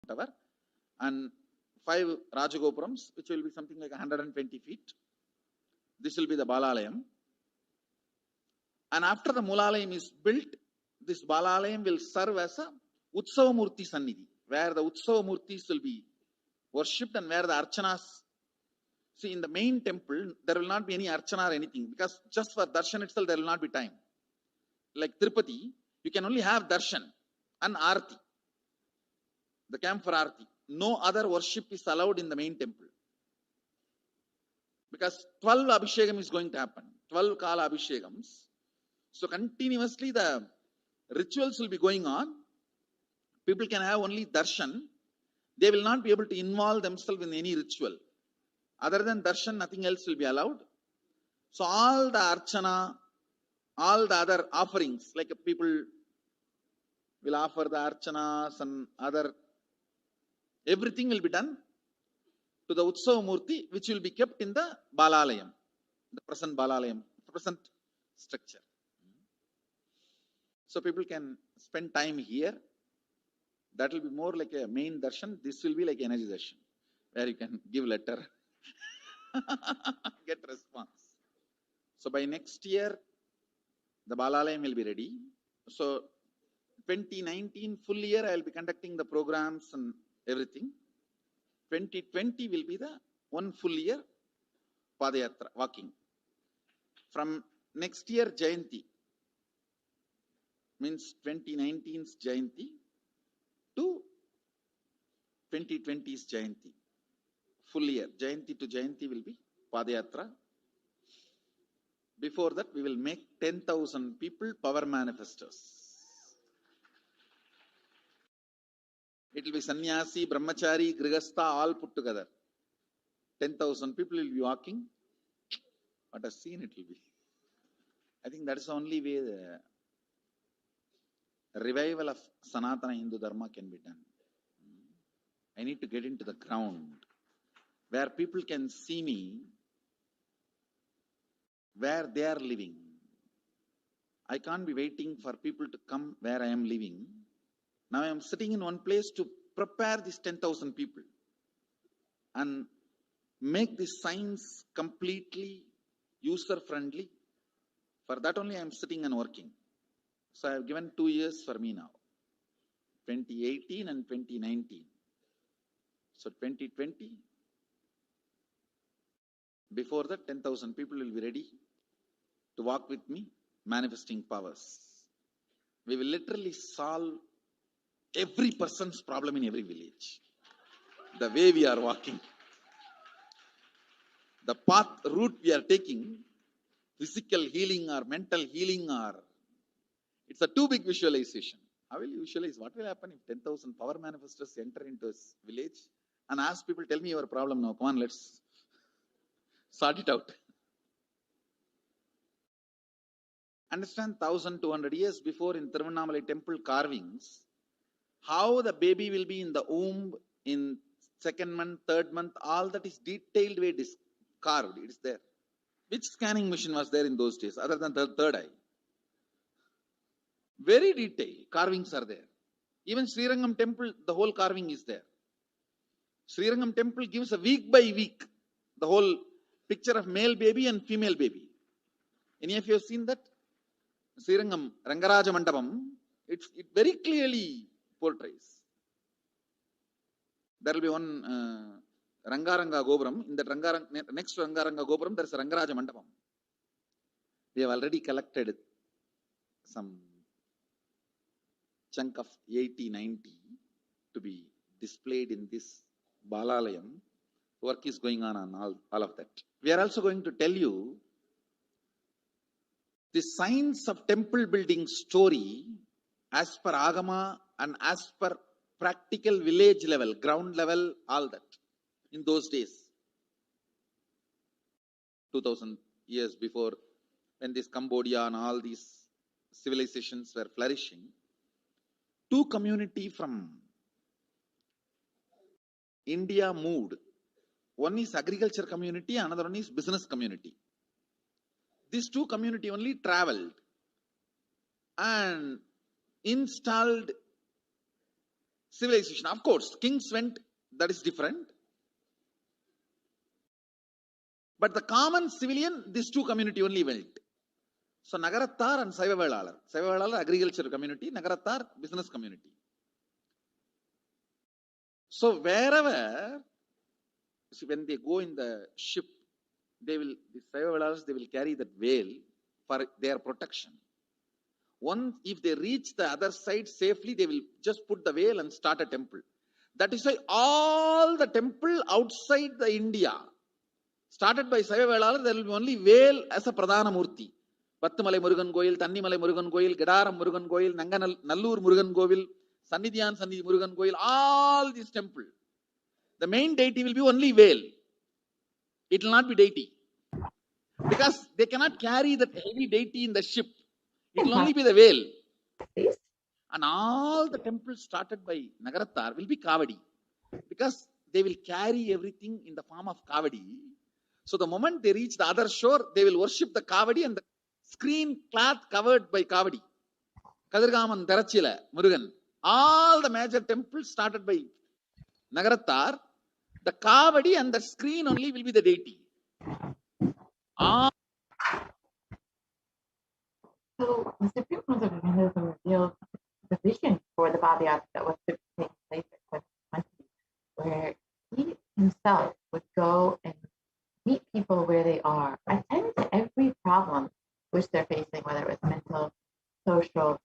tower, and 5 Rajagopurams, which will be something like 120 feet. This will be the Balalayam. And after the Mulalayam is built, this Balalayam will serve as a Utsavamurti Sannidhi, where the Utsavamurtis will be worshipped and where the Archanas. See, in the main temple, there will not be any Archana or anything, because just for Darshan itself, there will not be time. Like Tirupati, you can only have Darshan and Arati, the camp for Arati. No other worship is allowed in the main temple. Because 12 Abhishekam is going to happen, 12 Kala Abhishekams. So continuously the rituals will be going on. People can have only darshan. They will not be able to involve themselves in any ritual. Other than darshan, nothing else will be allowed. So all the archana, all the other offerings, like people will offer the archanas and other, everything will be done to the Utsava Murti, which will be kept in the Balalayam, the present Balalayam, present structure. So people can spend time here. That will be more like a main darshan. This will be like energy darshan, where you can give letter, get response. So by next year, the Balalayam will be ready. So 2019 full year, I will be conducting the programs and everything. 2020 will be the one full year Padayatra, walking. From next year, Jayanti, means 2019's Jayanti to 2020's Jayanti. Full year, Jayanti to Jayanti will be Padayatra. Before that, we will make 10,000 people power manifestors. It will be sannyasi, brahmachari, grihastha, all put together. 10,000 people will be walking. What a scene it will be. I think that is the only way the revival of Sanatana Hindu Dharma can be done. I need to get into the ground where people can see me, where they are living. I can't be waiting for people to come where I am living. Now I am sitting in one place to prepare these 10,000 people and make this science completely user-friendly. For that only I am sitting and working. So I have given 2 years for me now, 2018 and 2019. So 2020, before that 10,000 people will be ready to walk with me, manifesting powers. We will literally solve every person's problem in every village. The way we are walking, the path, route we are taking, physical healing or mental healing, or it's a too big visualization. How will you visualize? What will happen if 10,000 power manifestors enter into a village and ask people, tell me your problem now, come on, let's sort it out. Understand, 1,200 years before in Tiruvannamalai temple carvings, how the baby will be in the womb in 2nd month, 3rd month, all that is detailed way carved. It is there. Which scanning machine was there in those days other than the third eye? Very detailed carvings are there. Even Srirangam temple, the whole carving is there. Srirangam temple gives a week by week the whole picture of male baby and female baby. Any of you have seen that? Srirangam Rangaraja Mandapam, it very clearly portrays. There will be one Rangaranga Gopuram. In that next to Rangaranga Gopuram, there is a Rangaraja Mandapam. We have already collected some chunk of 80-90 to be displayed in this Balalayam. Work is going on all of that. We are also going to tell you the science of temple building story as per Agama and as per practical village level, ground level, all that. In those days, 2000 years before, when this Cambodia and all these civilizations were flourishing, two communities from India moved. One is agriculture community, another one is business community. These two communities only traveled and installed civilization. Of course, kings went, that is different. But the common civilian, these two community only went. So Nagarattar and Saivavelalar. Saivavelalar agriculture community, Nagarattar business community. So wherever, see, when they go in the ship, they will, the Saivavelalars, they will carry that veil for their protection. Once, if they reach the other side safely, they will just put the veil and start a temple. That is why all the temple outside the India, started by Saivavelalar, there will be only veil as a Pradhana Murti. Pattumalai Murugan Goil, Tannimalai Murugan Goil, Gedaram Murugan Goil, Nallur Murugan Govil, Sannidhyan Sannidhi Murugan Goil, all these temples. The main deity will be only veil. It will not be deity. Because they cannot carry that heavy deity in the ship. It will only be the veil. And all the temples started by Nagarattar will be Kavadi. Because they will carry everything in the form of Kavadi. So the moment they reach the other shore, they will worship the Kavadi and the screen cloth covered by Kavadi. Kadirgaman, Darachila, Murugan. All the major temples started by Nagarattar. The Kavadi and the screen only will be the deity. So the Supreme Court of Hinduism revealed the vision for the Bhavyat that was to take place at 2020, where he himself would go and meet people where they are, attend to every problem which they're facing, whether it was mental, social,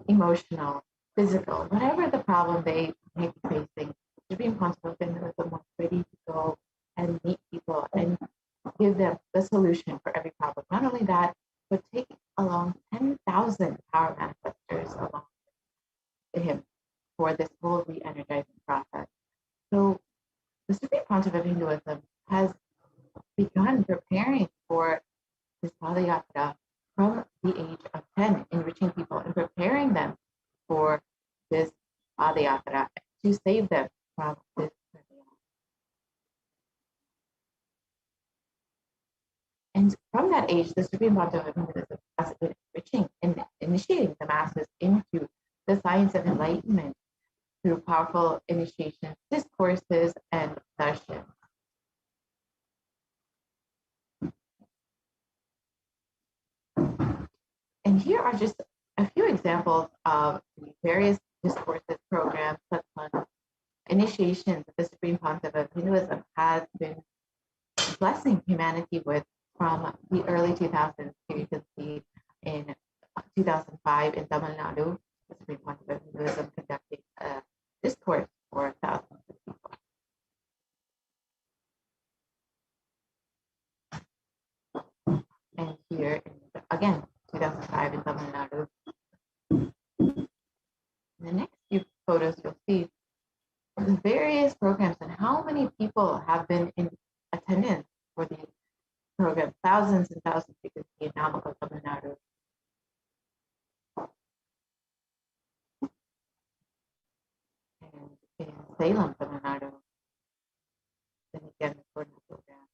emotional, physical, whatever the problem they may be facing. Supreme Council of Hinduism was ready to go and meet people and give them the solution for every problem. Not only that, but take along 10,000 power manifestors along with him for this whole re-energizing process. So the Supreme Council of Hinduism has begun preparing for this Padayatra from the age of 10, enriching people and preparing them for this Padayatra to save them from this. And from that age, the Supreme Council of Hinduism has been enriching and initiating the masses into the science of enlightenment through powerful initiation discourses and darshan. And here are just a few examples of the various discourses, programs, initiations that the Supreme Council of Hinduism has been blessing humanity with from the early 2000s. Here you can see in 2005 in Tamil Nadu, the Supreme Council of Hinduism conducting a discourse for thousands of people. And here, again, 2005 in Tamil Nadu. In the next few photos, you'll see the various programs and how many people have been in attendance for these programs. Thousands and thousands you can see in Namakkal, Tamil Nadu. And in Salem, Tamil Nadu, the Nithyananda Paramashivam program.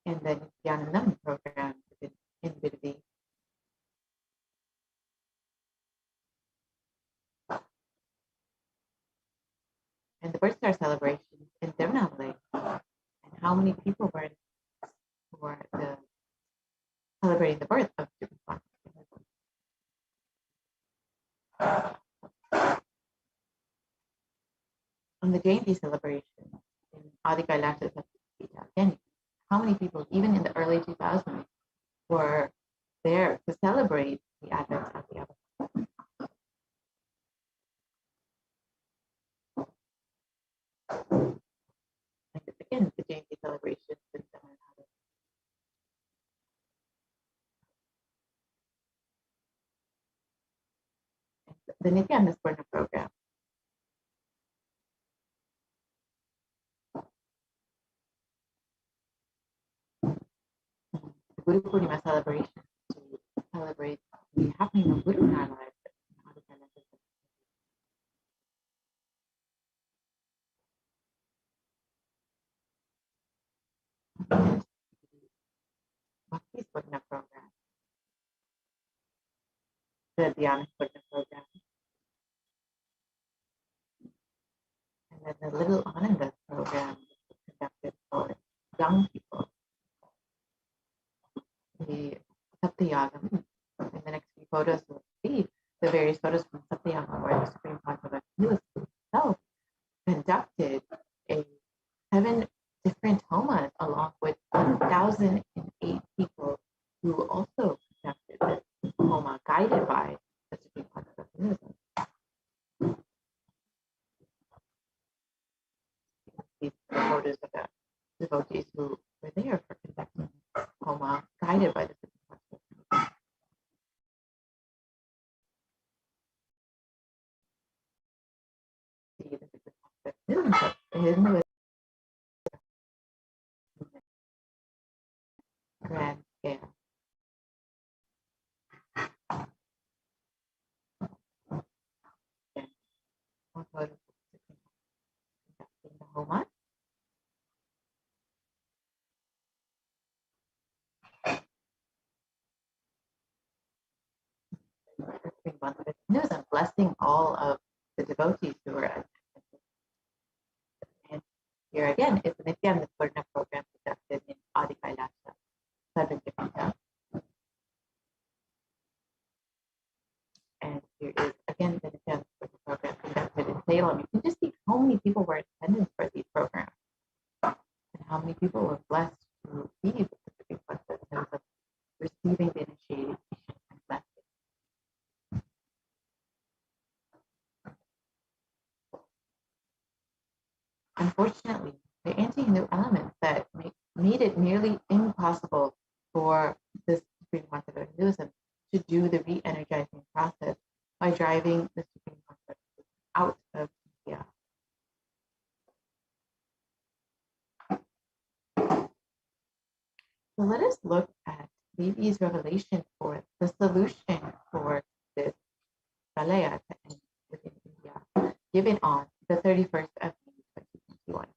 And the Nithyananda program in Bidvi. And the birth star celebrations in Devnavali, and how many people were celebrating the birth of Supreme. On the Jayanti celebration in Adi Kailasa, again, how many people, even in the early 2000s, were there to celebrate the advent of the Avatar? And again, the Jayanti celebration in Tamil Nadu. The Nithyananda program. The Guru Purnima celebration to celebrate the happening of Guru in our lives. Bhakti Purnima program. the Dhyana program. And then the Little Ananda program was conducted for young people. The Satyagam, in the next few photos, you'll see the various photos from Satyagam where the Supreme Controversial himself conducted 7 different homas along with 1,008 people who also conducted this homa guided by the Supreme Controversial. These are the photos of the devotees who were there for conducting homa guided by the Supreme Controversial. See the Supreme Controversial grand scale. One photo of the Supreme conducting the homa. News and blessing all of the devotees who were attending. And here again is the Nithyananda program conducted in Adi Kailasa, 7 different towns. And here is again the Nithyananda program conducted in Salem. You can just see how many people were attending for these programs and how many people were blessed to receive the Supreme Controversial of receiving the initiation and blessing. Unfortunately, the anti-Hindu elements that made it nearly impossible for this Supreme Controversial Hinduism to do the re-energizing process by driving the Supreme Controversial out of India. So let us look at Devi's revelation for the solution for this Pralaya to end within India, given on the 31st of May 2021.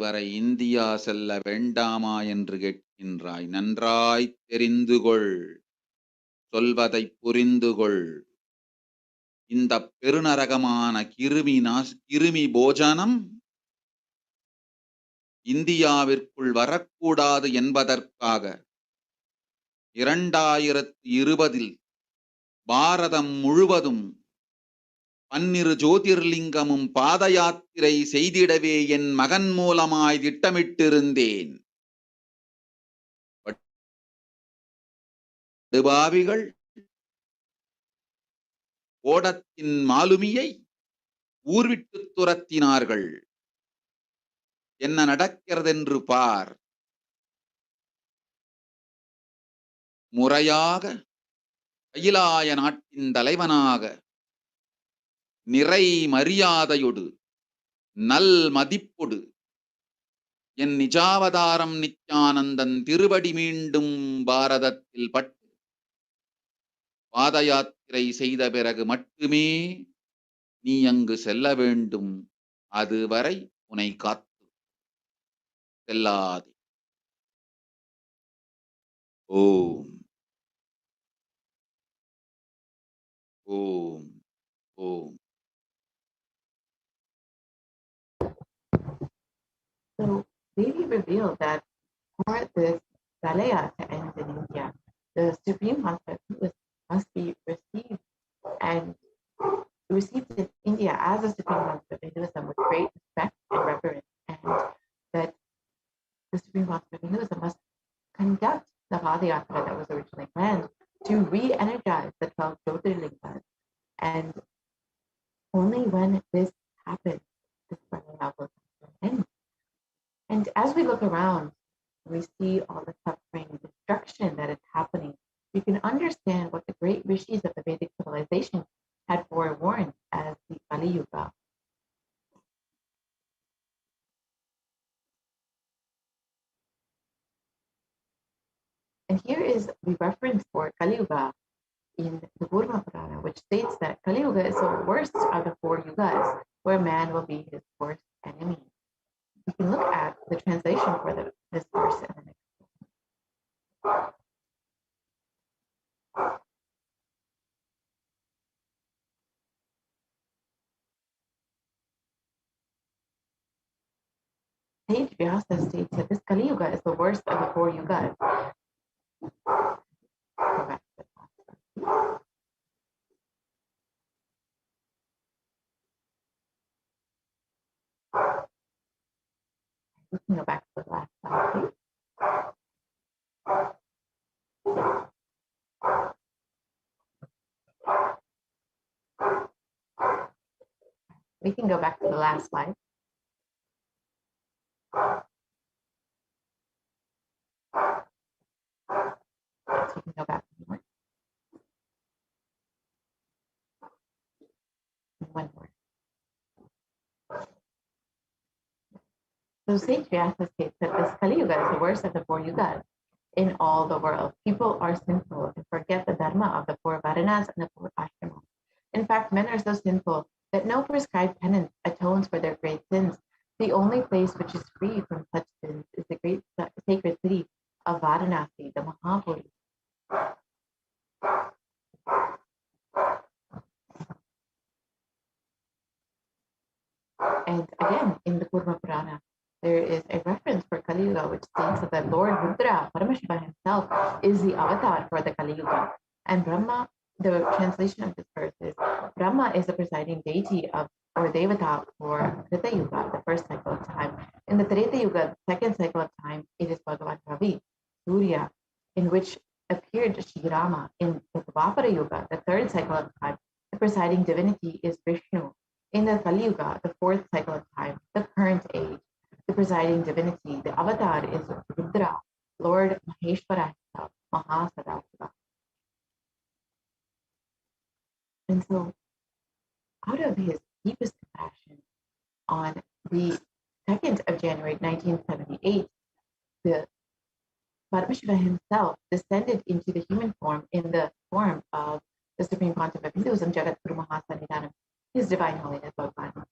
வரை India செல்ல வேண்டாமா என்று கேட்கின்றாய். நன்றாய் தெரிந்துகொள், சொல்வதை புரிந்துகொள். இந்த பெருநரகமான கிருமி போஜனம் இந்தியாவிற்குள் வரக்கூடாது என்பதற்காக 2020 பாரதம் முழுவதும் 12 ஜோதிர்லிங்கமும் பாத யாத்திரை செய்திடவே என் மகன் மூலமாய் திட்டமிட்டிருந்தேன். படுபாவிகள் ஓடத்தின் மாலுமியை ஊர்விட்டு துரத்தினார்கள். என்ன நடக்கிறதென்று பார். முறையாக கைலாய நாட்டின் தலைவனாக நிறை மரியாதையொடு நல் மதிப்பொடு என் நிஜாவதாரம் நித்யானந்தன் திருவடி மீண்டும் பாரதத்தில் பட்டு பாத யாத்திரை செய்த பிறகு மட்டுமே நீ அங்கு செல்ல வேண்டும். அதுவரை உன்னை காத்து செல்லாதே. ஓம் ஓம் ஓம். So Devi revealed that for this Pralaya to end in India, the Supreme Controversial must be received in India as a Supreme Controversial Hinduism with great respect and reverence, and that the Supreme Controversial Hinduism must conduct the Padayatra that was originally planned to re-energize the 12 Jyotirlingas. And only when this happens, this Pralaya will come to an end. And as we look around, we see all the suffering and destruction that is happening. We can understand what the great rishis of the Vedic civilization had forewarned as the Kali Yuga. And here is the reference for Kali Yuga in the Kurma Purana, which states that Kali Yuga is the worst of the 4 yugas, where man will be his worst enemy. You can look at the translation for this verse in the next. Sage Vyasa states that this Kali Yuga is the worst of the 4 yugas. Go back to the last. We can go back to the last slide, please. We can go back to the last slide. So we can go back one more. One more. So Sage Vyasa states that this Kali Yuga is the worst of the 4 yugas in all the world. People are sinful and forget the dharma of the 4 varanas and the 4 ashramas. In fact, men are so sinful that no prescribed penance atones for their great sins. The only place which is free from such sins is the great sacred city of Varanasi, the Mahapuri. And again, in the Kurma Purana, there is a reference for Kali Yuga which states that the Lord Rudra, Paramashiva himself, is the avatar for the Kali Yuga. And Brahma, the translation of this verse is, Brahma is the presiding deity of, or Devata for Treta Yuga, the first cycle of time. In the Treta Yuga, the second cycle of time, it is Bhagavan Ravi, Surya, in which appeared Shri Rama. In the Dvapara Yuga, the third cycle of time, the presiding divinity is Vishnu. In the Kali Yuga, the fourth cycle of time, the current age, the presiding divinity, the avatar is Rudra, Lord Maheshwara himself, Mahasadasiva. And so, out of his deepest compassion, on the 2nd of January 1978, the Paramashiva himself descended into the human form in the form of the Supreme Pontiff of Hinduism, Jagadguru Mahasannidhanam, His Divine Holiness Bhagavan.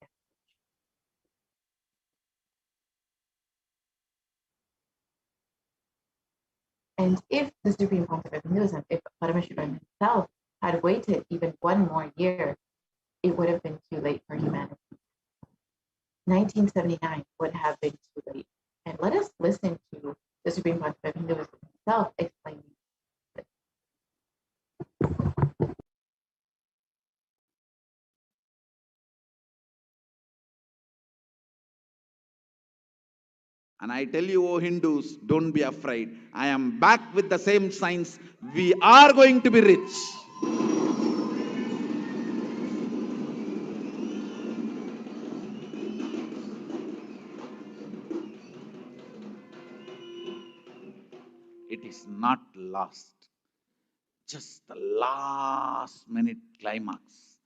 And if the Supreme Pontiff of Hinduism, if Paramashiva himself had waited even one more year, it would have been too late for humanity. 1979 would have been too late. And let us listen to the Supreme Pontiff of Hinduism himself explaining this. And I tell you, O Hindus, don't be afraid. I am back with the same science. We are going to be rich. It is not lost. Just the last minute climax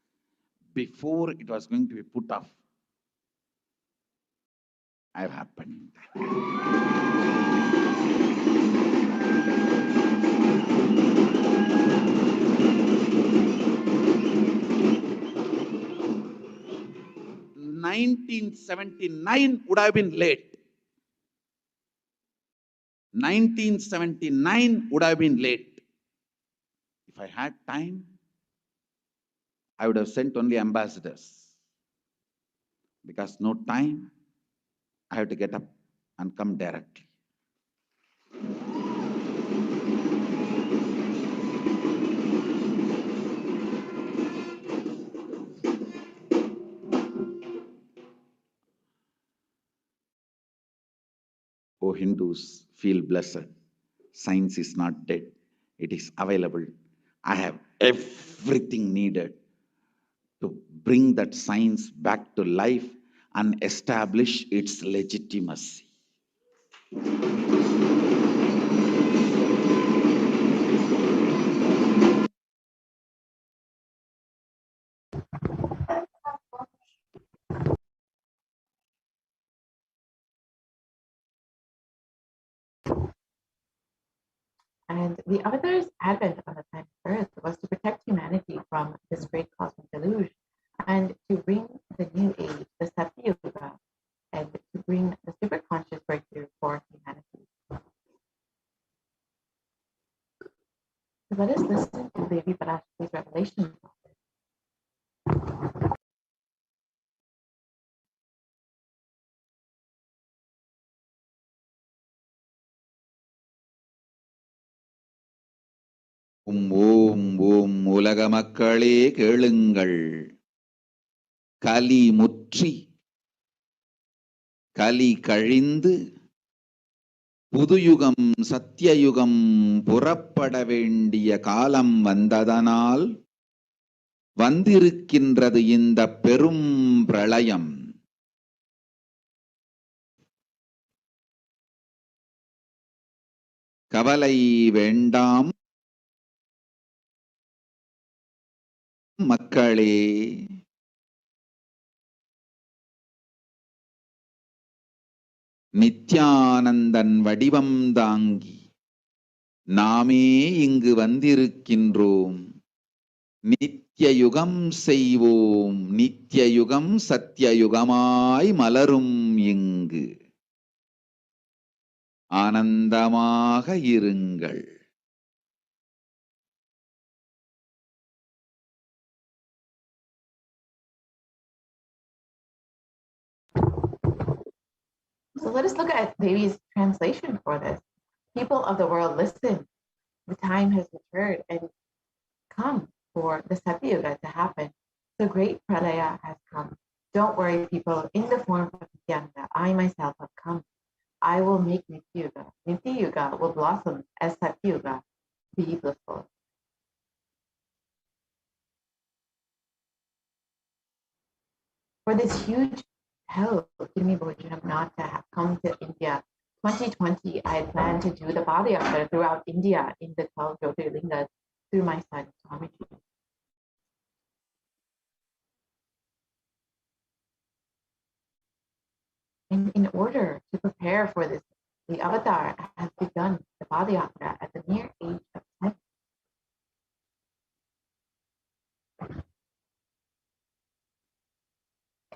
before it was going to be put off. Have happened. (1979) would have been late. 1979 would have been late. If I had time, I would have sent only ambassadors. Because no time, I have to get up and come directly. O Hindus, feel blessed. Science is not dead. It is available. I have everything needed to bring that science back to life and establish its legitimacy. And the Avatar's advent on the planet Earth was to protect humanity from this great cosmic deluge and to bring the new age, the Satya Yuga, and to bring the super conscious breakthrough for humanity. So let us listen to Devi Parashakti's revelation. ஓம் ஓம் உலக மக்களே கேளுங்கள். கலி முற்றி கலி கழிந்து புதுயுகம் சத்தியயுகம் புறப்பட வேண்டிய காலம் வந்ததனால் வந்திருக்கின்றது இந்த பெரும் பிரளயம். கவலை வேண்டாம் மக்களே. நித்யானந்தன் வடிவம் தாங்கி நாமே இங்கு வந்திருக்கின்றோம். நித்யயுகம் செய்வோம், நித்யயுகம் சத்தியயுகமாய் மலரும் இங்கு. ஆனந்தமாக இருங்கள். So let us look at Devi's translation for this. People of the world, listen. The time has matured and come for the Satya Yuga to happen. The great Pralaya has come. Don't worry, people. In the form of Nithyananda, I myself have come. I will make Nitya Yuga. Nitya Yuga will blossom as Satya Yuga. Be blissful. For this huge help, Kimi Bhojanam not to have come to India. 2020, I had planned to do the Padayatra throughout India in the 12 Jyotirlingas through my son, Swamiji. And in order to prepare for this, the Avatar has begun the Padayatra at the mere age of 10.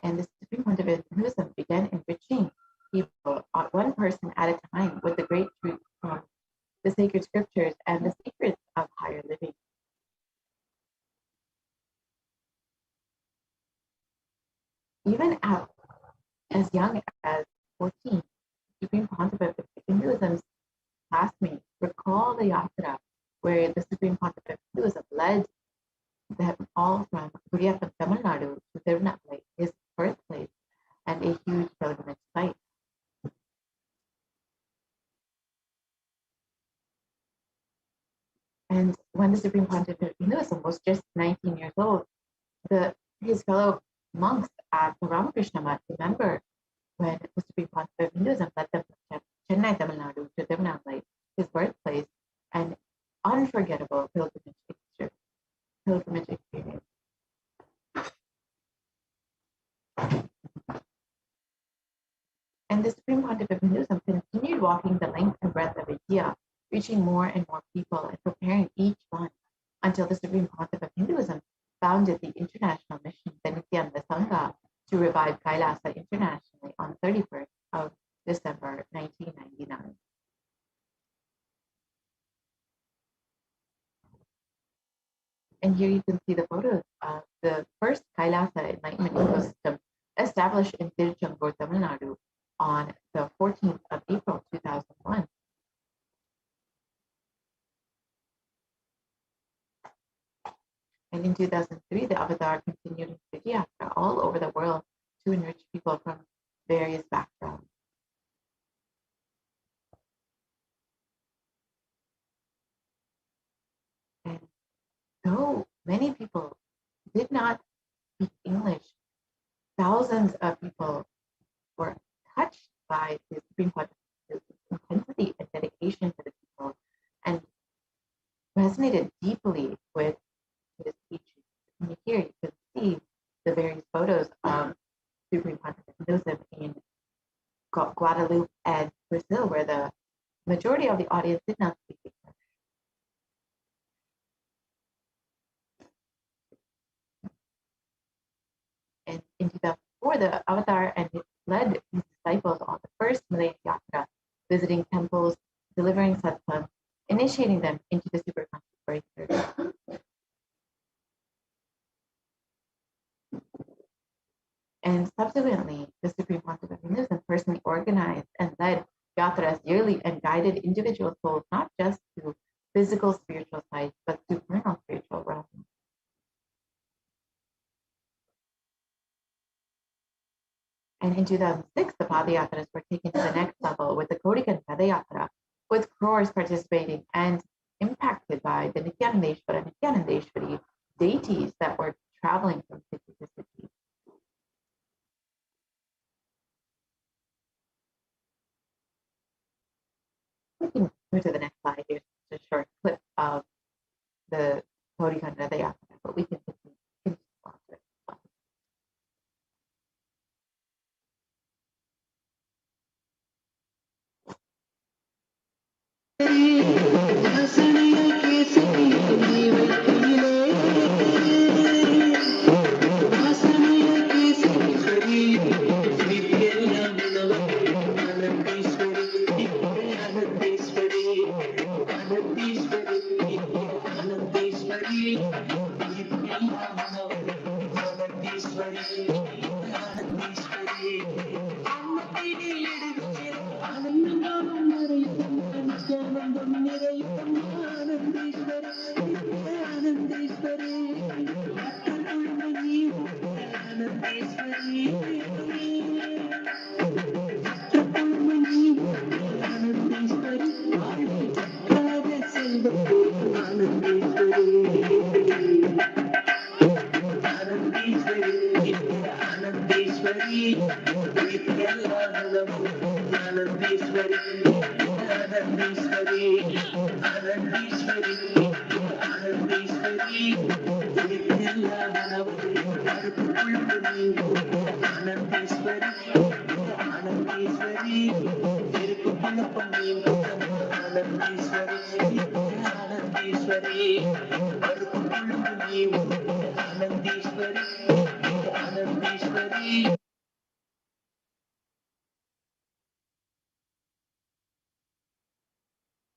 And the Supreme Pontificate Hinduism began enriching people, one person at a time, with the great truth from the sacred scriptures and the secrets of higher living. Even as young as 14, Supreme Pontificate Hinduism's classmates recall the yatra where the Supreme Pontificate Hinduism led them all from Guriyat of Tamil Nadu to Tirunelveli, his birthplace, and a huge pilgrimage site. And when the Supreme Pontificate Hinduism was just 19 years old, his fellow monks at the Ramakrishna Math remember when the Supreme Pontificate Hinduism led them from Chennai, Tamil Nadu to Tirunelveli, his birthplace, an unforgettable pilgrimage experience. And the Supreme Pontificate Hinduism continued walking the length and breadth of India, reaching more and more people and preparing each one until the Supreme Pontificate Hinduism founded the international mission, the Nithyananda Sangha, to revive Kailasa internationally on 31st of December 1999. And here you can see the photos of the first Kailasa enlightenment ecosystem established in Tiruchendur, Tamil Nadu on the 14th of April 2001. And in 2003, the Avatar continued his Yatra all over the world to enrich people from various backgrounds. And though many people did not speak English, thousands of people were touched by the Supreme Pontificate's intensity and dedication to the people and resonated deeply with his teaching. And here you can see the various photos of Supreme Pontificate Hinduism in Guadeloupe and Brazil, where the majority of the audience did not speak English. before the avatar and it led his disciples on the first Malay Yatra, visiting temples, delivering satsang, initiating them into the superconscious breakthrough. And subsequently, the Supreme Pontiff of Hinduism personally organized and led yatras yearly and guided individual souls not just to physical spiritual sites, but supernal spiritual realms. And in 2006, the Padayatras were taken to the next level with the Kodikan Padayatra, with crores participating and impacted by the Nithyanandeshwara and Nithyanandeshwari deities that were traveling from city to city. We can go to the next slide. Here's just a short clip of the Kodikan Padayatra, but we can continue on to it.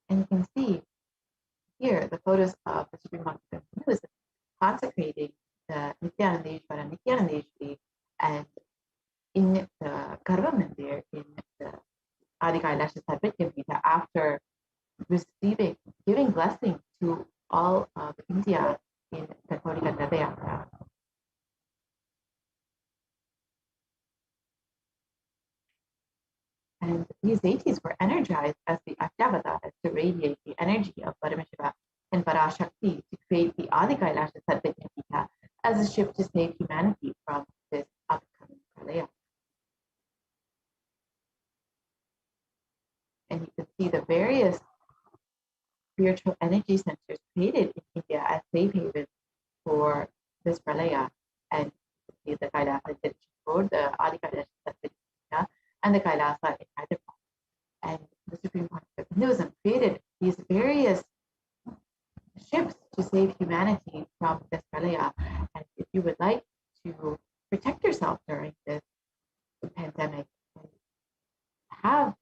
And you can see here the photos of the Supreme Pontiff of Hinduism consecrating the Nithyanandeshwara and Nithyanandeshwari, and in the Garva Mandir in the Adi Kailasa Sarvijñapita, after giving blessing to all of India in the Kodikan Padayatra. And these deities were energized as the Ashtavataras to radiate the energy of Paramashiva and Parashakti to create the Adi Kailasa Sarvijñapita as a ship to save humanity from this upcoming pralaya. And you can see the various spiritual energy centers created in India as safe havens for this pralaya. And you can see the Kailasa in Chittor, the Adi Kailasa Sarvijñapita, and the Kailasa in Hyderabad. And the Supreme Pontiff of Hinduism created these various ships to save humanity from this pralaya. And if you would like to protect yourself during this pandemic, have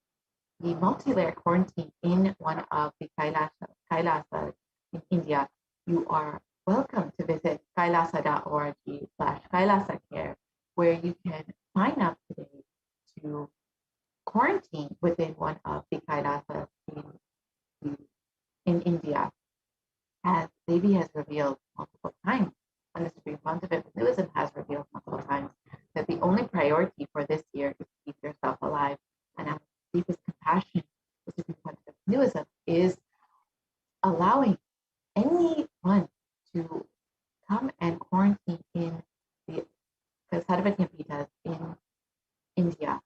the multi-layer quarantine in one of the Kailasas in India, you are welcome to visit kailasa.org/Kailasa where you can sign up today to quarantine within one of the Kailasas in India. As Devi has revealed multiple times, and the Supreme Pontiff of Hinduism has revealed multiple times, that the only priority for this year is to keep yourself alive. And out of deepest compassion, the Supreme Pontiff of Hinduism is allowing anyone to come and quarantine in the Sarvajñapitas in India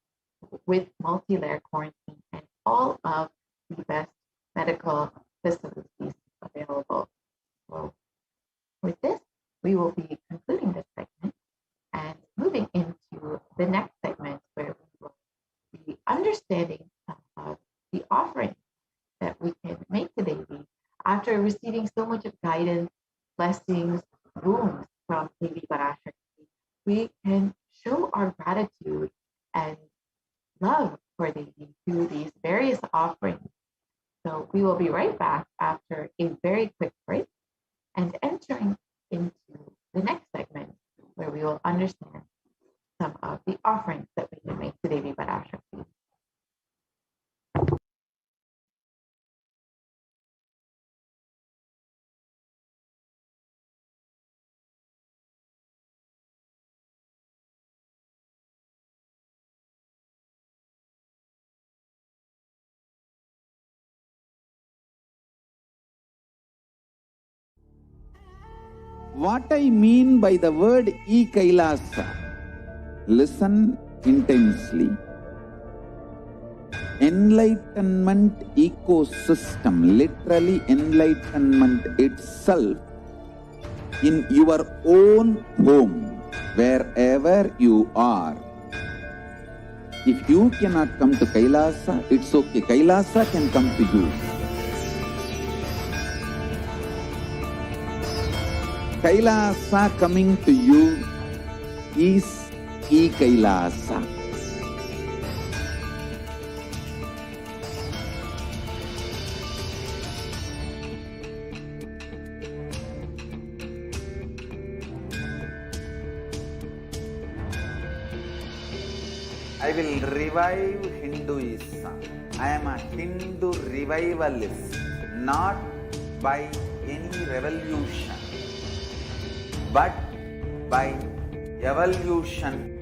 with multi-layer quarantine and all of the best medical facilities available. So with this, we will be concluding this segment and moving into the next segment where we will be understanding of the offering that we can make to Devi after receiving so much of guidance, blessings, wounds from Devi Parashakti. We can show our gratitude love for deity through these various offerings. So we will be right back after a very quick break and entering into the next segment where we will understand some of the offerings that we can make to Devi Parashakti. What I mean by the word Kailasa, listen intensely. Enlightenment ecosystem, literally enlightenment itself, in your own home, wherever you are. If you cannot come to Kailasa, it's okay. Kailasa can come to you. Kailasa coming to you is Kailasa. I will revive Hinduism. I am a Hindu revivalist, not by any revolution, but by evolution.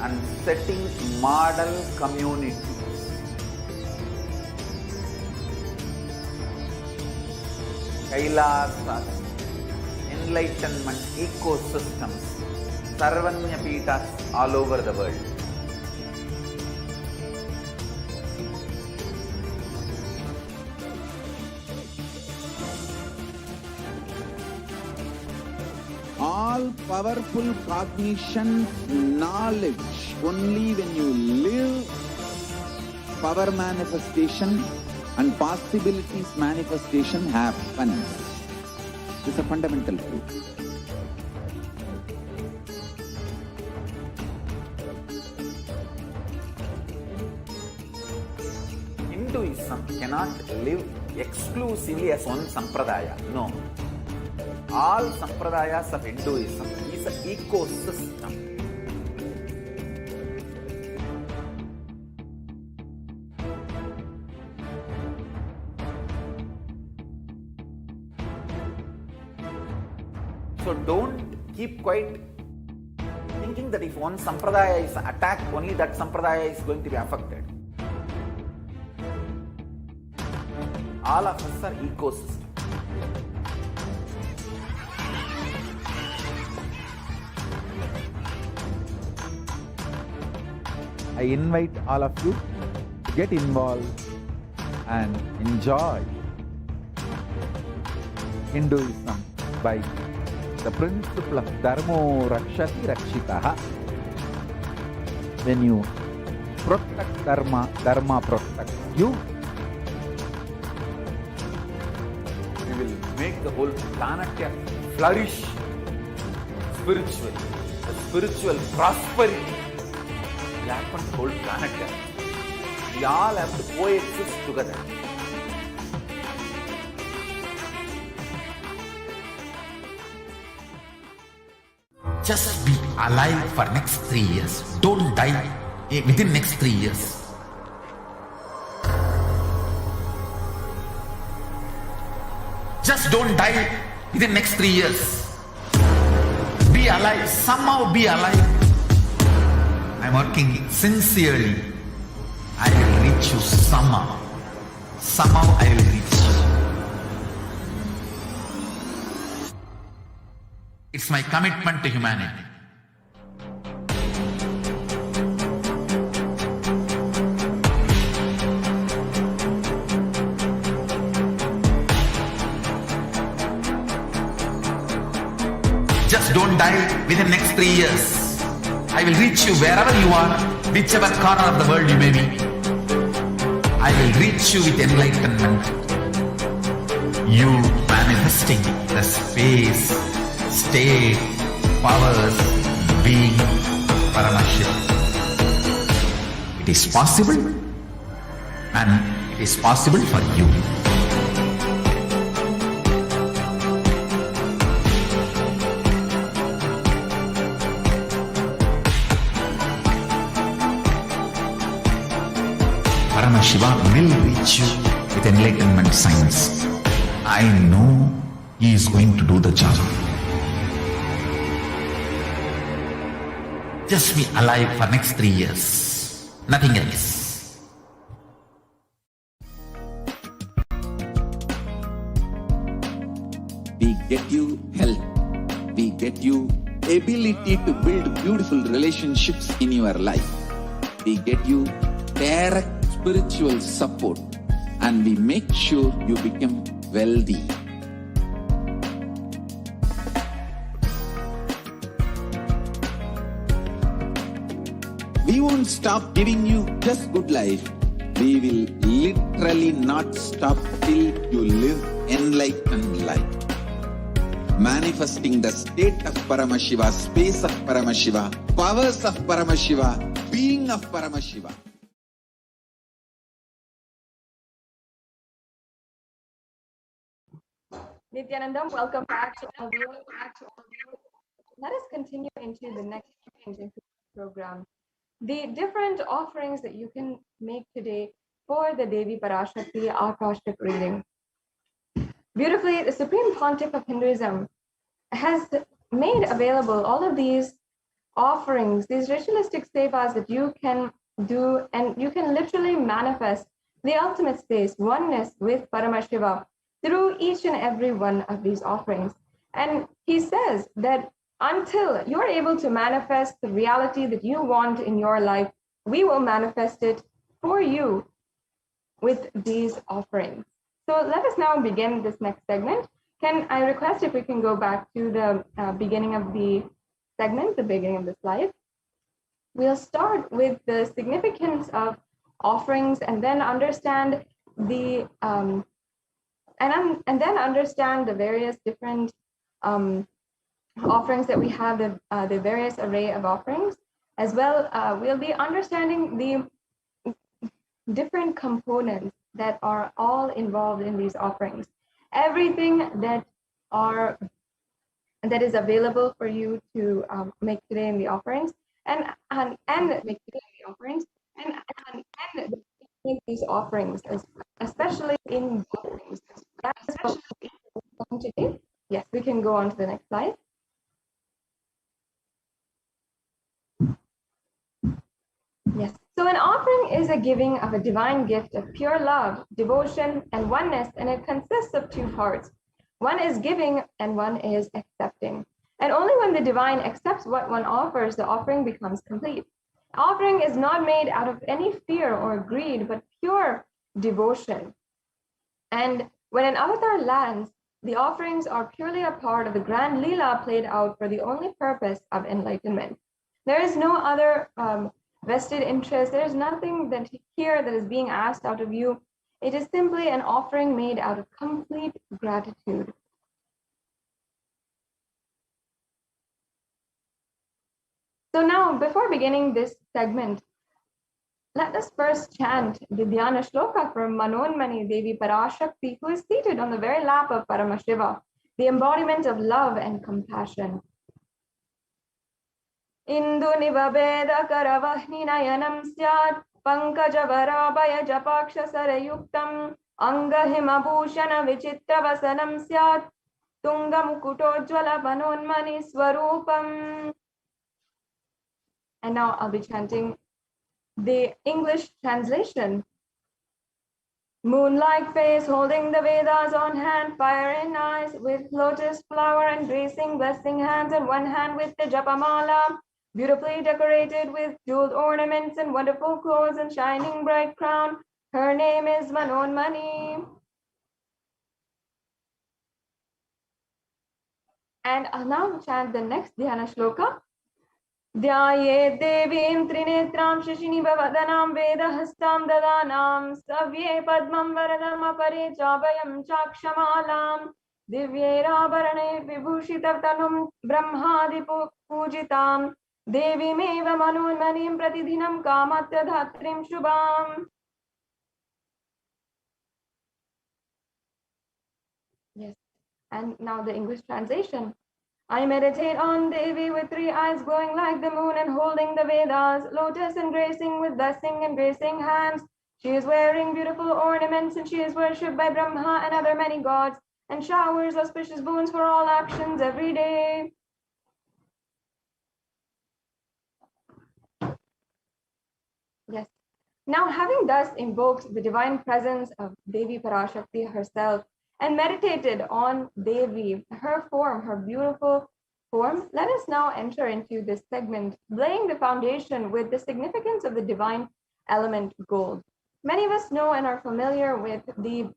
And setting model communities. Kailasas, enlightenment ecosystems, Sarvanya Pitas all over the world. All powerful cognition, knowledge, only when you live, power manifestation and possibilities manifestation happens. This is a fundamental truth. Hinduism cannot live exclusively as one sampradaya. No. All sampradayas of Hinduism is an ecosystem. So don't keep quiet thinking that if one sampradaya is attacked, only that sampradaya is going to be affected. All of us are ecosystems. I invite all of you to get involved and enjoy Hinduism by the principle of Dharmo Rakshati Rakshitaha. When you protect Dharma, Dharma protects you. We will make the whole planet flourish spiritually, the spiritual prosperity. Will happen to the whole planet. We all have to coexist together. Just be alive for next 3 years. Don't die within next 3 years. Just don't die within next 3 years. Be alive. Somehow be alive. I'm working sincerely. I will reach you somehow. Somehow I will reach you. It's my commitment to humanity. Just don't die within next 3 years. I will reach you wherever you are, whichever corner of the world you may be. I will reach you with enlightenment. You manifesting the space, state, powers, being Paramashivoham. It is possible, and it is possible for you. Paramashiva will reach you with enlightenment science. I know he is going to do the job. Just be alive for next 3 years. Nothing else. We get you health. We get you ability to build beautiful relationships in your life. We get you direct spiritual support, and we make sure you become wealthy. We won't stop giving you just good life. We will literally not stop till you live enlightened life. Manifesting the state of Paramashiva, space of Paramashiva, powers of Paramashiva, being of Paramashiva. Nithyanandam, welcome back to all of you. Let us continue into the next stage into the program. The different offerings that you can make today for the Devi Parashakti Akashtic reading. Beautifully, the Supreme Pontiff of Hinduism has made available all of these offerings, these ritualistic sevas that you can do, and you can literally manifest the ultimate space, oneness with Paramashiva, through each and every one of these offerings. And he says that until you're able to manifest the reality that you want in your life, we will manifest it for you with these offerings. So let us now begin this next segment. Can I request if we can go back to the beginning of the segment, the beginning of the slide? We'll start with the significance of offerings, and then understand the and then understand the various different offerings that we have, the various array of offerings. As well, we'll be understanding the different components that are all involved in these offerings. Everything that is available for you to make today in the offerings, and make today in the offerings, and make these offerings, especially in offerings. That's what we're going to do. Yes, we can go on to the next slide. Yes. So an offering is a giving of a divine gift of pure love, devotion, and oneness, and it consists of two parts. One is giving and one is accepting. And only when the divine accepts what one offers, the offering becomes complete. Offering is not made out of any fear or greed, but pure devotion. And when an avatar lands, the offerings are purely a part of the grand Leela played out for the only purpose of enlightenment. There is no other vested interest. There is nothing that here that is being asked out of you. It is simply an offering made out of complete gratitude. So now, before beginning this segment, let us first chant the Dhyana Shloka from Manonmani Devi Parashakti, who is seated on the very lap of Paramashiva, the embodiment of love and compassion. Indu nivabeda karavahni nayanam syat pankaja varabaya japaksha sarayuktam anga himabhushana vichitra vasanam syat tunga mukutojjvala manonmani swarupam. And now I'll be chanting the English translation. Moon-like face holding the Vedas on hand, fire in eyes with lotus flower and gracing blessing hands, and one hand with the Japamala, beautifully decorated with jeweled ornaments and wonderful clothes and shining bright crown. Her name is Manonmani. And now chant the next Dhyana Shloka. Dhyaye devim trinetram shashinibhavadhanam vedahastam dadanam savye padmam varadam apare chabhayam chakshamalam divyerabarane vibhushitatanum brahmadi pujitam devimeva manunmanim pratidhinam kamatya dhatrim shubham. Yes, and now the English translation. I meditate on Devi with 3 eyes glowing like the moon and holding the Vedas, lotus embracing with blessing and gracing hands. She is wearing beautiful ornaments and she is worshipped by Brahma and other many gods and showers auspicious boons for all actions every day. Yes. Now, having thus invoked the divine presence of Devi Parashakti herself, and meditated on Devi, her form, her beautiful form, let us now enter into this segment, laying the foundation with the significance of the divine element gold. Many of us know and are familiar with the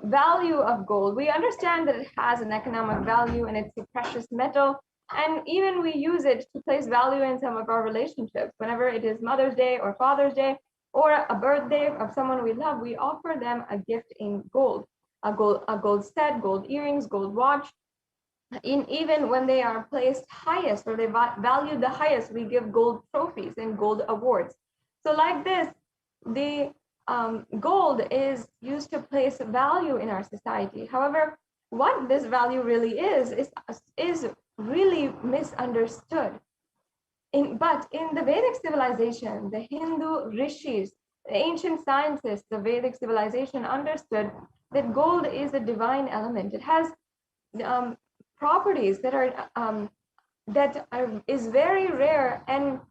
value of gold. We understand that it has an economic value and it's a precious metal, and even we use it to place value in some of our relationships. Whenever it is Mother's Day or Father's Day, or a birthday of someone we love, we offer them a gift in gold, a gold set, gold earrings, gold watch. Even when they are placed highest or they value the highest, we give gold trophies and gold awards. So like this, the gold is used to place value in our society. However, what this value really is really misunderstood. But in the Vedic civilization, the Hindu rishis, the ancient scientists of Vedic civilization understood that gold is a divine element. It has properties that is very rare and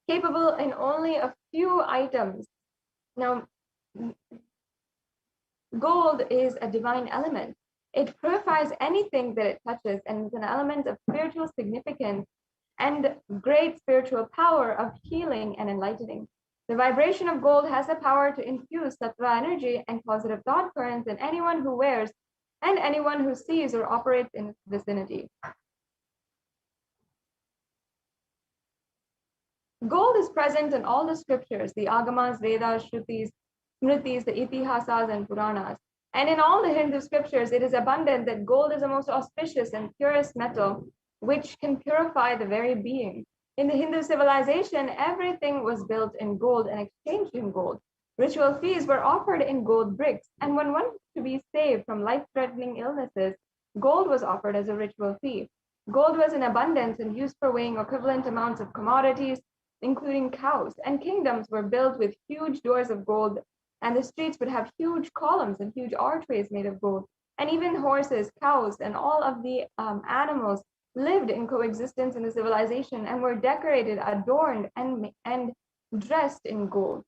capable in only a few items. Now, gold is a divine element. It purifies anything that it touches and is an element of spiritual significance and great spiritual power of healing and enlightening. The vibration of gold has the power to infuse sattva energy and positive thought currents in anyone who wears and anyone who sees or operates in its vicinity. Gold is present in all the scriptures, the Agamas, Vedas, Shrutis, Smritis, the Itihasas, and Puranas. And in all the Hindu scriptures, it is abundant that gold is the most auspicious and purest metal, which can purify the very being. In the Hindu civilization, everything was built in gold and exchanged in gold. Ritual fees were offered in gold bricks, and when one was to be saved from life-threatening illnesses, gold was offered as a ritual fee. Gold was in abundance and used for weighing equivalent amounts of commodities, including cows, and kingdoms were built with huge doors of gold, and the streets would have huge columns and huge archways made of gold. And even horses, cows, and all of the animals lived in coexistence in the civilization and were decorated, adorned, and dressed in gold.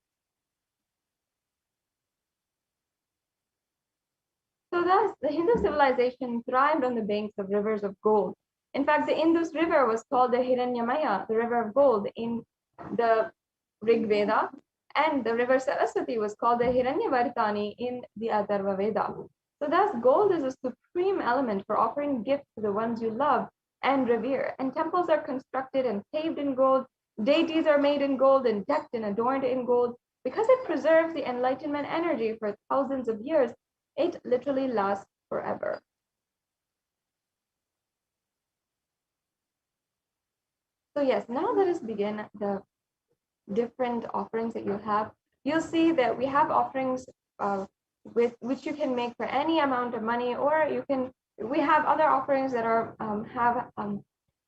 So thus, the Hindu civilization thrived on the banks of rivers of gold. In fact, the Indus River was called the Hiranyamaya, the river of gold, in the Rig Veda, and the river Saraswati was called the Hiranyavartani in the Atharva Veda. So thus, gold is a supreme element for offering gifts to the ones you love and revere, and temples are constructed and paved in gold, deities are made in gold and decked and adorned in gold. Because it preserves the enlightenment energy for thousands of years, it literally lasts forever. So yes, now let us begin the different offerings that you have. You'll see that we have offerings with which you can make for any amount of money, or we have other offerings that are have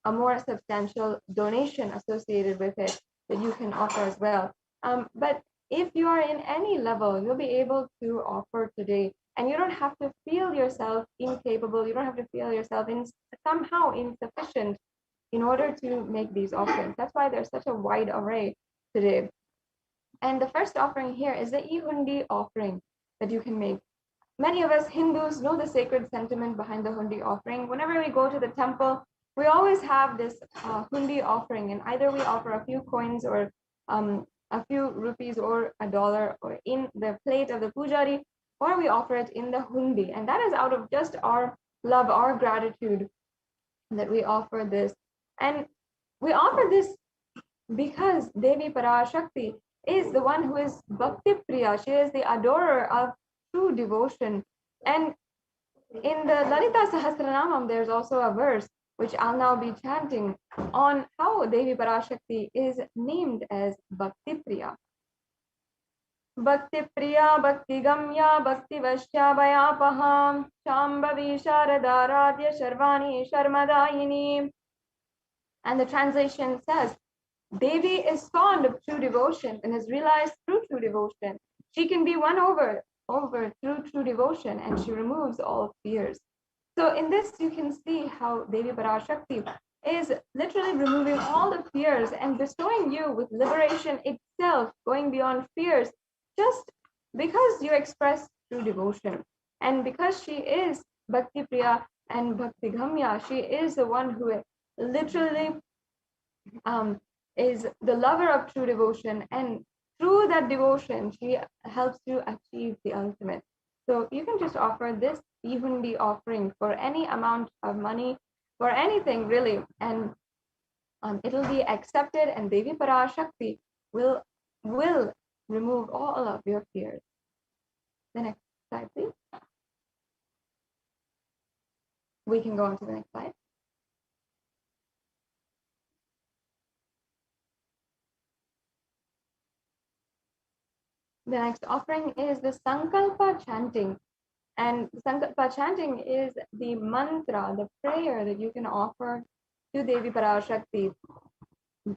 a more substantial donation associated with it that you can offer as well. But if you are in any level, you'll be able to offer today, and you don't have to feel yourself incapable. You don't have to feel yourself somehow insufficient in order to make these offerings. That's why there's such a wide array today. And the first offering here is the Hundi offering that you can make. Many of us Hindus know the sacred sentiment behind the Hundi offering. Whenever we go to the temple, we always have this Hundi offering, and either we offer a few coins or a few rupees or $1 or in the plate of the pujari, or we offer it in the Hundi. And that is out of just our love, our gratitude that we offer this. And we offer this because Devi Parashakti is the one who is Bhakti Priya. She is the adorer of true devotion. And in the Lalita Sahasranamam, there's also a verse which I'll now be chanting on how Devi Parashakti is named as Bhakti Priya. Bhakti Priya, Bhakti Gamya, Bhakti Vashya Vayapaham, Shambhavi Sharadaradya Sharvani Sharmadayini. And the translation says, Devi is fond of true devotion and has realized through true devotion. She can be won over through true devotion, and she removes all fears. So in this, you can see how Devi Parashakti is literally removing all the fears and bestowing you with liberation itself, going beyond fears, just because you express true devotion. And because she is Bhakti Priya and Bhakti Gamya, she is the one who literally is the lover of true devotion, and through that devotion she helps you achieve the ultimate. So you can just offer this Bihundi offering for any amount of money, for anything really, and it'll be accepted, and Devi Parashakti will remove all of your fears. The next slide, please. We can go on to the next slide. The next offering is the Sankalpa chanting. And Sankalpa chanting is the mantra, the prayer that you can offer to Devi Parashakti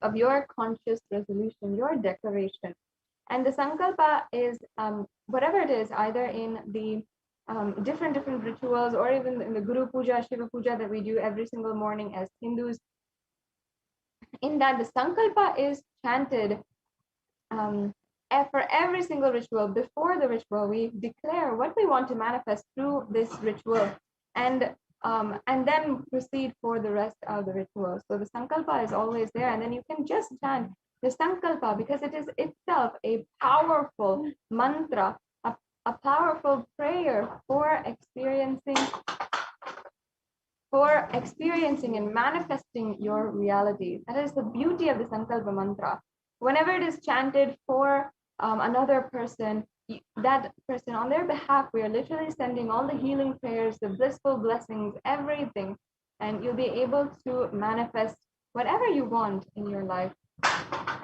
of your conscious resolution, your declaration. And the Sankalpa is whatever it is, either in the different rituals, or even in the Guru Puja, Shiva Puja that we do every single morning as Hindus. In that, the Sankalpa is chanted for every single ritual. Before the ritual, we declare what we want to manifest through this ritual, and then proceed for the rest of the ritual. So the Sankalpa is always there, and then you can just chant the Sankalpa because it is itself a powerful mantra, a powerful prayer for experiencing and manifesting your reality. That is the beauty of the Sankalpa mantra. Whenever it is chanted for another person, that person on their behalf, we are literally sending all the healing prayers, the blissful blessings, everything, and you'll be able to manifest whatever you want in your life.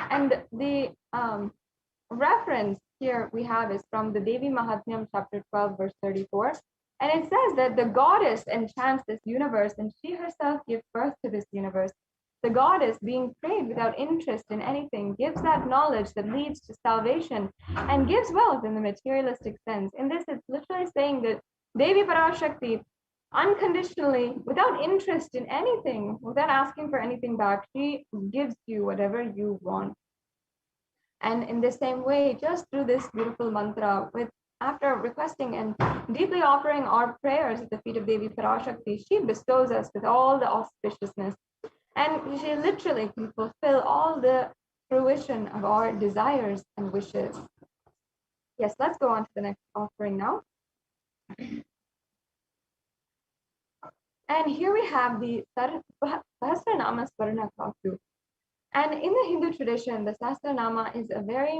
And the reference here we have is from the Devi Mahatmyam chapter 12 verse 34, and it says that the goddess enchants this universe, and she herself gives birth to this universe. The goddess, being prayed without interest in anything, gives that knowledge that leads to salvation and gives wealth in the materialistic sense. In this, it's literally saying that Devi Parashakti, unconditionally, without interest in anything, without asking for anything back, she gives you whatever you want. And in the same way, just through this beautiful mantra, after requesting and deeply offering our prayers at the feet of Devi Parashakti, she bestows us with all the auspiciousness. And she literally can fulfill all the fruition of our desires and wishes. Yes, let's go on to the next offering now. And here we have the Sahasranama Swarna Kaku. And in the Hindu tradition, the Sahasranama is a very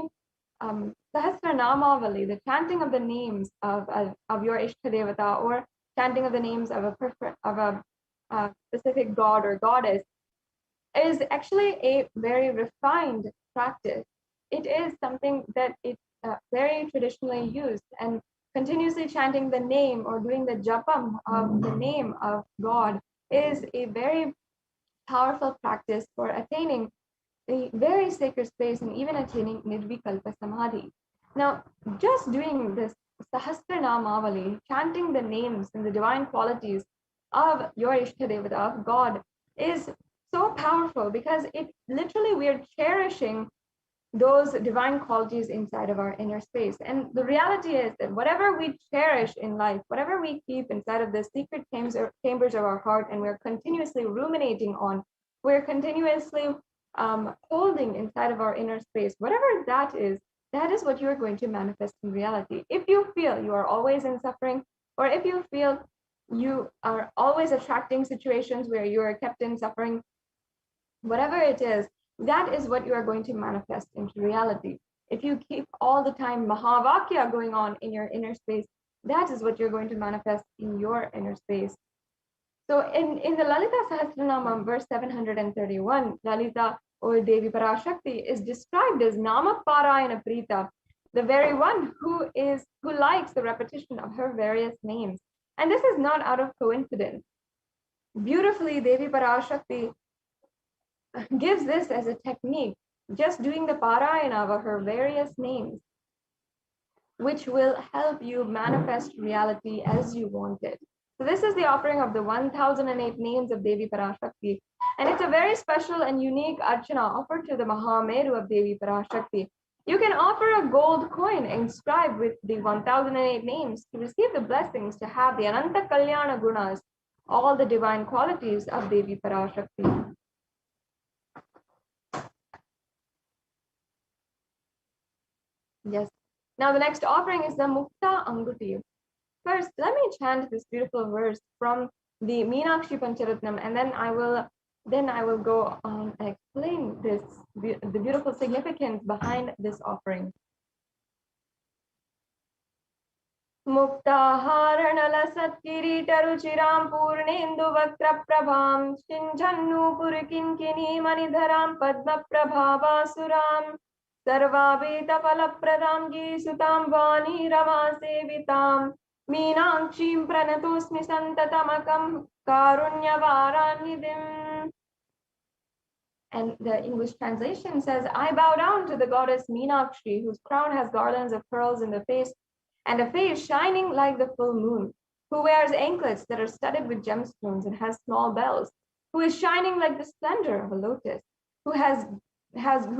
Sahasranamavali, the chanting of the names of your Ishtadevata, or chanting of the names of a specific god or goddess, is actually a very refined practice. It is something that is very traditionally used, and continuously chanting the name or doing the japam of the name of God is a very powerful practice for attaining a very sacred space and even attaining Nirvikalpa Samadhi. Now, just doing this Sahasranamavali, chanting the names and the divine qualities of your Ishtadevata, of God, is so powerful because it literally, we are cherishing those divine qualities inside of our inner space. And the reality is that whatever we cherish in life, whatever we keep inside of the secret chambers of our heart, and we're continuously ruminating on, we're continuously holding inside of our inner space, whatever that is what you're going to manifest in reality. If you feel you are always in suffering, or if you feel you are always attracting situations where you are kept in suffering, whatever it is, that is what you are going to manifest into reality. If you keep all the time Mahavakya going on in your inner space, that is what you're going to manifest in your inner space. So in the Lalita Sahasranamam, verse 731, Lalita or Devi Parashakti is described as Nama Parayana Prita, the very one who likes the repetition of her various names. And this is not out of coincidence. Beautifully, Devi Parashakti gives this as a technique, just doing the Parayana of her various names, which will help you manifest reality as you want it. So this is the offering of the 1008 names of Devi Parashakti. And it's a very special and unique archana offered to the Mahameru of Devi Parashakti. You can offer a gold coin inscribed with the 1008 names to receive the blessings to have the Ananta Kalyana Gunas, all the divine qualities of Devi Parashakti. Yes. Now the next offering is the Mukta Anguti. First, let me chant this beautiful verse from the Meenakshi Pancharatnam, and then I will go on and explain the beautiful significance behind this offering. Muktaharanala Satkiritaruchiram Purnendu Vaktra Prabham Shinjannu Purikinkini Manidharam Padma Prabhavasuram Sarvabhita Falapradam Gisutam Vani Rama Sevitam Meenakshim Pranatosmi Santatamakam Karunyavaranidhim. And the English translation says, I bow down to the goddess Meenakshi, whose crown has garlands of pearls in the face, and a face shining like the full moon, who wears anklets that are studded with gemstones and has small bells, who is shining like the splendor of a lotus, who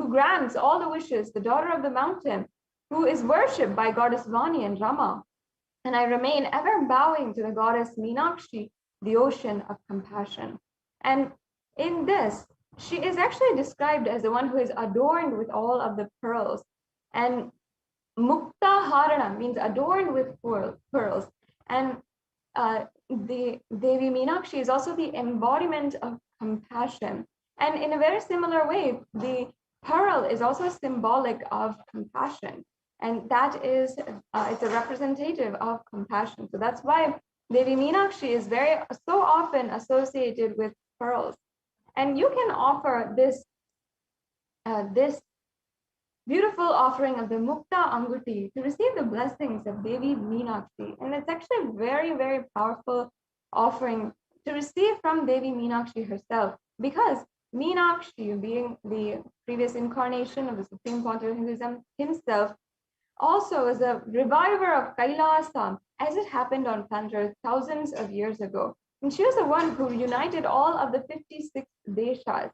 grants all the wishes, the daughter of the mountain, who is worshipped by goddess Vani and Rama. And I remain ever bowing to the goddess Meenakshi, the ocean of compassion. And in this, she is actually described as the one who is adorned with all of the pearls. And Mukta Harana means adorned with pearls. And the Devi Meenakshi is also the embodiment of compassion. And in a very similar way, the pearl is also symbolic of compassion. And that is, it's a representative of compassion. So that's why Devi Meenakshi is so often associated with pearls. And you can offer this beautiful offering of the Mukta Anguti to receive the blessings of Devi Meenakshi. And it's actually a very, very powerful offering to receive from Devi Meenakshi herself, because Meenakshi, being the previous incarnation of the Supreme Pontiff of Hinduism himself, also is a reviver of Kailasa, as it happened on planet Earth thousands of years ago. And she was the one who united all of the 56 deshas.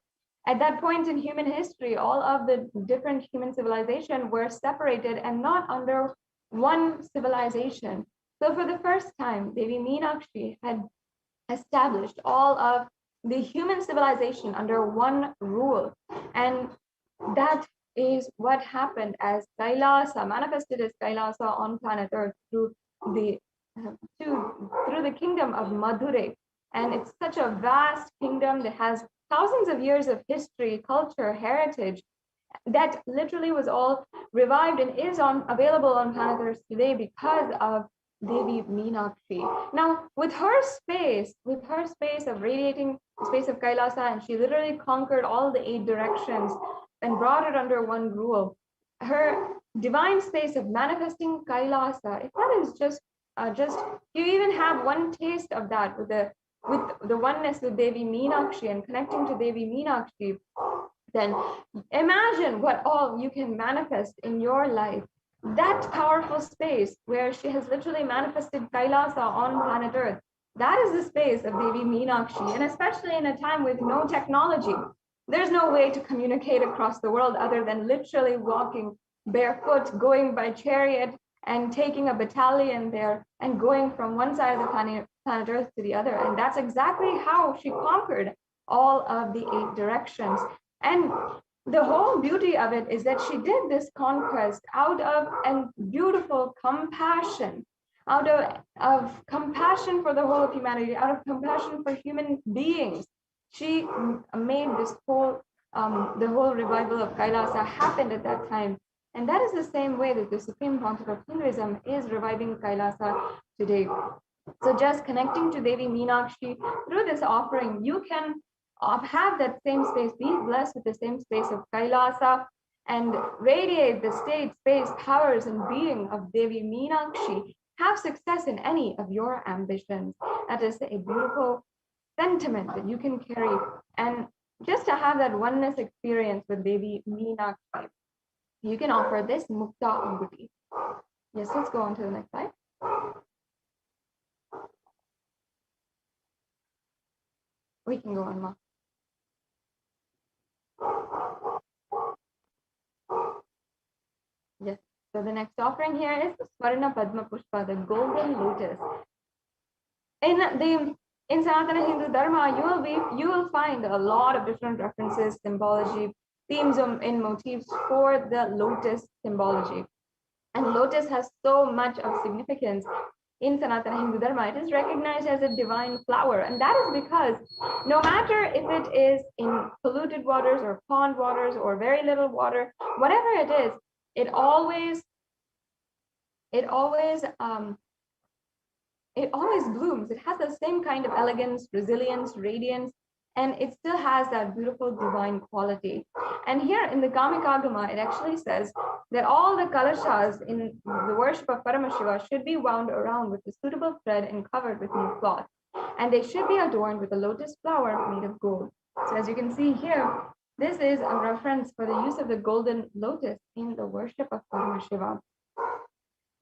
At that point in human history, all of the different human civilizations were separated and not under one civilization. So for the first time, Devi Meenakshi had established all of the human civilization under one rule. And that is what happened as Kailasa, manifested as Kailasa on planet Earth through the kingdom of Madurai. And it's such a vast kingdom that has thousands of years of history, culture, heritage, that literally was all revived and is available on planet Earth today because of Devi Meenakshi. Now, with her space of radiating space of Kailasa, and she literally conquered all the 8 directions and brought it under one rule. Her divine space of manifesting Kailasa, if that is just you even have one taste of that with the oneness with Devi Meenakshi and connecting to Devi Meenakshi, then imagine what all you can manifest in your life. That powerful space where she has literally manifested Kailasa on planet Earth, that is the space of Devi Meenakshi. And especially in a time with no technology, there's no way to communicate across the world other than literally walking barefoot, going by chariot, and taking a battalion there and going from one side of the planet Earth to the other. And that's exactly how she conquered all of the 8 directions. And the whole beauty of it is that she did this conquest out of a beautiful compassion, out of compassion for the whole of humanity, out of compassion for human beings, she made this whole, the whole revival of Kailasa happened at that time. And that is the same way that the Supreme Pontiff of Hinduism is reviving Kailasa today. So just connecting to Devi Meenakshi through this offering, you can have that same space, be blessed with the same space of Kailasa, and radiate the state, space, powers, and being of Devi Meenakshi. Have success in any of your ambitions. That is a beautiful sentiment that you can carry. And just to have that oneness experience with Devi Meenakshi, you can offer this Mukta Anguti. Yes, let's go on to the next slide. We can go on, Ma. Yes. So the next offering here is the Swarna Padma Pushpa, the golden lotus. In Sanatana Hindu Dharma, you will find a lot of different references, symbology, themes and motifs for the lotus symbology. And lotus has so much of significance in Sanatana Hindu Dharma. It is recognized as a divine flower, and that is because no matter if it is in polluted waters or pond waters or very little water, whatever it is, it always blooms. It has the same kind of elegance, resilience, radiance, and it still has that beautiful divine quality. And here in the Kamikagama, it actually says that all the kalashas in the worship of Paramashiva should be wound around with a suitable thread and covered with new cloth. And they should be adorned with a lotus flower made of gold. So as you can see here, this is a reference for the use of the golden lotus in the worship of Paramashiva.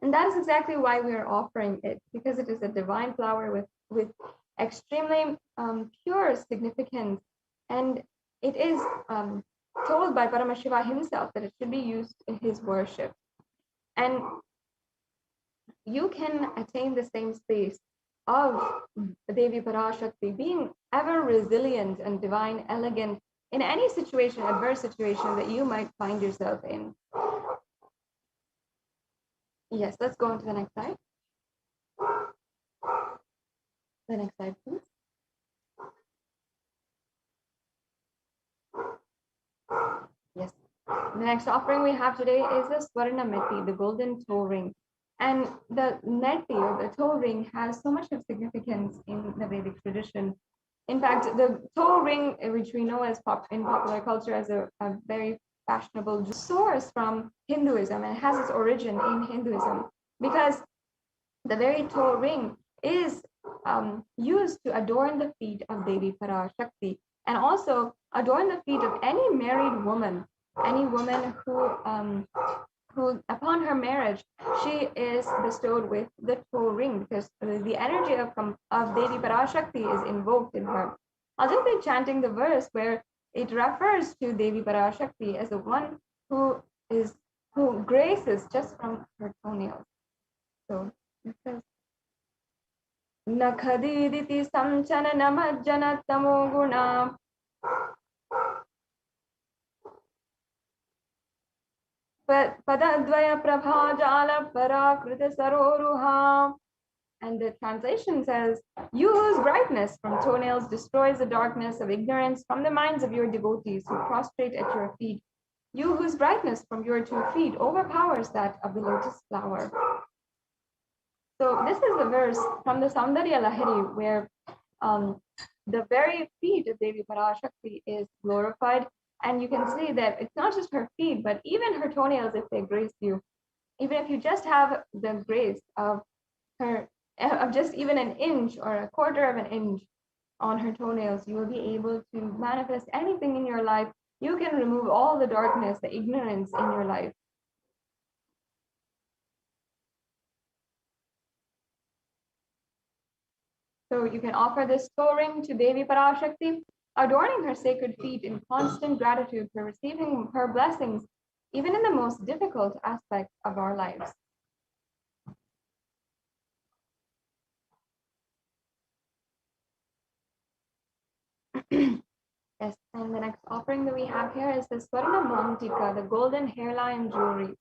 And that is exactly why we are offering it, because it is a divine flower with extremely pure significance. And it is told by Paramashiva himself that it should be used in his worship. And you can attain the same space of Devi Parashakti, being ever resilient and divine, elegant in any situation, adverse situation that you might find yourself in. Yes, let's go on to the next slide. The next slide, please. Yes. The next offering we have today is the Swarna Meti, the golden toe ring. And the neti, or the toe ring, has so much of significance in the Vedic tradition. In fact, the toe ring, which we know as in popular culture as a very fashionable source from Hinduism, and it has its origin in Hinduism, because the very toe ring is used to adorn the feet of Devi Parashakti, and also adorn the feet of any married woman, any woman who upon her marriage, she is bestowed with the toe ring, because the energy of Devi Parashakti is invoked in her. I'll just be chanting the verse where it refers to Devi Parashakti as the one who graces just from her toenails. So it says, Nakhadiditi samchana namajjana tamo guna Padadvaya prabhajala parakrita saroruha. And the translation says, you whose brightness from toenails destroys the darkness of ignorance from the minds of your devotees who prostrate at your feet. You whose brightness from your 2 feet overpowers that of the lotus flower. So this is the verse from the Saundarya Lahiri where the very feet of Devi Parashakti is glorified. And you can see that it's not just her feet, but even her toenails, if they grace you. Even if you just have the grace of her, of just even an inch or a quarter of an inch on her toenails, you will be able to manifest anything in your life. You can remove all the darkness, the ignorance in your life. So you can offer this toe ring to Devi Parashakti, adorning her sacred feet in constant gratitude for receiving her blessings, even in the most difficult aspects of our lives. Yes, and the next offering that we have here is the Swarna Mantika, the golden hairline jewelry.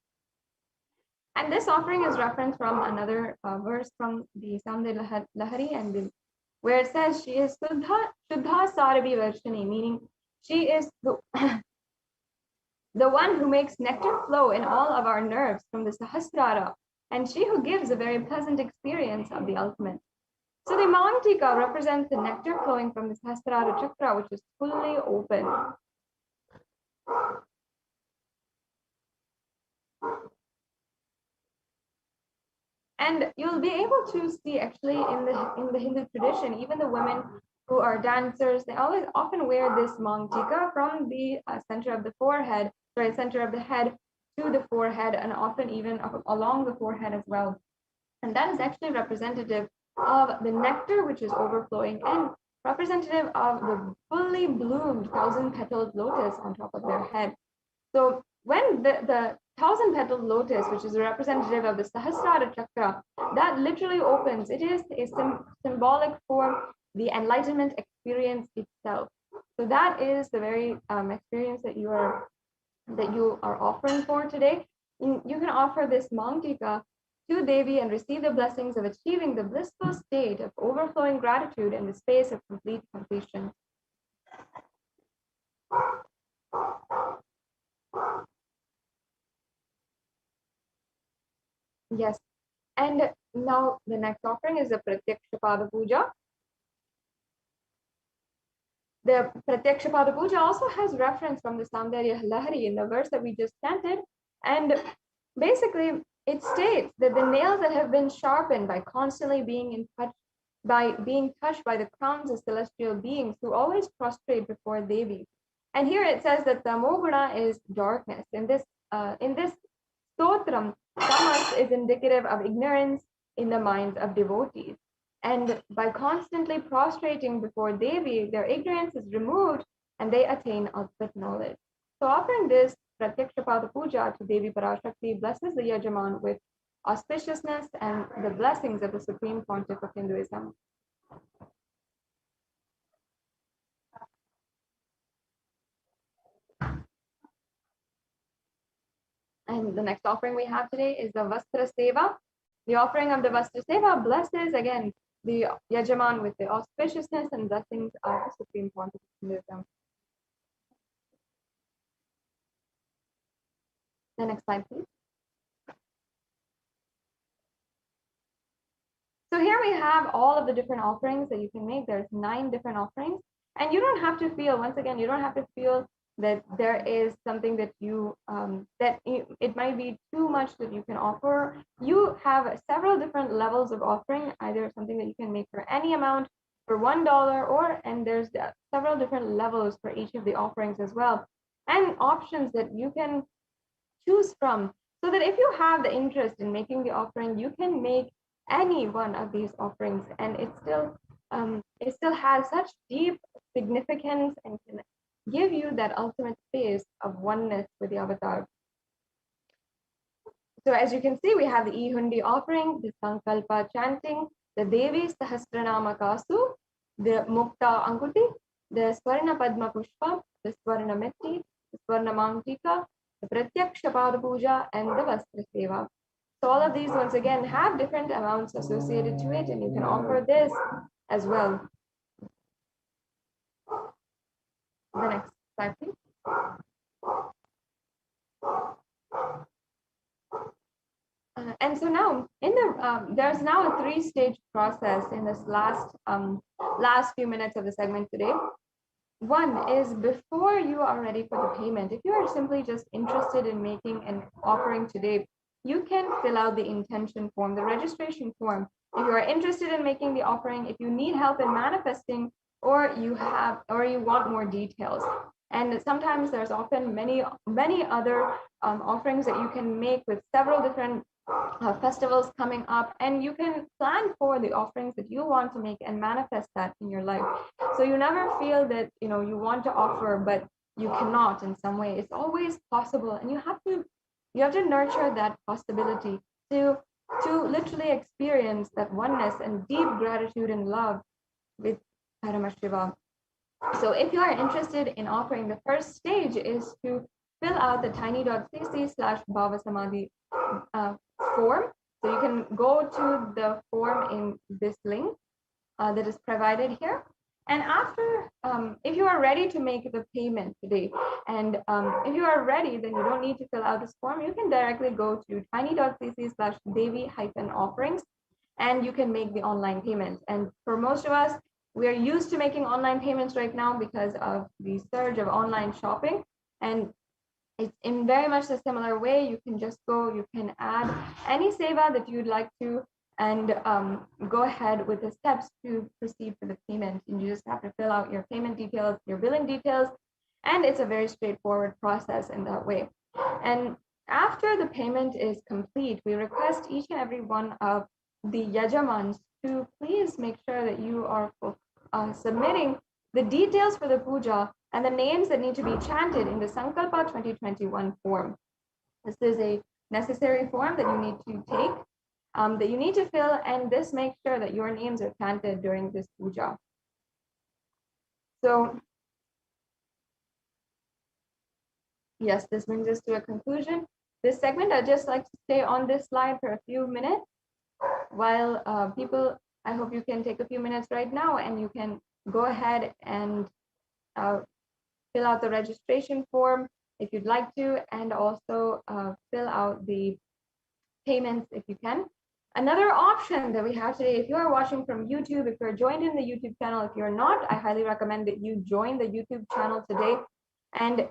And this offering is referenced from another verse from the Soundarya Lahari, and where it says she is Shuddha Sarabhi Varshini, meaning she is the, the one who makes nectar flow in all of our nerves from the Sahasrara, and she who gives a very pleasant experience of the ultimate. So the Mantika represents the nectar flowing from the Sahasrara chakra, which is fully open. And you'll be able to see actually in the Hindu tradition, even the women who are dancers, they always often wear this Mantika from the center of the forehead, center of the head to the forehead, and often even along the forehead as well. And that is actually representative of the nectar which is overflowing and representative of the fully bloomed 1,000-petaled lotus on top of their head. So when the 1,000-petaled lotus, which is a representative of the Sahasrara chakra, that literally opens, it is a symbolic for the enlightenment experience itself. So that is the very experience that you are offering for today. You can offer this Mantika to Devi and receive the blessings of achieving the blissful state of overflowing gratitude in the space of complete completion. Yes, and now the next offering is the Pratyaksha Pada Puja. The Pratyaksha Pada Puja also has reference from the Soundarya Lahari in the verse that we just chanted, and basically it states that the nails that have been sharpened by constantly being touched by the crowns of celestial beings who always prostrate before Devi. And here it says that Tamoguna is darkness. In this stotram, tamas is indicative of ignorance in the minds of devotees. And by constantly prostrating before Devi, their ignorance is removed and they attain ultimate knowledge. So offering this Pratyaksha Pada Puja to Devi Parashakti blesses the Yajaman with auspiciousness and the blessings of the Supreme Pontiff of Hinduism. And the next offering we have today is the Vastra Seva. The offering of the Vastra Seva blesses again the Yajaman with the auspiciousness and blessings of the Supreme Pontiff of Hinduism. The next slide, please. So here we have all of the different offerings that you can make. There's 9 different offerings, and you don't have to feel, once again, you don't have to feel that there is something that it might be too much that you can offer. You have several different levels of offering, either something that you can make for any amount for $1, and there's several different levels for each of the offerings as well, and options that you can choose from, so that if you have the interest in making the offering, you can make any one of these offerings, and it still has such deep significance and can give you that ultimate space of oneness with the avatar. So as you can see, we have the E-Hundi offering, the Sankalpa chanting, the Devi Sahasranama Kasu, the Mukta Ankuti, the Swarna Padma Pushpa, the Swarna Metti, the Swarna Mantika, the Pratyaksha Pada Puja, and the Vastra Seva. So all of these, once again, have different amounts associated to it, and you can offer this as well. The next slide, please. And so now, there's now a 3-stage process in this last few minutes of the segment today. One is before you are ready for the payment. If you are simply just interested in making an offering today, you can fill out the intention form, the registration form. If you are interested in making the offering, if you need help in manifesting, or you want more details. And sometimes there's often many other offerings that you can make with several different festivals coming up, and you can plan for the offerings that you want to make and manifest that in your life. So you never feel that you want to offer but you cannot in some way. It's always possible, and you have to nurture that possibility to literally experience that oneness and deep gratitude and love with Paramashiva. So if you are interested in offering, the first stage is to fill out the tiny.cc/BHAVASAMADHI form. So you can go to the form in this link that is provided here. And after, if you are ready to make the payment today, and if you are ready, then you don't need to fill out this form. You can directly go to tiny.cc/devi-offerings, and you can make the online payment. And for most of us, we are used to making online payments right now because of the surge of online shopping. And it's in very much a similar way. You can just go, you can add any seva that you'd like to, and go ahead with the steps to proceed for the payment. And you just have to fill out your payment details, your billing details, and it's a very straightforward process in that way. And after the payment is complete, we request each and every one of the yajamans to please make sure that you are submitting the details for the puja and the names that need to be chanted in the Sankalpa 2021 form. This is a necessary form that you need to take, that you need to fill, and this makes sure that your names are chanted during this puja. So, yes, this brings us to a conclusion. This segment, I'd just like to stay on this slide for a few minutes while people, I hope you can take a few minutes right now and you can go ahead and fill out the registration form if you'd like to, and also fill out the payments if you can. Another option that we have today, if you are watching from YouTube, if you're joined in the YouTube channel, if you're not, I highly recommend that you join the YouTube channel today. And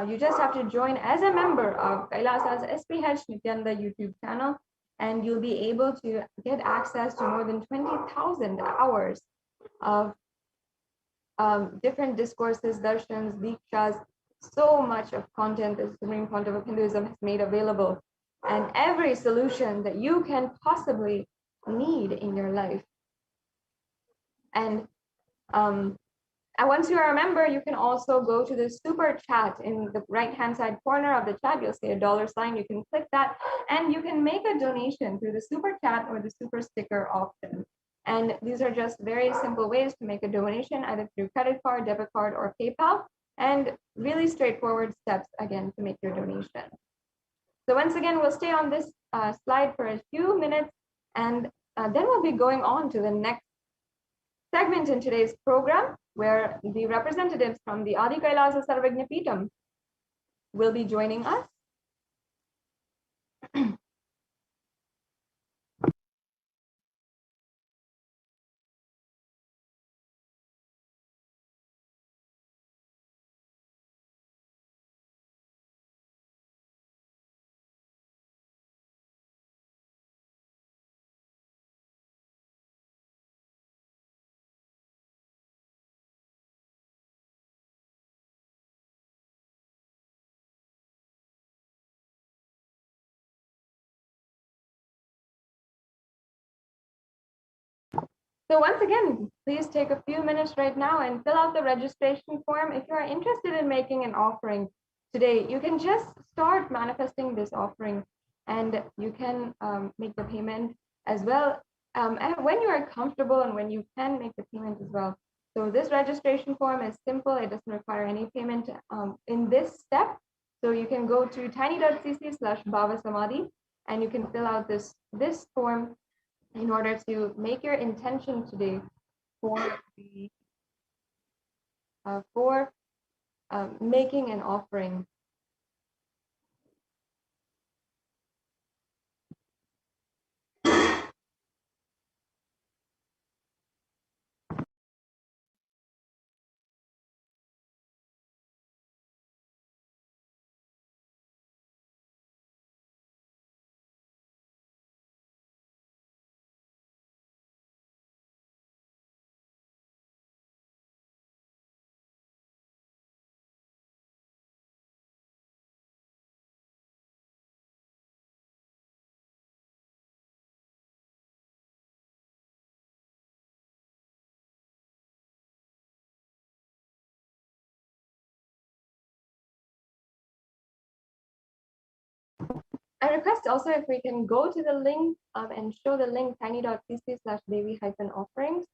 you just have to join as a member of Kailasa's HDH Nithyananda YouTube channel, and you'll be able to get access to more than 20,000 hours of different discourses, darshans, dikshas, so much of content that the Supreme Pontiff of Hinduism has made available, and every solution that you can possibly need in your life. And once you are a member, you can also go to the super chat in the right-hand side corner of the chat. You'll see a $sign. You can click that, and you can make a donation through the super chat or the super sticker option. And these are just very simple ways to make a donation, either through credit card, debit card, or PayPal, and really straightforward steps, again, to make your donation. So once again, we'll stay on this slide for a few minutes, and then we'll be going on to the next segment in today's program, where the representatives from the Adi Kailasa Sarvagna Peetham will be joining us. So once again, please take a few minutes right now and fill out the registration form. If you are interested in making an offering today, you can just start manifesting this offering, and you can make the payment as well and when you are comfortable and when you can make the payment as well. So this registration form is simple. It doesn't require any payment in this step. So you can go to tiny.cc/BHAVASAMADHI, and you can fill out this form in order to make your intention today for the making an offering. I request also if we can go to the link and show the link tiny.cc/devi-offerings.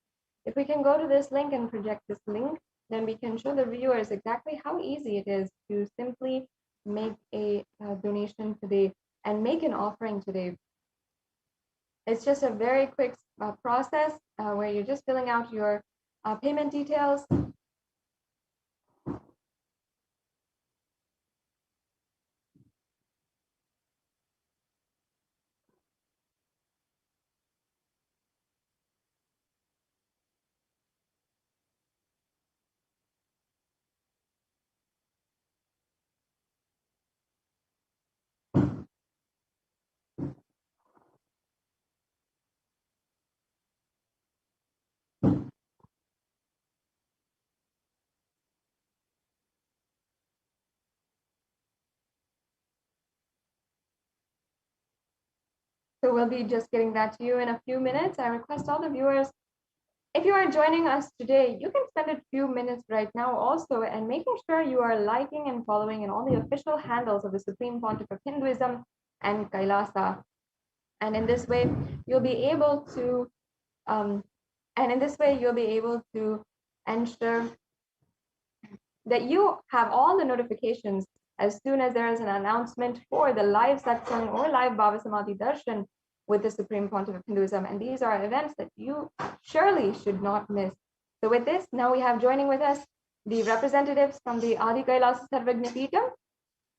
If we can go to this link and project this link, then we can show the viewers exactly how easy it is to simply make a donation today and make an offering today. It's just a very quick process where you're just filling out your payment details. So we'll be just getting that to you in a few minutes. I request all the viewers, if you are joining us today, you can spend a few minutes right now also and making sure you are liking and following in all the official handles of the Supreme Pontiff of Hinduism and Kailasa. And in this way, you'll be able to ensure that you have all the notifications as soon as there is an announcement for the live satsang or live BHAVASAMADHI darshan with the Supreme Pontiff of Hinduism. And these are events that you surely should not miss. So with this, now we have joining with us the representatives from the Adi Kailasa Sarvagna Peetham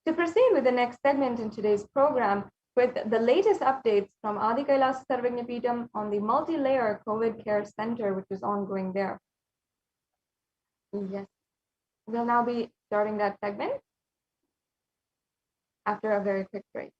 to proceed with the next segment in today's program with the latest updates from Adi Kailasa Sarvagna Peetham on the multi-layer COVID care center, which is ongoing there. Yes, we'll now be starting that segment after a very quick break.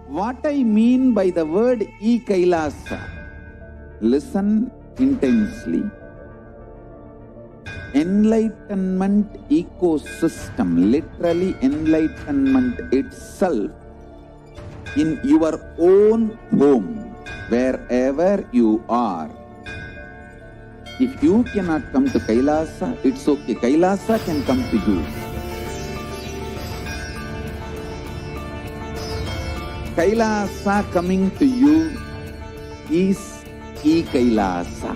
What I mean by the word Kailasa, listen intensely. Enlightenment ecosystem, literally enlightenment itself, in your own home, wherever you are. If you cannot come to Kailasa, it's okay. Kailasa can come to you. Kailasa coming to you is Kailasa.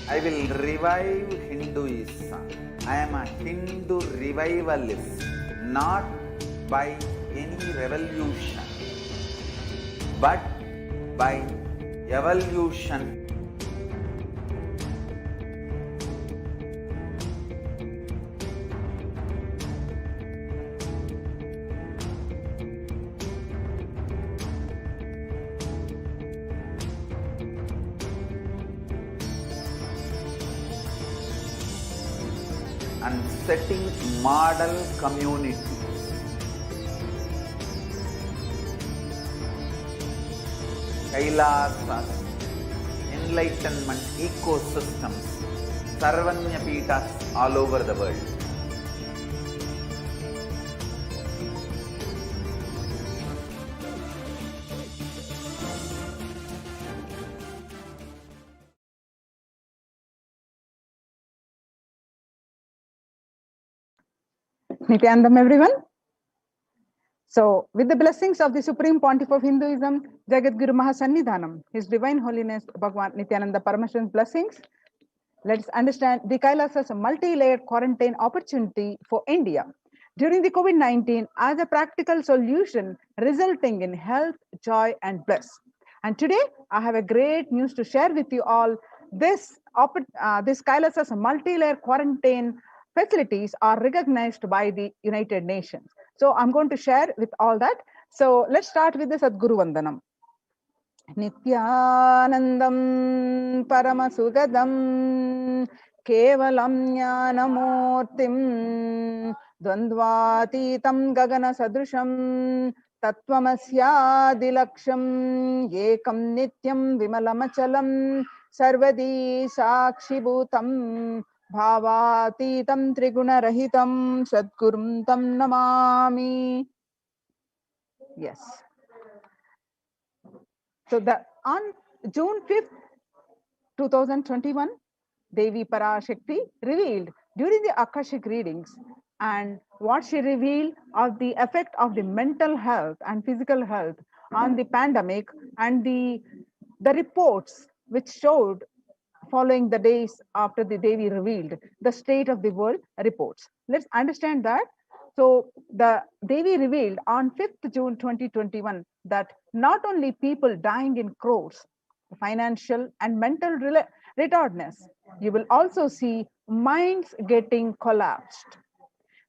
I will revive Hinduism. I am a Hindu revivalist, not by any revolution, but by evolution. And setting model community. Kailasa, enlightenment ecosystems, Sarvanya Peethas all over the world. Nithyanandam, everyone. So, with the blessings of the Supreme Pontiff of Hinduism, Jagadguru Mahasannidhanam, His Divine Holiness Bhagwan Nithyananda Paramashivan's blessings, let's understand the Kailasa's multi-layered quarantine opportunity for India during the COVID-19 as a practical solution resulting in health, joy, and bliss. And today, I have a great news to share with you all. This Kailasa's multi-layer quarantine facilities are recognized by the United Nations. So I'm going to share with all that. So let's start with the Sadguru Vandanam. Nithyanandam Paramasugadam Kevalam Jnanamurtim Dvandvatitam Gagana Sadrusham Tattvamasya Dilaksham Ekam Nityam Vimalamachalam sarvadi sakshibhutam bhavatitam trigunarahitam sadgurum tam namami. Yes. So on June 5th, 2021, Devi Parashakti revealed during the Akashic readings, and what she revealed of the effect of the mental health and physical health on the pandemic, and the reports which showed following the days after the Devi revealed the state of the world reports. Let's understand that. So the Devi revealed on 5th June 2021 that not only people dying in crores, financial and mental retardedness, you will also see minds getting collapsed.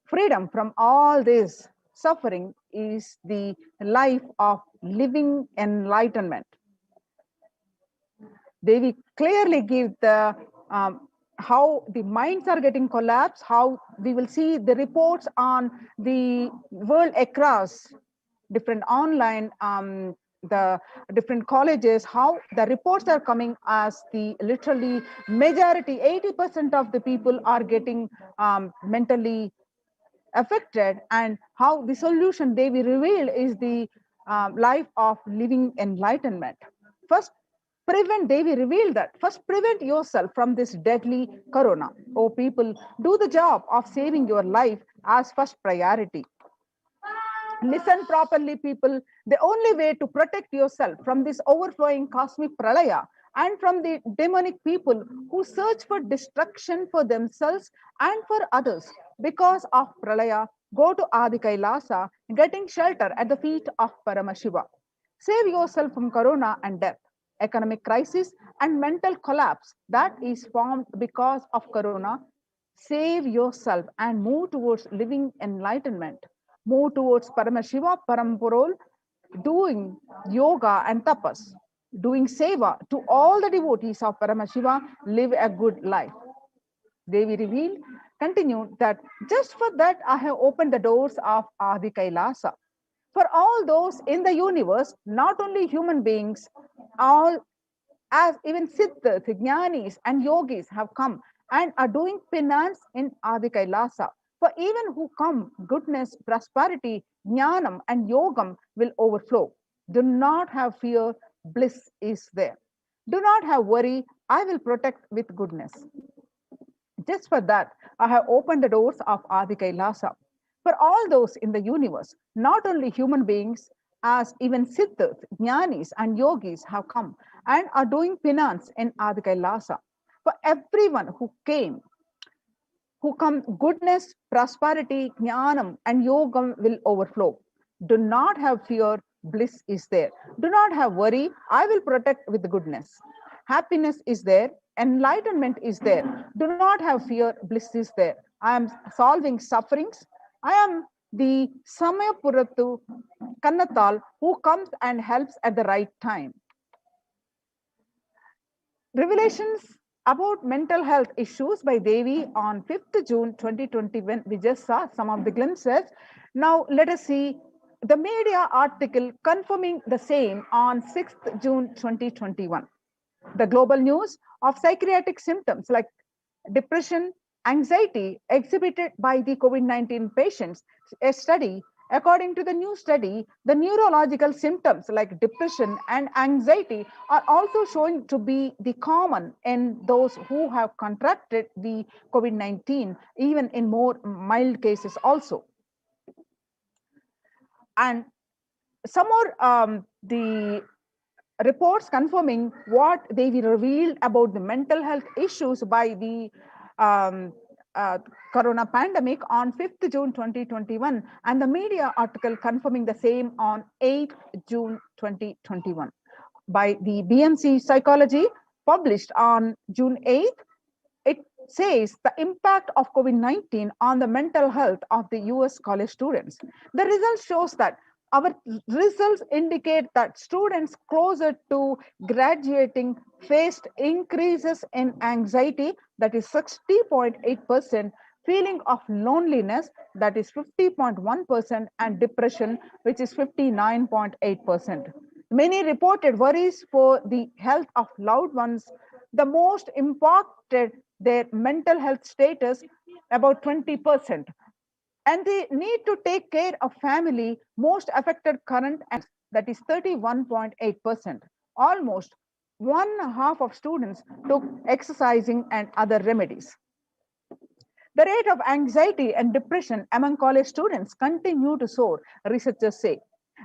Freedom from all this suffering is the life of living enlightenment. They clearly give the how the minds are getting collapsed, how we will see the reports on the world across different online, the different colleges, how the reports are coming as the literally majority, 80% of the people are getting mentally affected, and how the solution they will reveal is the life of living enlightenment. First, prevent, they will reveal that. First, prevent yourself from this deadly corona. Oh, people, do the job of saving your life as first priority. Listen properly, people. The only way to protect yourself from this overflowing cosmic pralaya and from the demonic people who search for destruction for themselves and for others because of pralaya, go to Adi Kailasa, getting shelter at the feet of Paramashiva. Save yourself from corona and death, economic crisis, and mental collapse that is formed because of corona. Save yourself and move towards living enlightenment. Move towards Paramashiva, Paramporol, doing yoga and tapas, doing seva to all the devotees of Paramashiva, live a good life. Devi revealed, continued that just for that I have opened the doors of Adi Kailasa. For all those in the universe, not only human beings, all as even Siddhas, Jnanis and Yogis have come and are doing penance in Adi Kailasa. For even who come, goodness, prosperity, Jnanam and Yogam will overflow. Do not have fear, bliss is there. Do not have worry, I will protect with goodness. Just for that, I have opened the doors of Adi Kailasa. For all those in the universe, not only human beings, as even Siddhas, Jnanis and Yogis have come and are doing penance in Adi Kailasa. For everyone who came, who come, goodness, prosperity, Jnanam and Yogam will overflow. Do not have fear, bliss is there. Do not have worry, I will protect with goodness. Happiness is there, enlightenment is there. Do not have fear, bliss is there. I am solving sufferings. I am the Samayapuratu Kannatal who comes and helps at the right time. Revelations about mental health issues by Devi on 5th June 2021. We just saw some of the glimpses. Now let us see the media article confirming the same on 6th June 2021. The global news of psychiatric symptoms like depression, anxiety exhibited by the COVID-19 patients. A study, according to the new study, the neurological symptoms like depression and anxiety are also showing to be the common in those who have contracted the COVID-19, even in more mild cases also. And some more the reports confirming what they revealed about the mental health issues by the corona pandemic on 5th June 2021, and the media article confirming the same on 8th June 2021 by the BMC Psychology, published on June 8th. It says the impact of COVID-19 on the mental health of the US college students. The result shows that our results indicate that students closer to graduating faced increases in anxiety, that is 60.8%, feeling of loneliness, that is 50.1%, and depression, which is 59.8%. Many reported worries for the health of loved ones the most impacted their mental health status, about 20%. And they need to take care of family most affected current, and that is 31.8%. Almost one half of students took exercising and other remedies. The rate of anxiety and depression among college students continue to soar, researchers say.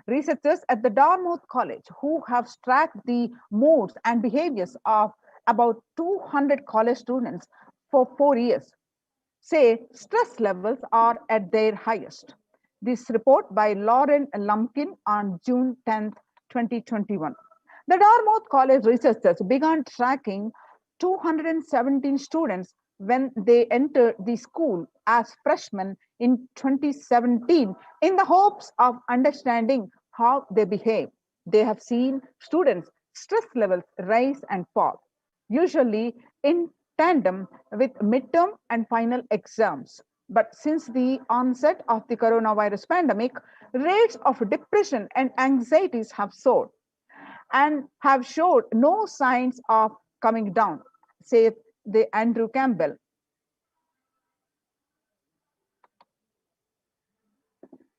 Researchers at the Dartmouth College, who have tracked the moods and behaviors of about 200 college students for 4 years, say stress levels are at their highest. This report by Lauren Lumpkin on June 10, 2021. The Dartmouth College researchers began tracking 217 students when they entered the school as freshmen in 2017 in the hopes of understanding how they behave. They have seen students' stress levels rise and fall, usually in tandem with midterm and final exams. But since the onset of the coronavirus pandemic, rates of depression and anxieties have soared and have showed no signs of coming down, said the Andrew Campbell.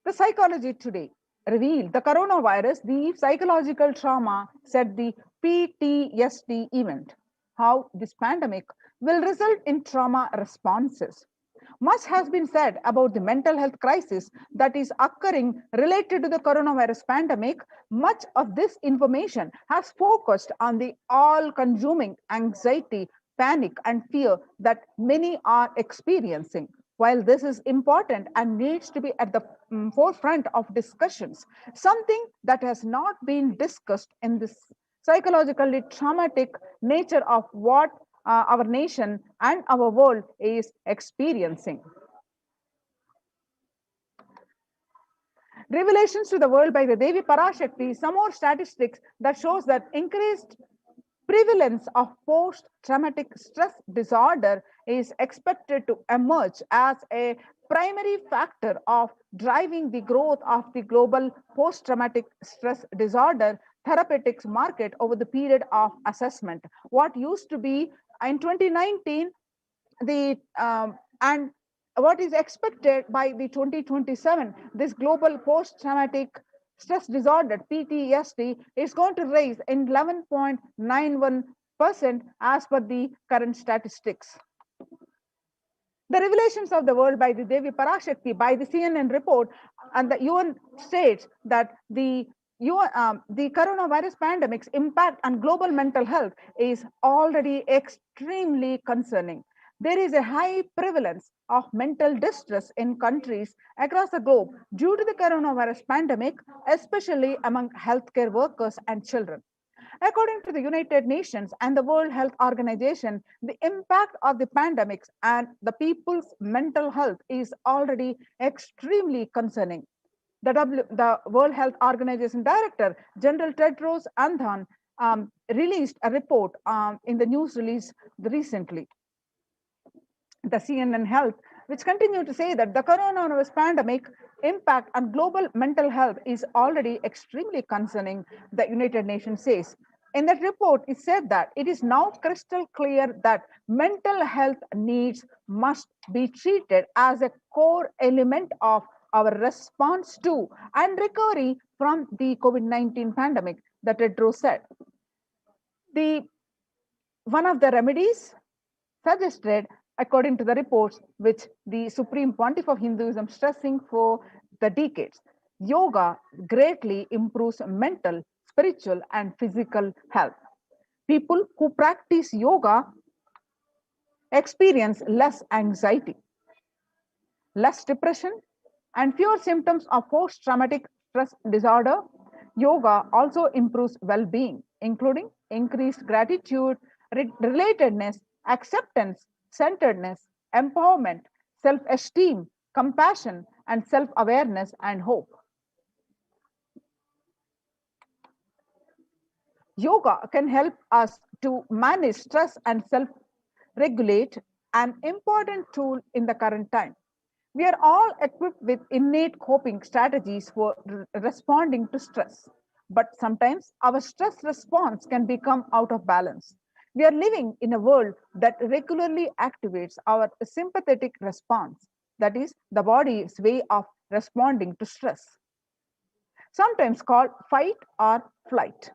The Psychology Today revealed the coronavirus, the psychological trauma, said the PTSD event, how this pandemic will result in trauma responses. Much has been said about the mental health crisis that is occurring related to the coronavirus pandemic. Much of this information has focused on the all-consuming anxiety, panic, and fear that many are experiencing. While this is important and needs to be at the forefront of discussions, something that has not been discussed in this psychologically traumatic nature of what our nation and our world is experiencing. Revelations to the World by the Devi Parashakti, some more statistics that shows that increased prevalence of post-traumatic stress disorder is expected to emerge as a primary factor of driving the growth of the global post-traumatic stress disorder therapeutics market over the period of assessment. What used to be in 2019, and what is expected by the 2027, this global post-traumatic stress disorder, PTSD, is going to rise in 11.91% as per the current statistics. The Revelations of the World by the Devi Parashakti, by the CNN report, and the UN states that the coronavirus pandemic's impact on global mental health is already extremely concerning. There is a high prevalence of mental distress in countries across the globe due to the coronavirus pandemic, especially among healthcare workers and children. According to the United Nations and the World Health Organization, the impact of the pandemics and the people's mental health is already extremely concerning. The World Health Organization Director, General Tedros Adhanom, released a report in the news release recently. The CNN Health, which continued to say that the coronavirus pandemic impact on global mental health is already extremely concerning, the United Nations says. In that report, it said that it is now crystal clear that mental health needs must be treated as a core element of our response to and recovery from the COVID-19 pandemic, the Tedros said. One of the remedies suggested, according to the reports, which the Supreme Pontiff of Hinduism stressing for the decades, yoga greatly improves mental, spiritual, and physical health. People who practice yoga experience less anxiety, less depression, and fewer symptoms of post-traumatic stress disorder. Yoga also improves well-being, including increased gratitude, relatedness, acceptance, centeredness, empowerment, self-esteem, compassion, and self-awareness and hope. Yoga can help us to manage stress and self-regulate, an important tool in the current time. We are all equipped with innate coping strategies for responding to stress, but sometimes our stress response can become out of balance. We are living in a world that regularly activates our sympathetic response, that is, the body's way of responding to stress, sometimes called fight or flight.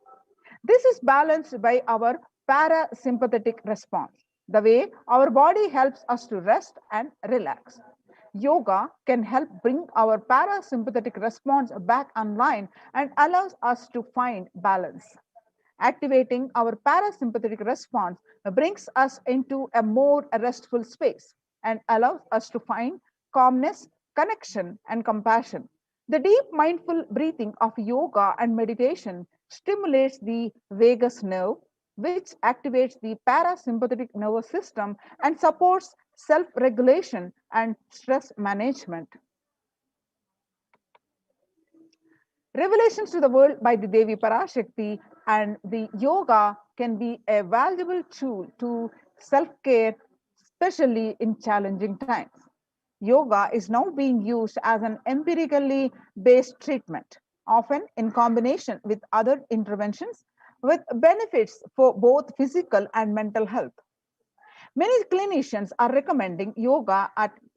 This is balanced by our parasympathetic response, the way our body helps us to rest and relax. Yoga can help bring our parasympathetic response back online and allows us to find balance. Activating our parasympathetic response brings us into a more restful space and allows us to find calmness, connection, and compassion. The deep mindful breathing of yoga and meditation stimulates the vagus nerve, which activates the parasympathetic nervous system and supports self regulation and stress management. Revelations to the world by the Devi Parashakti and the yoga can be a valuable tool to self-care, especially in challenging times. Yoga is now being used as an empirically based treatment, often in combination with other interventions, with benefits for both physical and mental health. Many clinicians are recommending yoga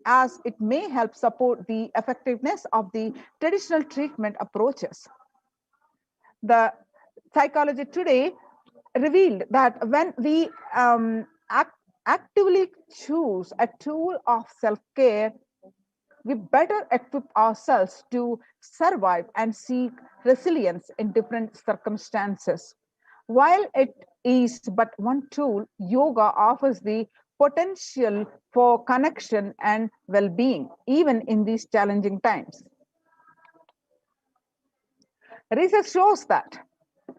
as it may help support the effectiveness of the traditional treatment approaches. The Psychology Today revealed that when we actively choose a tool of self-care, we better equip ourselves to survive and seek resilience in different circumstances. While it is but one tool, yoga offers the potential for connection and well-being, even in these challenging times. Research shows that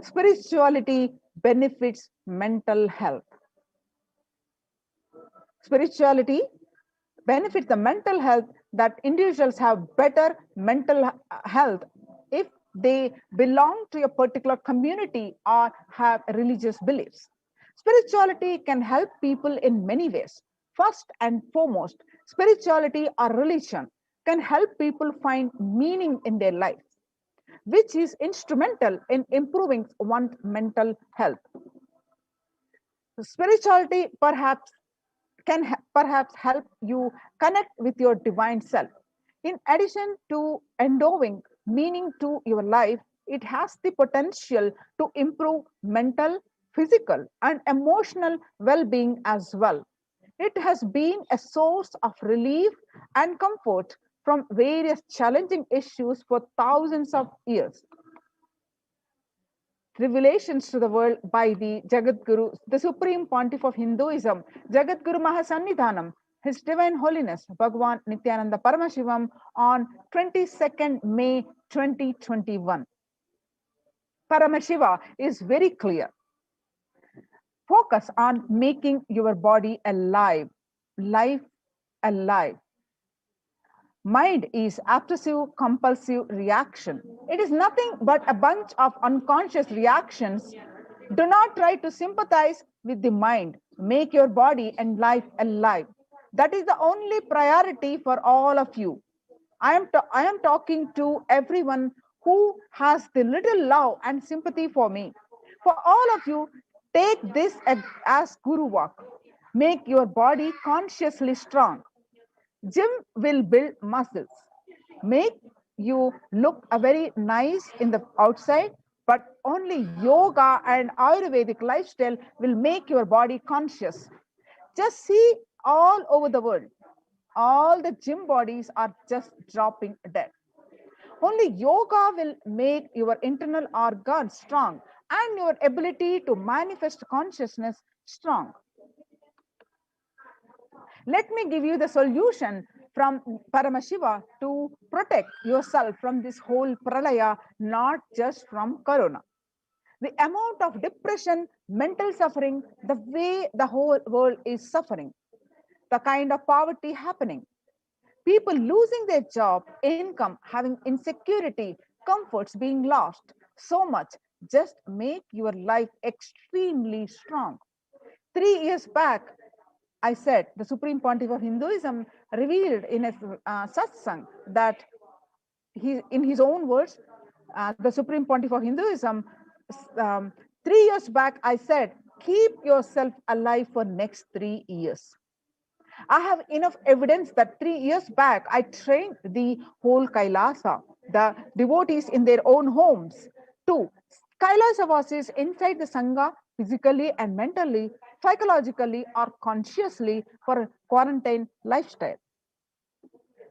spirituality benefits mental health. Spirituality benefits the mental health, that individuals have better mental health if they belong to a particular community or have religious beliefs. Spirituality can help people in many ways. First and foremost, spirituality or religion can help people find meaning in their life, which is instrumental in improving one's mental health. Spirituality can perhaps help you connect with your divine self. In addition to endowing meaning to your life, it has the potential to improve mental, physical, and emotional well-being as well. It has been a source of relief and comfort from various challenging issues for thousands of years. Revelations to the world by the Jagadguru, the Supreme Pontiff of Hinduism, Jagadguru Mahasannidhanam, His Divine Holiness Bhagwan Nithyananda Paramashivam, on 22nd May 2021. Paramashiva is very clear. Focus on making your body alive, life alive. Mind is obsessive compulsive reaction. It is nothing but a bunch of unconscious reactions. Do not try to sympathize with the mind. Make your body and life alive. That is the only priority for all of you. I am talking to everyone who has the little love and sympathy for me. For all of you, take this as Guru walk. Make your body consciously strong. Gym will build muscles, make you look very nice in the outside, but only yoga and Ayurvedic lifestyle will make your body conscious. Just see all over the world, all the gym bodies are just dropping dead. Only yoga will make your internal organs strong and your ability to manifest consciousness strong. Let me give you the solution from Paramashiva to protect yourself from this whole pralaya, not just from corona. The amount of depression, mental suffering, the way the whole world is suffering, the kind of poverty happening, people losing their job, income, having insecurity, comforts being lost, so much, just make your life extremely strong. 3 years back, I said the Supreme Pontiff of Hinduism revealed in a satsang that in his own words, the Supreme Pontiff of Hinduism, 3 years back, I said keep yourself alive for next 3 years. I have enough evidence that 3 years back, I trained the whole Kailasa, the devotees in their own homes, to Kailasa vasis inside the Sangha, physically and mentally, psychologically or consciously for a quarantine lifestyle.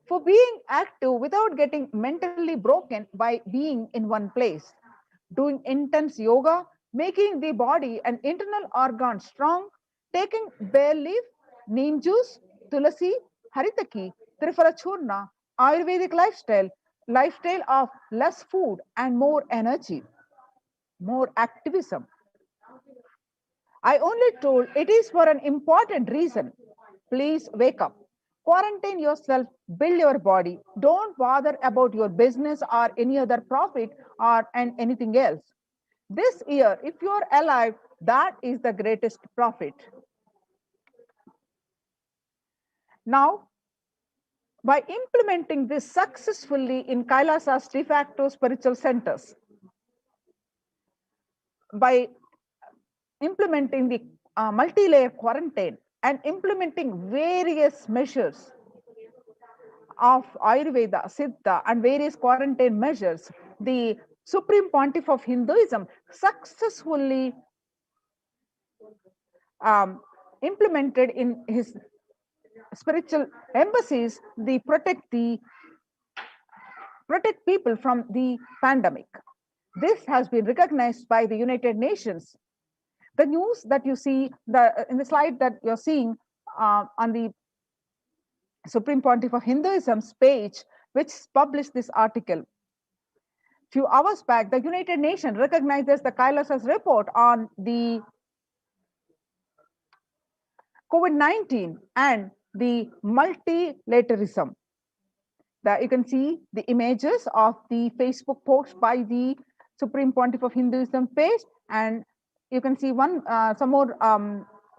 For being active without getting mentally broken by being in one place, doing intense yoga, making the body and internal organs strong, taking bay leaf, neem juice, tulasi, haritaki, trifala churna, Ayurvedic lifestyle of less food and more energy, more activism. I only told it is for an important reason. Please wake up. Quarantine yourself, build your body. Don't bother about your business or any other profit or and anything else. This year, if you're alive, that is the greatest profit. Now, by implementing this successfully in Kailasa's de facto spiritual centers, by implementing the multi-layer quarantine and implementing various measures of Ayurveda, Siddha, and various quarantine measures, the Supreme Pontiff of Hinduism successfully implemented in his spiritual embassies the protect people from the pandemic. This has been recognized by the United Nations. The news that you see in the slide that you're seeing on the Supreme Pontiff of Hinduism's page, which published this article. Few hours back, the United Nations recognizes the Kailasa's report on the COVID-19 and the multilateralism. You can see the images of the Facebook post by the Supreme Pontiff of Hinduism page, and you can see some more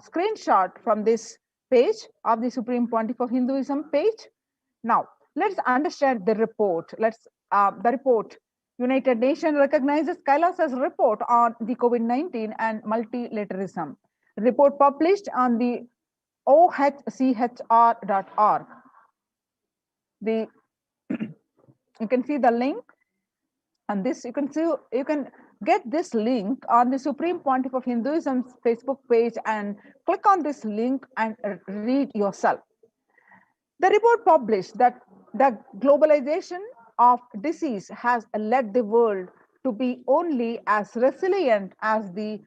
screenshot from this page of the Supreme Pontiff of Hinduism page. Now, let's understand the report. The report. United Nations recognizes Kailasa's report on the COVID-19 and multilateralism. Report published on the ohchr.org. You can see the link, and this you can get this link on the Supreme Pontiff of Hinduism's Facebook page and click on this link and read yourself. The report published that the globalization of disease has led the world to be only as resilient as the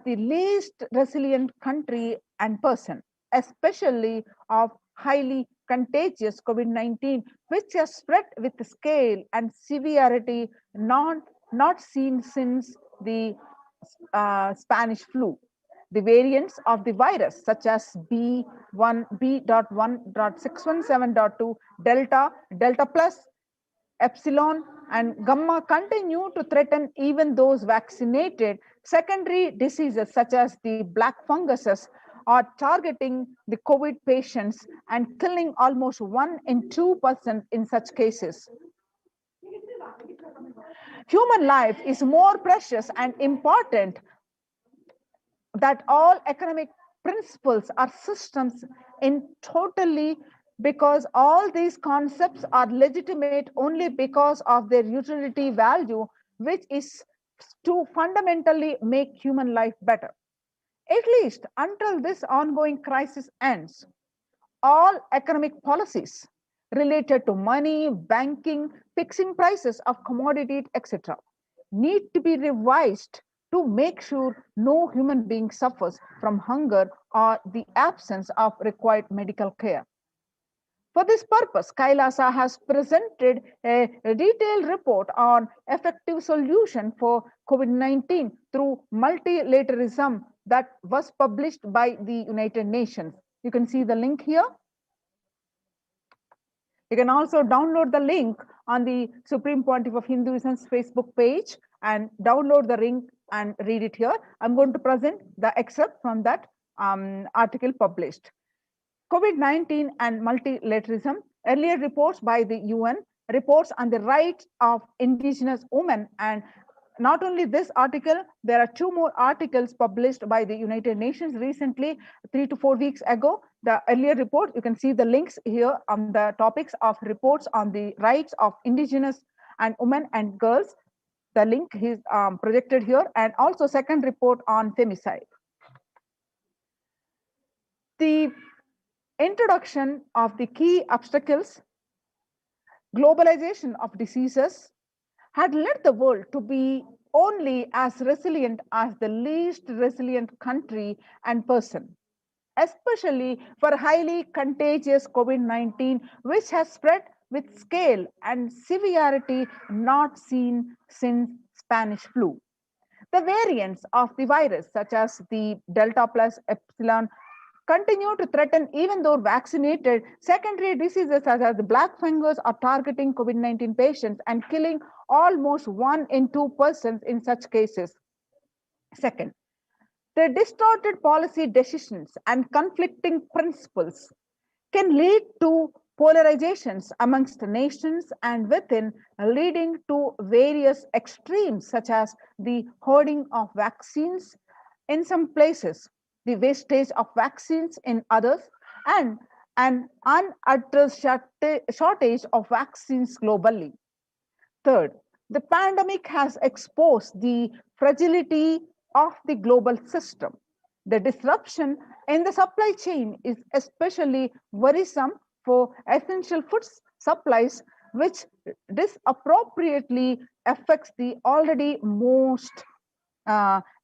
least resilient country and person, especially of highly contagious COVID-19, which has spread with scale and severity not seen since the Spanish flu. The variants of the virus, such as B.1.617.2, Delta plus, Epsilon, and Gamma, continue to threaten even those vaccinated. Secondary diseases such as the black funguses are targeting the COVID patients and killing almost 1 in 2% in such cases. Human life is more precious and important that all economic principles are systems in totally, because all these concepts are legitimate only because of their utility value, which is to fundamentally make human life better. At least until this ongoing crisis ends, all economic policies related to money, banking, fixing prices of commodities, etc., need to be revised to make sure no human being suffers from hunger or the absence of required medical care. For this purpose, Kailasa has presented a detailed report on effective solution for COVID-19 through multilateralism that was published by the United Nations. You can see the link here. You can also download the link on the Supreme Pontiff of Hinduism's Facebook page and download the link and read it here. I'm going to present the excerpt from that article published. COVID-19 and multilateralism. Earlier reports by the UN, reports on the rights of indigenous women and not only this article, there are 2 more articles published by the United Nations recently, 3 to 4 weeks ago. The earlier report, you can see the links here on the topics of reports on the rights of indigenous and women and girls. The link is projected here, and also second report on femicide. The introduction of the key obstacles, globalization of diseases, had led the world to be only as resilient as the least resilient country and person, especially for highly contagious COVID-19, which has spread with scale and severity not seen since Spanish flu. The variants of the virus, such as the Delta plus Epsilon, continue to threaten even though vaccinated. Secondary diseases such as the black fungus are targeting COVID-19 patients and killing almost 1 in 2 persons in such cases. Second, the distorted policy decisions and conflicting principles can lead to polarizations amongst nations and within, leading to various extremes such as the hoarding of vaccines in some places, the wastage of vaccines in others, and an unaddressed shortage of vaccines globally. Third, the pandemic has exposed the fragility of the global system. The disruption in the supply chain is especially worrisome for essential food supplies, which disappropriately affects the already most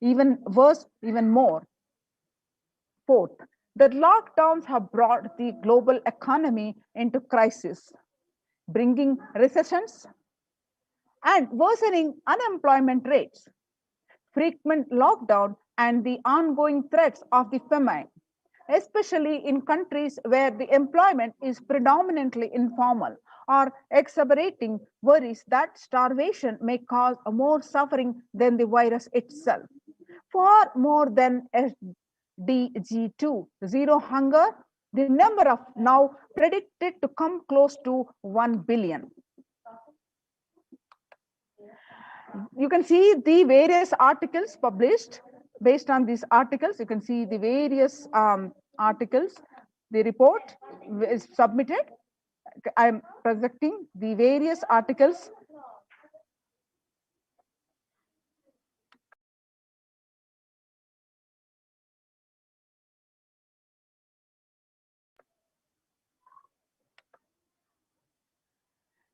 even worse, even more. Fourth, the lockdowns have brought the global economy into crisis, bringing recessions and worsening unemployment rates. Frequent lockdown and the ongoing threats of the famine, especially in countries where the employment is predominantly informal, are exacerbating worries that starvation may cause more suffering than the virus itself. Far more than SDG2, zero hunger, the number of now predicted to come close to 1 billion. You can see the various articles published. Based on these articles, you can see the various articles. The report is submitted. I am projecting the various articles.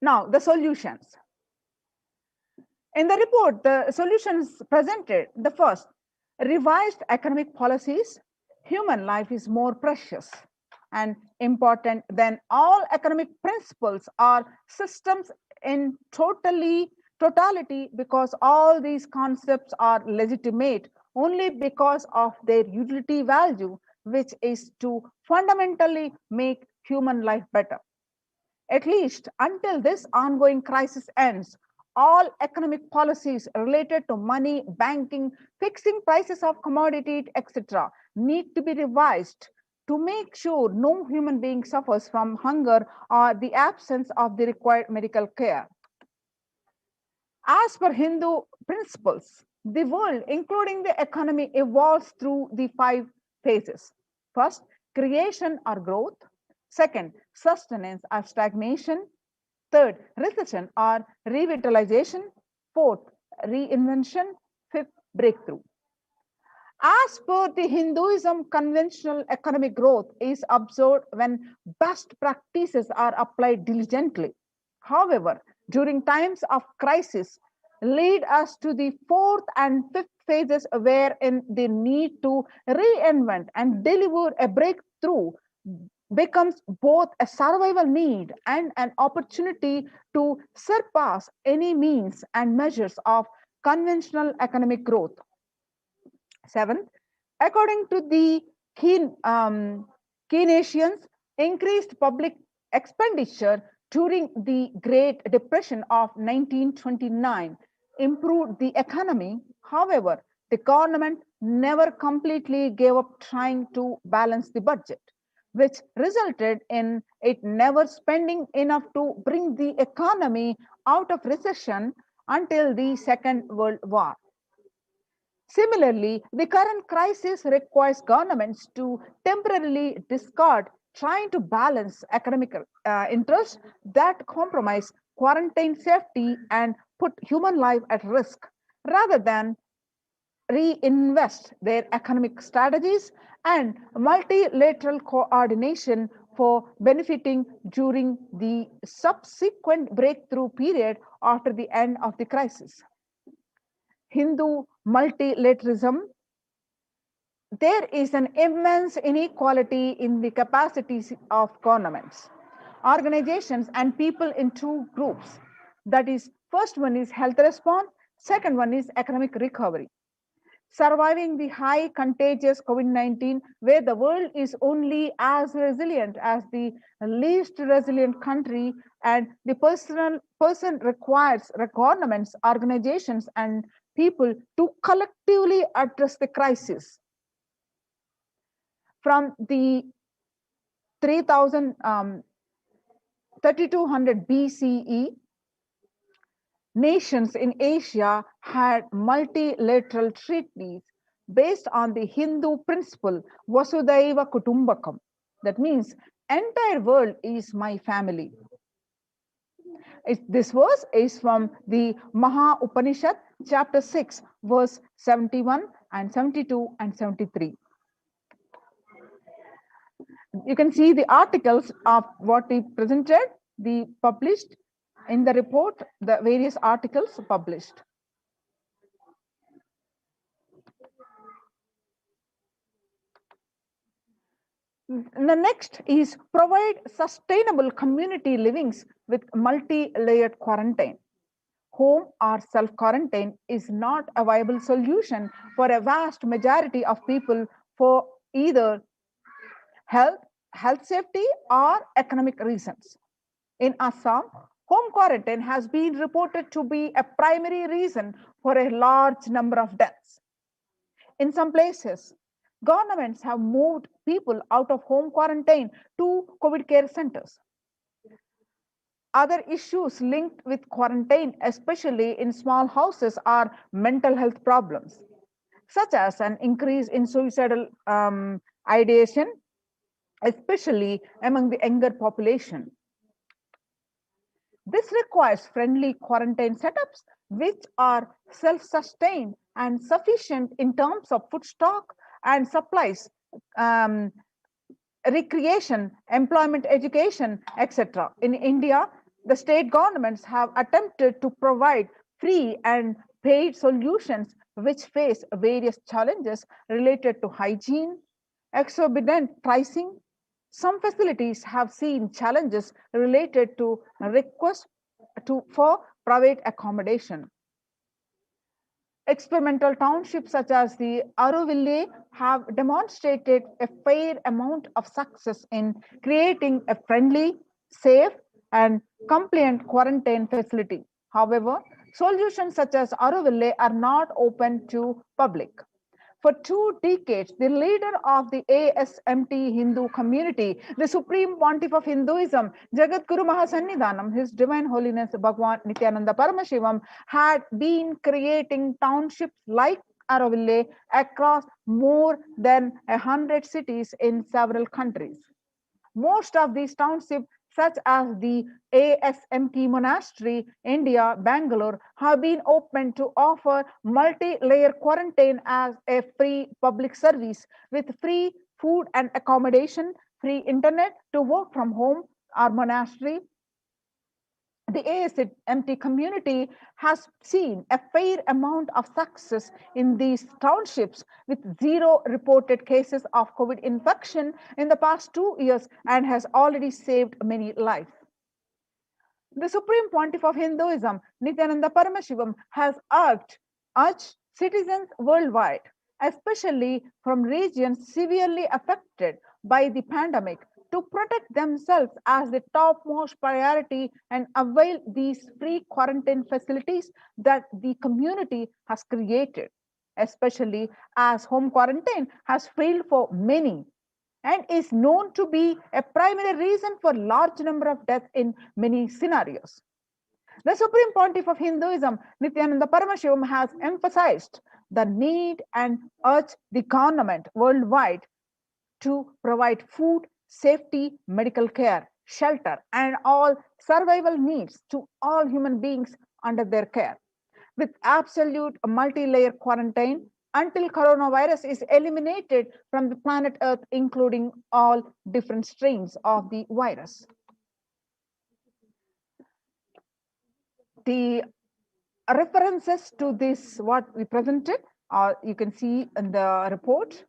Now, the solutions. In the report, the solutions presented: the first, revised economic policies. Human life is more precious and important than all economic principles or systems in totality, because all these concepts are legitimate only because of their utility value, which is to fundamentally make human life better. At least until this ongoing crisis ends, all economic policies related to money, banking, fixing prices of commodities, etc., need to be revised to make sure no human being suffers from hunger or the absence of the required medical care. As per Hindu principles, the world, including the economy, evolves through the 5 phases. First, creation or growth. Second, sustenance or stagnation. Third, recession or revitalization. Fourth, reinvention. Fifth, breakthrough. As per the Hinduism, conventional economic growth is observed when best practices are applied diligently. However, during times of crisis, lead us to the 4th and 5th phases, wherein the need to reinvent and deliver a breakthrough becomes both a survival need and an opportunity to surpass any means and measures of conventional economic growth. Seventh, according to the Keynesians, increased public expenditure during the Great Depression of 1929 improved the economy. However, the government never completely gave up trying to balance the budget, which resulted in it never spending enough to bring the economy out of recession until the Second World War. Similarly, the current crisis requires governments to temporarily discard trying to balance economic interests that compromise quarantine safety and put human life at risk, rather than reinvest their economic strategies and multilateral coordination for benefiting during the subsequent breakthrough period after the end of the crisis. Hindu multilateralism, there is an immense inequality in the capacities of governments, organizations, and people in two groups. That is, first one is health response, second one is economic recovery. Surviving the high contagious COVID-19, where the world is only as resilient as the least resilient country, and the person requires governments, organizations, and people to collectively address the crisis. From the 3200 BCE, nations in Asia had multilateral treaties based on the Hindu principle Vasudhaiva Kutumbakam. That means entire world is my family. This verse is from the Maha Upanishad, chapter 6, verse 71 and 72 and 73. You can see the articles of what we presented, the published in the report, the various articles published. The next is provide sustainable community livings with multi-layered quarantine. Home or self-quarantine is not a viable solution for a vast majority of people for either health safety or economic reasons. In Assam, home quarantine has been reported to be a primary reason for a large number of deaths. In some places, governments have moved people out of home quarantine to COVID care centers. Other issues linked with quarantine, especially in small houses, are mental health problems, such as an increase in suicidal ideation, especially among the younger population. This requires friendly quarantine setups which are self-sustained and sufficient in terms of food stock and supplies, recreation, employment, education, etc. In India, the state governments have attempted to provide free and paid solutions which face various challenges related to hygiene, exorbitant pricing. Some facilities have seen challenges related to requests for private accommodation. Experimental townships such as the Auroville have demonstrated a fair amount of success in creating a friendly, safe, and compliant quarantine facility. However, solutions such as Auroville are not open to public. For 2 decades, the leader of the ASMT Hindu community, the Supreme Pontiff of Hinduism, Jagadguru Mahasannidhanam, His Divine Holiness Bhagwan Nithyananda Paramashivam, had been creating townships like Auroville across more than 100 cities in several countries. Most of these townships, such as the ASMT Monastery, India, Bangalore, have been opened to offer multi-layer quarantine as a free public service with free food and accommodation, free internet to work from home or monastery. The ASMT community has seen a fair amount of success in these townships with 0 reported cases of COVID infection in the past 2 years and has already saved many lives. The Supreme Pontiff of Hinduism, Nithyananda Paramashivam, has urged citizens worldwide, especially from regions severely affected by the pandemic, to protect themselves as the topmost priority and avail these free quarantine facilities that the community has created, especially as home quarantine has failed for many and is known to be a primary reason for large number of deaths in many scenarios. The Supreme Pontiff of Hinduism, Nithyananda Paramashivam, has emphasized the need and urged the government worldwide to provide food, safety, medical care, shelter, and all survival needs to all human beings under their care, with absolute multi-layer quarantine until coronavirus is eliminated from the planet Earth, including all different strains of the virus. The references to this, what we presented, you can see in the report.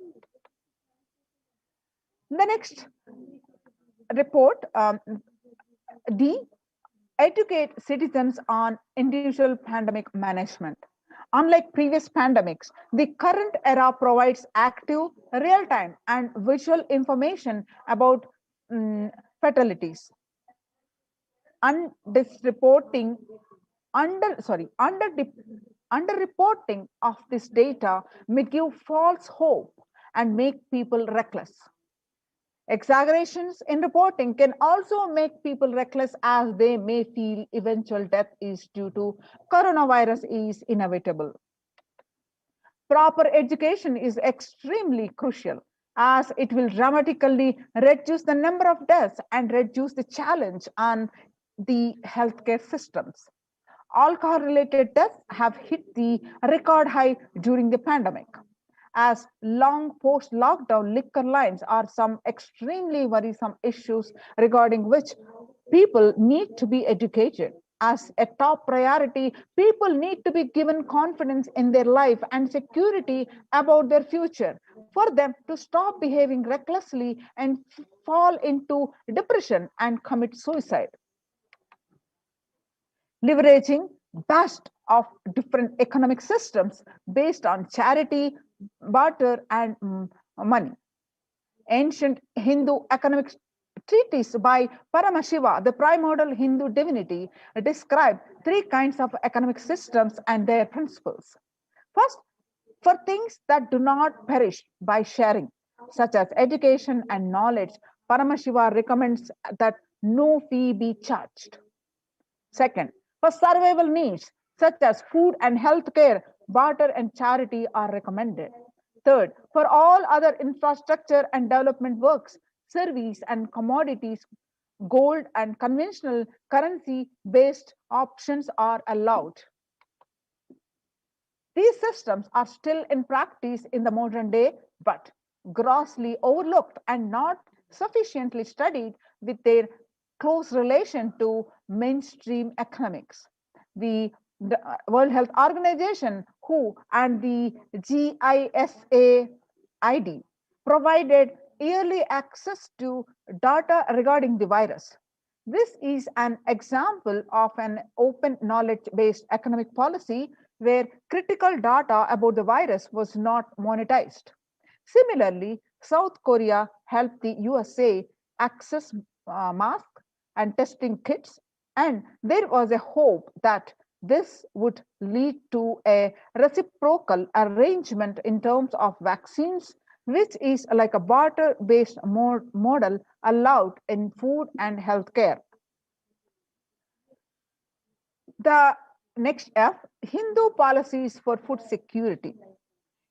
The next report, D, educate citizens on individual pandemic management. Unlike previous pandemics, the current era provides active, real-time, and visual information about fatalities. Underreporting of this data may give false hope and make people reckless. Exaggerations in reporting can also make people reckless, as they may feel eventual death is due to coronavirus is inevitable. Proper education is extremely crucial, as it will dramatically reduce the number of deaths and reduce the challenge on the healthcare systems. Alcohol-related deaths have hit the record high during the pandemic, as long post-lockdown liquor lines are some extremely worrisome issues regarding which people need to be educated. As a top priority, people need to be given confidence in their life and security about their future for them to stop behaving recklessly and fall into depression and commit suicide. Leveraging best of different economic systems based on charity, barter, and money. Ancient Hindu economic treatise by Paramashiva, the primordial Hindu divinity, describe three kinds of economic systems and their principles. First, for things that do not perish by sharing, such as education and knowledge, Paramashiva recommends that no fee be charged. Second, for survival needs, such as food and health care, barter and charity are recommended. Third, for all other infrastructure and development works, service and commodities, gold and conventional currency-based options are allowed. These systems are still in practice in the modern day, but grossly overlooked and not sufficiently studied with their close relation to mainstream economics. The World Health Organization, WHO, and the GISAID provided yearly access to data regarding the virus. This is an example of an open knowledge-based economic policy where critical data about the virus was not monetized. Similarly, South Korea helped the USA access masks and testing kits, and there was a hope that this would lead to a reciprocal arrangement in terms of vaccines, which is like a barter-based model allowed in food and healthcare. The next F, Hindu policies for food security.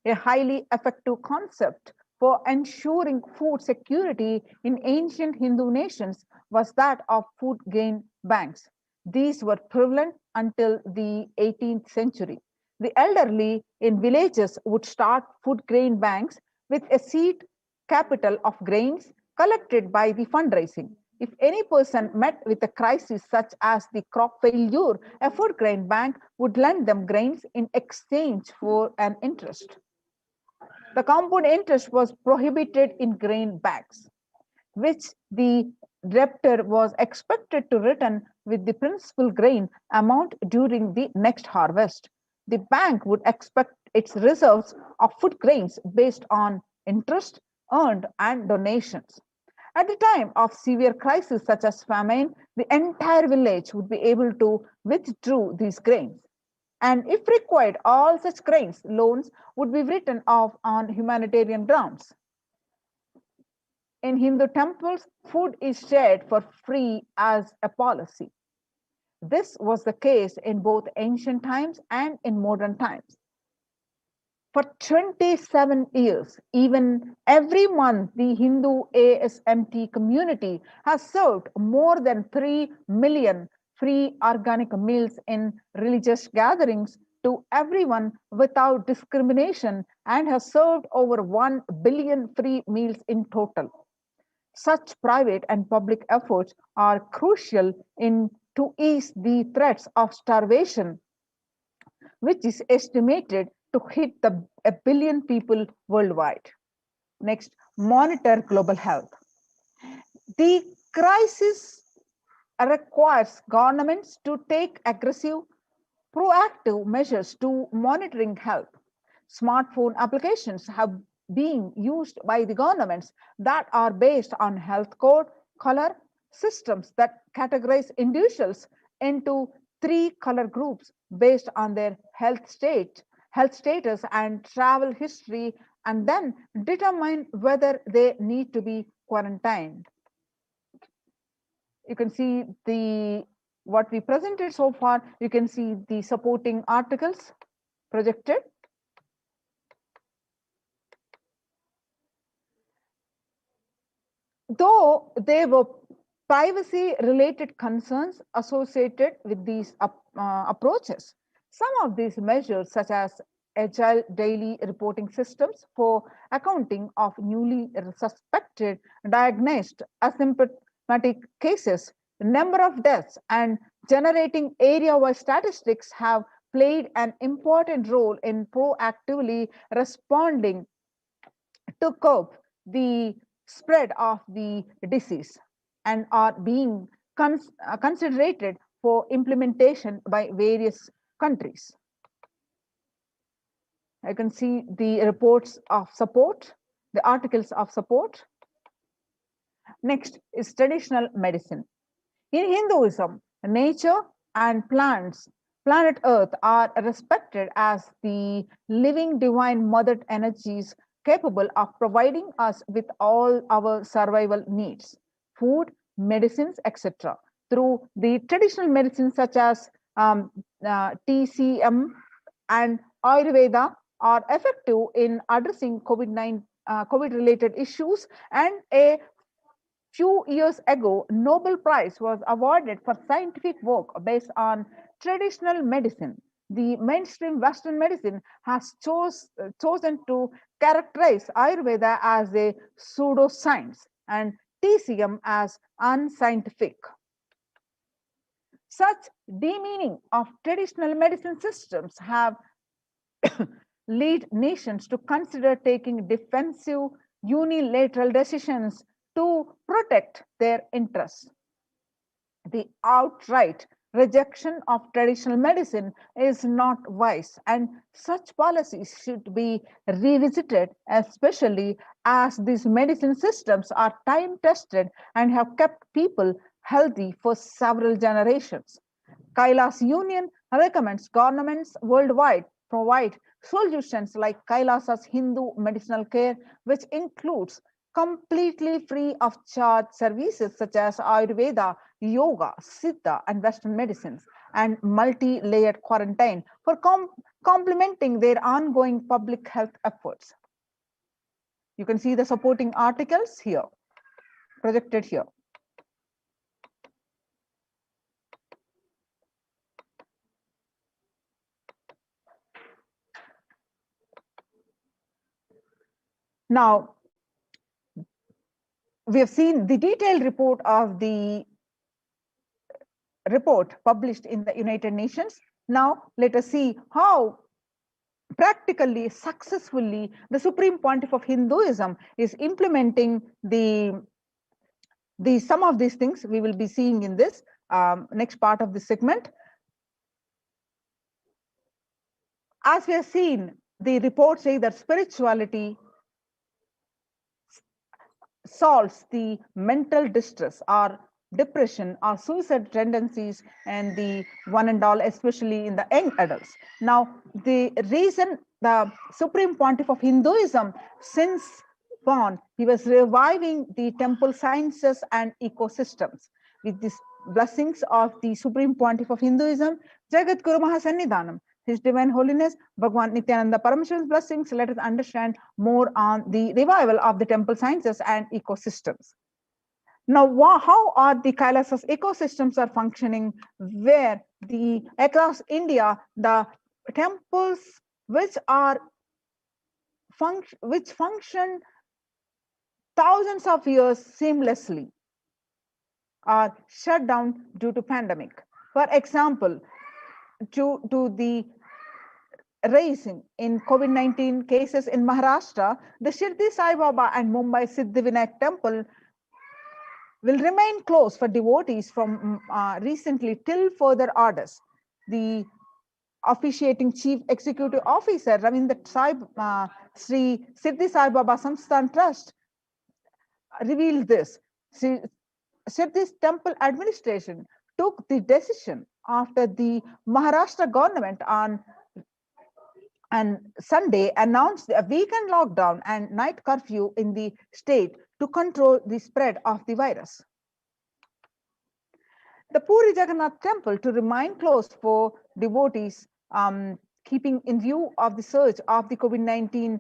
A highly effective concept for ensuring food security in ancient Hindu nations was that of food grain banks. These were prevalent until the 18th century. The elderly in villages would start food grain banks with a seed capital of grains collected by the fundraising. If any person met with a crisis such as the crop failure, a food grain bank would lend them grains in exchange for an interest. The compound interest was prohibited in grain banks, which the debtor was expected to return with the principal grain amount during the next harvest. The bank would expect its reserves of food grains based on interest earned and donations. At the time of severe crisis such as famine, the entire village would be able to withdraw these grains. And if required, all such grains loans would be written off on humanitarian grounds. In Hindu temples, food is shared for free as a policy. This was the case in both ancient times and in modern times. For 27 years, even every month, the Hindu ASMT community has served more than 3 million free organic meals in religious gatherings to everyone without discrimination and has served over 1 billion free meals in total. Such private and public efforts are crucial to ease the threats of starvation, which is estimated to hit a billion people worldwide. Next, monitor global health. The crisis requires governments to take aggressive, proactive measures to monitoring health. Smartphone applications have been used by the governments that are based on health code, color systems that categorize individuals into 3 color groups based on their health status and travel history, and then determine whether they need to be quarantined. You can see what we presented so far. You can see the supporting articles projected. Though there were privacy related concerns associated with these approaches, some of these measures, such as agile daily reporting systems for accounting of newly suspected, diagnosed asymptomatic cases, number of deaths, and generating area-wide statistics, have played an important role in proactively responding to curb the spread of the disease and are being considered for implementation by various countries. I can see the reports of support, the articles of support. Next is traditional medicine. In Hinduism, nature and planet Earth are respected as the living divine mother energies capable of providing us with all our survival needs, food, medicines, etc. Through the traditional medicines such as TCM and Ayurveda are effective in addressing COVID-related issues, and a few years ago, Nobel Prize was awarded for scientific work based on traditional medicine. The mainstream Western medicine has chosen to characterize Ayurveda as a pseudoscience and TCM as unscientific. Such demeaning of traditional medicine systems have led nations to consider taking defensive unilateral decisions to protect their interests. The outright rejection of traditional medicine is not wise, and such policies should be revisited, especially as these medicine systems are time tested and have kept people healthy for several generations. Kailasa Union recommends governments worldwide provide solutions like Kailasa's Hindu medicinal care, which includes completely free of charge services such as Ayurveda, yoga, Siddha, and Western medicines, and multi-layered quarantine for complementing their ongoing public health efforts. You can see the supporting articles here, projected here. Now, we have seen the detailed report of the report published in the United Nations. Now, let us see how practically, successfully, the Supreme Pontiff of Hinduism is implementing some of these things we will be seeing in this next part of the segment. As we have seen, the reports say that spirituality solves the mental distress or depression or suicide tendencies and the one and all, especially in the young adults. Now, the reason the Supreme Pontiff of Hinduism, since born, he was reviving the temple sciences and ecosystems with this blessings of the Supreme Pontiff of Hinduism, Jagat Guru Mahasannidhanam, His Divine Holiness Bhagwan Nithyananda Paramashivan's blessings. Let us understand more on the revival of the temple sciences and ecosystems. Now, how are the Kailasa's ecosystems are functioning, where across India, the temples which function thousands of years seamlessly are shut down due to pandemic. For example, to the rising in COVID-19 cases in Maharashtra, the Shirdi Sai Baba and Mumbai Siddhivinayak temple will remain closed for devotees from recently till further orders. The officiating chief executive officer Ravindra Sai Sri Siddhi Sai Baba Samsthan Trust revealed this. Shirdi's temple administration took the decision after the Maharashtra government on Sunday announced a weekend lockdown and night curfew in the state to control the spread of the virus. The Puri Jagannath temple to remain closed for devotees, keeping in view of the surge of the COVID-19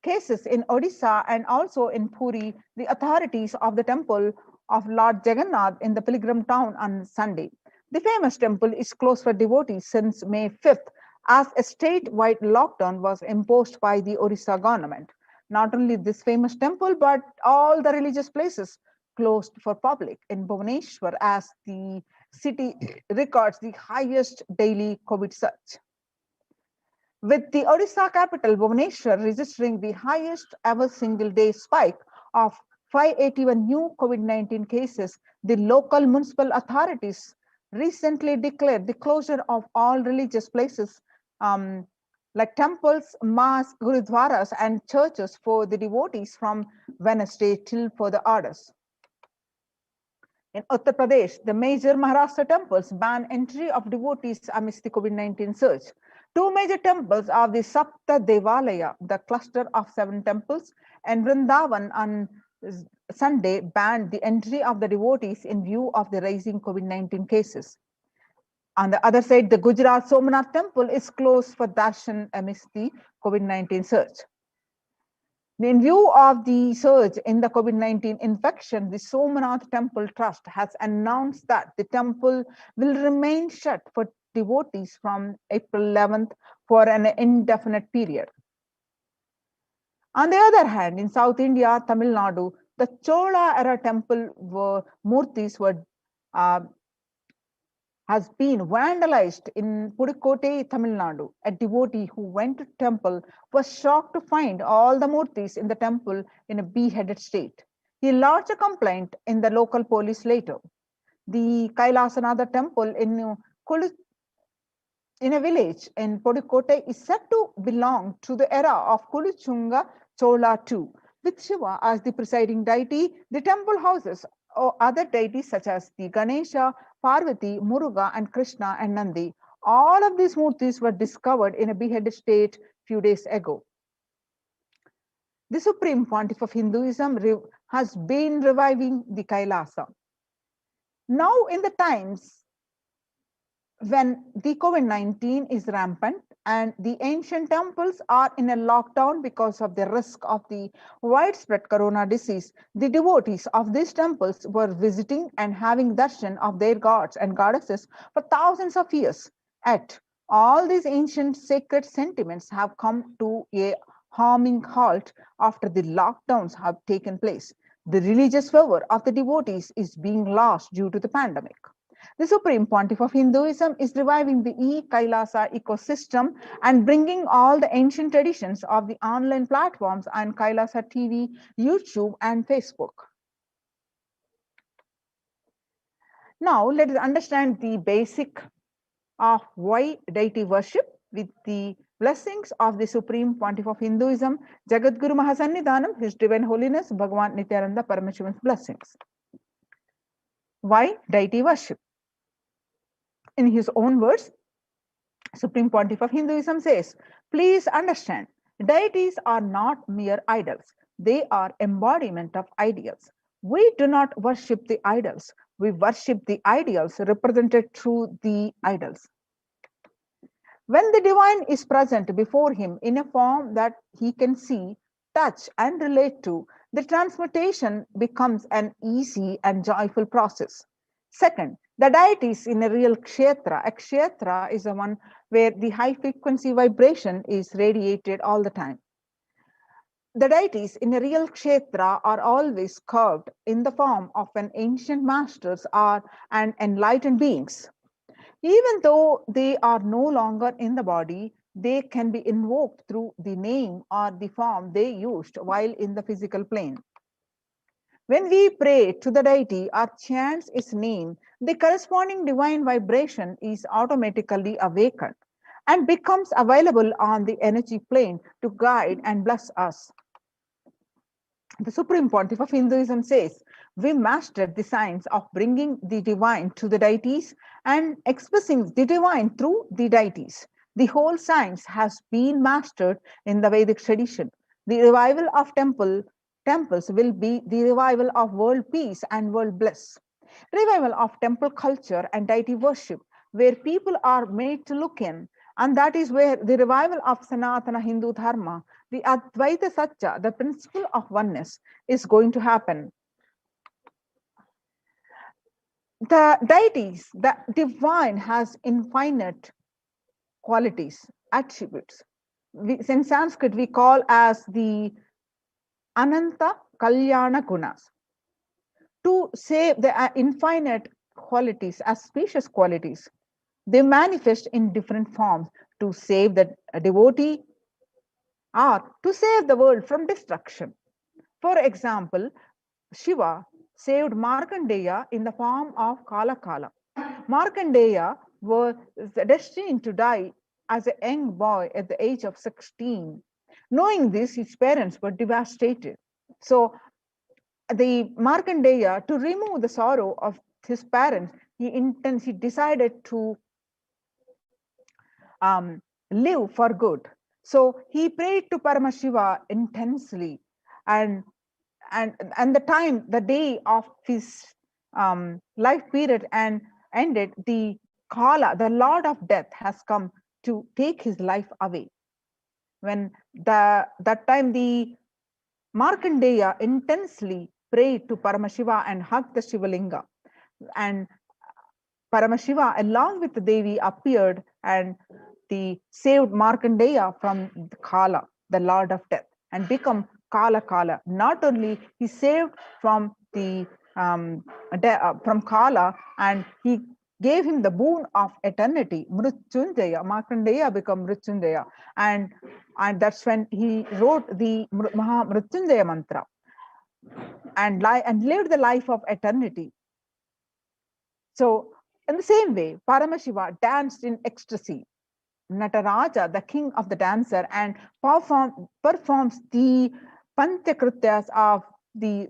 cases in Odisha and also in Puri, the authorities of the temple of Lord Jagannath in the pilgrim town on Sunday. The famous temple is closed for devotees since May 5th, as a statewide lockdown was imposed by the Odisha government. Not only this famous temple, but all the religious places closed for public in Bhubaneswar, as the city records the highest daily COVID surge, with the Odisha capital Bhubaneswar registering the highest ever single day spike of 581 new COVID-19 cases. The local municipal authorities recently declared the closure of all religious places like temples, mosques, gurudwaras, and churches for the devotees from Wednesday till further orders. In Uttar Pradesh, the major Maharashtra temples ban entry of devotees amidst the COVID-19 surge. Two major temples of the Sapta Devalaya, the cluster of 7 temples, and Vrindavan on Sunday banned the entry of the devotees in view of the rising COVID-19 cases. On the other side, the Gujarat Somnath temple is closed for darshan amidst the COVID-19 surge. In view of the surge in the COVID-19 infection, the Somnath Temple Trust has announced that the temple will remain shut for devotees from April 11th for an indefinite period. On the other hand, in South India, Tamil Nadu, the Chola era temple murtis has been vandalized in Pudukkotte, Tamil Nadu. A devotee who went to temple was shocked to find all the murtis in the temple in a beheaded state. He lodged a complaint in the local police later. The Kailasa temple in a village in Pudukkotte is said to belong to the era of Kuluchunga Chola II. With Shiva as the presiding deity, the temple houses other deities such as the Ganesha, Parvati, Muruga, and Krishna and Nandi. All of these murtis were discovered in a beheaded state few days ago. The Supreme Pontiff of Hinduism has been reviving the Kailasa. Now, in the times when the COVID-19 is rampant and the ancient temples are in a lockdown because of the risk of the widespread corona disease, the devotees of these temples were visiting and having darshan of their gods and goddesses for thousands of years. Yet, all these ancient sacred sentiments have come to a harming halt after the lockdowns have taken place. The religious fervor of the devotees is being lost due to the pandemic. The Supreme Pontiff of Hinduism is reviving the Kailasa ecosystem and bringing all the ancient traditions of the online platforms on Kailasa TV, YouTube, and Facebook. Now, let us understand the basic of why deity worship with the blessings of the Supreme Pontiff of Hinduism, Jagat Guru Mahasannidhanam, His Divine Holiness Bhagwan Nithyananda Paramashivan's blessings. Why deity worship? In his own words, Supreme Pontiff of Hinduism says, please understand, deities are not mere idols. They are embodiment of ideals. We do not worship the idols. We worship the ideals represented through the idols. When the divine is present before him in a form that he can see, touch, and relate to, the transmutation becomes an easy and joyful process. Second, the deities in a real kshetra. A kshetra is the one where the high frequency vibration is radiated all the time. The deities in a real kshetra are always curved in the form of an ancient masters or an enlightened beings. Even though they are no longer in the body, they can be invoked through the name or the form they used while in the physical plane. When we pray to the deity or chant its name, the corresponding divine vibration is automatically awakened and becomes available on the energy plane to guide and bless us. The Supreme Pontiff of Hinduism says, we mastered the science of bringing the divine to the deities and expressing the divine through the deities. The whole science has been mastered in the Vedic tradition. The revival of temples will be the revival of world peace and world bliss. Revival of temple culture and deity worship, where people are made to look in, and that is where the revival of Sanatana Hindu Dharma, the Advaita Satya, the principle of oneness, is going to happen. The deities, the divine has infinite qualities, attributes. In Sanskrit, we call as the Ananta Kalyana Gunas. To say the infinite qualities, auspicious qualities, they manifest in different forms to save the devotee or to save the world from destruction. For example, Shiva saved Markandeya in the form of Kala Kala. Markandeya was destined to die as a young boy at the age of 16. Knowing this, his parents were devastated. So the Markandeya, to remove the sorrow of his parents, he decided to live for good. So he prayed to Paramashiva intensely, and the day of his life period and ended, the Kala, the Lord of Death, has come to take his life away. When that time the Markandeya intensely prayed to Paramashiva and hugged the Shivalinga, and Paramashiva along with the Devi appeared and the saved Markandeya from the Kala, the Lord of Death, and become Kala Kala. Not only he saved from the from Kala, and he gave him the boon of eternity, Mrityunjaya. Markandeya became Mrityunjaya, and that's when he wrote the Maha Mrityunjaya mantra and lived the life of eternity. So in the same way, Paramashiva danced in ecstasy. Nataraja, the king of the dancer, and performs the Panchakrityas of the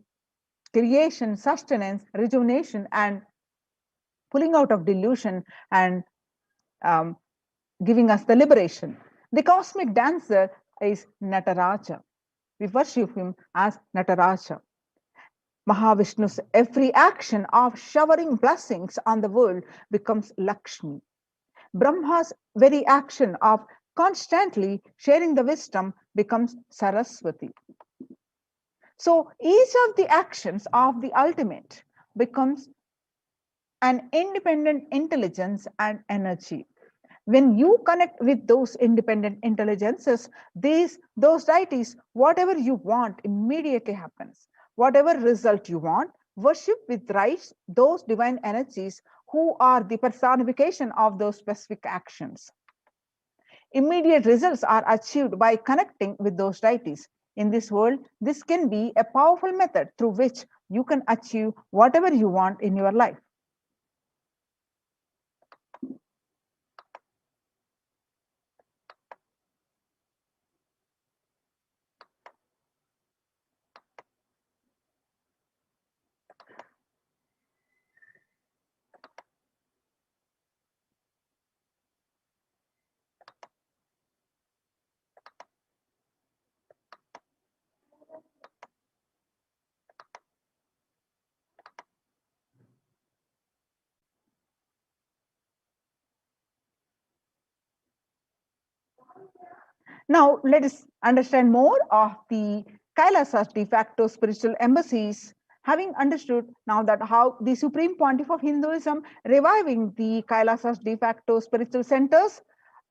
creation, sustenance, rejuvenation, and pulling out of delusion and giving us the liberation. The cosmic dancer is Nataraja. We worship him as Nataraja. Mahavishnu's every action of showering blessings on the world becomes Lakshmi. Brahma's very action of constantly sharing the wisdom becomes Saraswati. So each of the actions of the ultimate becomes an independent intelligence and energy. When you connect with those independent intelligences, those deities, whatever you want immediately happens. Whatever result you want, worship with rights those divine energies who are the personification of those specific actions. Immediate results are achieved by connecting with those deities. In this world, this can be a powerful method through which you can achieve whatever you want in your life. Now, let us understand more of the Kailasa's de facto spiritual embassies, having understood now that how the Supreme Pontiff of Hinduism reviving the Kailasa's de facto spiritual centers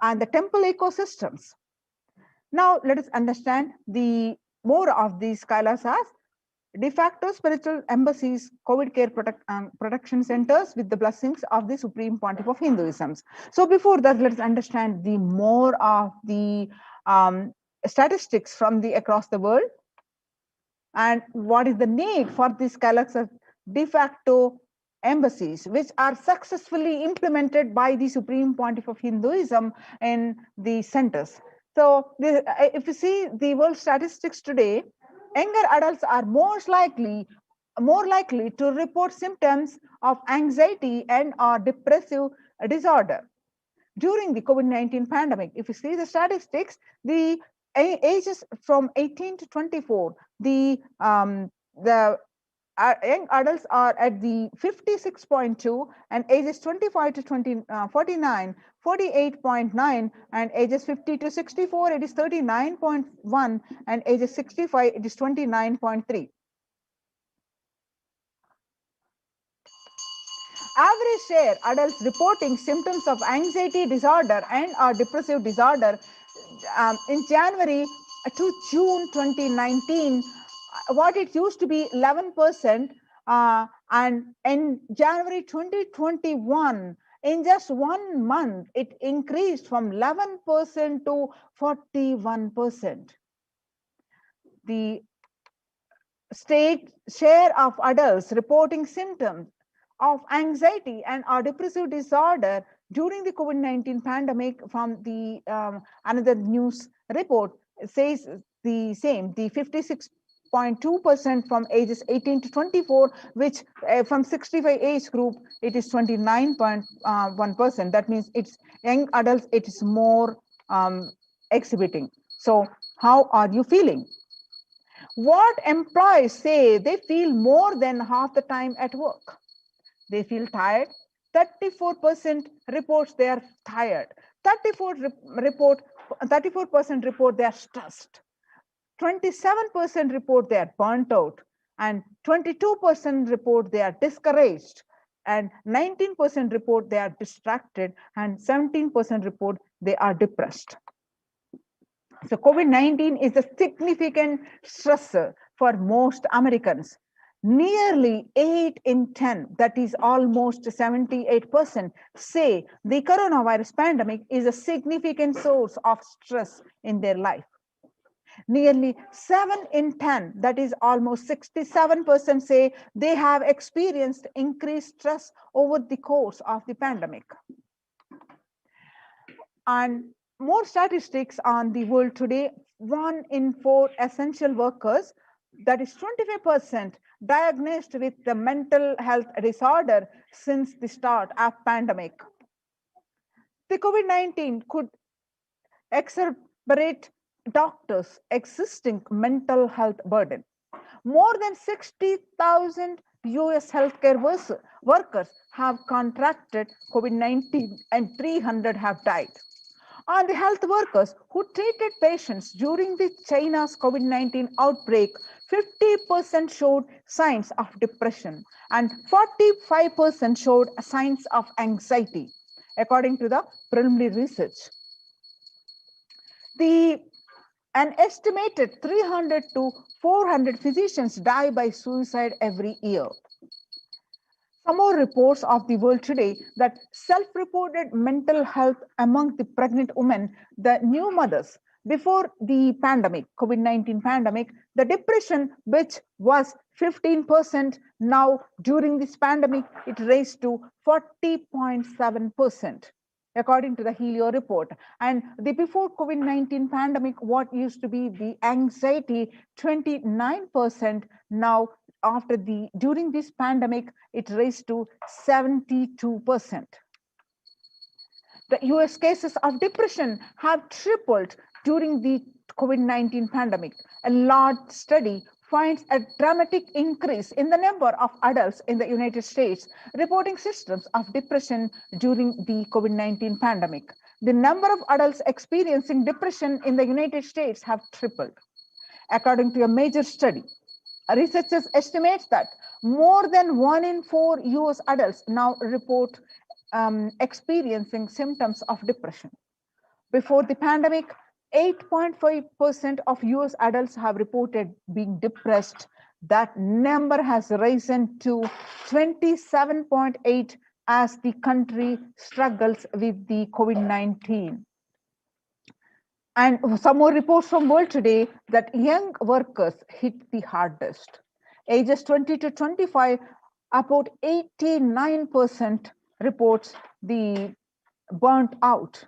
and the temple ecosystems. Now, let us understand the more of these Kailasas de facto spiritual embassies, COVID care protection centers with the blessings of the Supreme Pontiff of Hinduism. So before that, let's understand the more of the statistics from the across the world and what is the need for these Kailasa de facto embassies, which are successfully implemented by the Supreme Pontiff of Hinduism in the centers. So if you see the world statistics today, younger adults are more likely to report symptoms of anxiety and or depressive disorder during the COVID-19 pandemic. If you see the statistics, the ages from 18 to 24, the young adults are at the 56.2 and ages 25 to 49, 48.9, and ages 50 to 64, it is 39.1, and ages 65, it is 29.3. Average share adults reporting symptoms of anxiety disorder and or depressive disorder in January to June 2019, what it used to be 11%, and in January 2021, in just 1 month, it increased from 11% to 41%. The state share of adults reporting symptoms of anxiety and or depressive disorder during the COVID-19 pandemic from the another news report says the same, the 56.2% from ages 18 to 24, which from 65 age group, it is 29.1%. That means it's young adults, it is more exhibiting. So how are you feeling? What employees say they feel more than half the time at work? They feel tired. 34% reports they are tired. 34% report they are stressed. 27% report they are burnt out, and 22% report they are discouraged, and 19% report they are distracted, and 17% report they are depressed. So COVID-19 is a significant stressor for most Americans. Nearly 8 in 10, that is almost 78%, say the coronavirus pandemic is a significant source of stress in their life. Nearly 7 in 10, that is almost 67%, say they have experienced increased stress over the course of the pandemic. And more statistics on the world today, 1 in 4 essential workers, that is 25%, diagnosed with the mental health disorder since the start of pandemic. The COVID-19 could exacerbate doctors' existing mental health burden. More than 60,000 US healthcare workers have contracted COVID-19 and 300 have died. On the health workers who treated patients during the China's COVID-19 outbreak, 50% showed signs of depression and 45% showed signs of anxiety, according to the preliminary research. An estimated 300 to 400 physicians die by suicide every year. Some more reports of the world today that self-reported mental health among the pregnant women, the new mothers, before the pandemic, COVID-19 pandemic, the depression, which was 15%, now during this pandemic, it raised to 40.7%, according to the Helio report. And the before COVID-19 pandemic, what used to be the anxiety, 29%, now during this pandemic, it raised to 72%. The US cases of depression have tripled during the COVID-19 pandemic. A large study finds a dramatic increase in the number of adults in the United States reporting symptoms of depression during the COVID-19 pandemic. The number of adults experiencing depression in the United States have tripled. According to a major study, researchers estimate that more than 1 in 4 US adults now report experiencing symptoms of depression. Before the pandemic, 8.5% of US adults have reported being depressed. That number has risen to 27.8 as the country struggles with the COVID-19. And some more reports from World Today that young workers hit the hardest. Ages 20 to 25, about 89% reports the burnt out.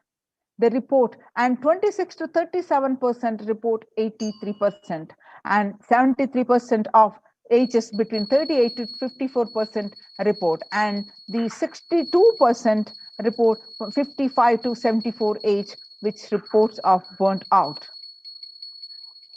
They report, and 26 to 37% report 83%, and 73% of ages between 38 to 54% report, and the 62% report from 55 to 74 age, which reports of burnt out.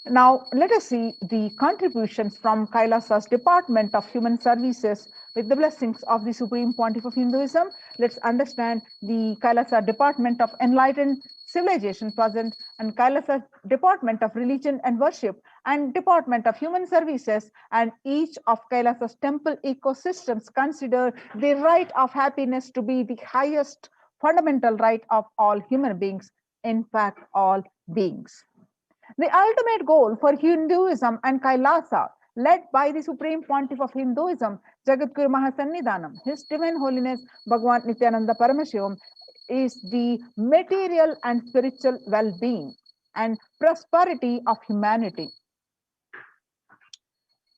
Now, let us see the contributions from Kailasa's Department of Human Services with the blessings of the Supreme Pontiff of Hinduism. Let's understand the Kailasa Department of Enlightened Civilization present, and Kailasa Department of Religion and Worship, and Department of Human Services, and each of Kailasa's temple ecosystems consider the right of happiness to be the highest fundamental right of all human beings, in fact, all beings. The ultimate goal for Hinduism and Kailasa, led by the Supreme Pontiff of Hinduism, Jagadguru Mahasannidhanam, His Divine Holiness Bhagwan Nithyananda Paramashivam, is the material and spiritual well-being and prosperity of humanity.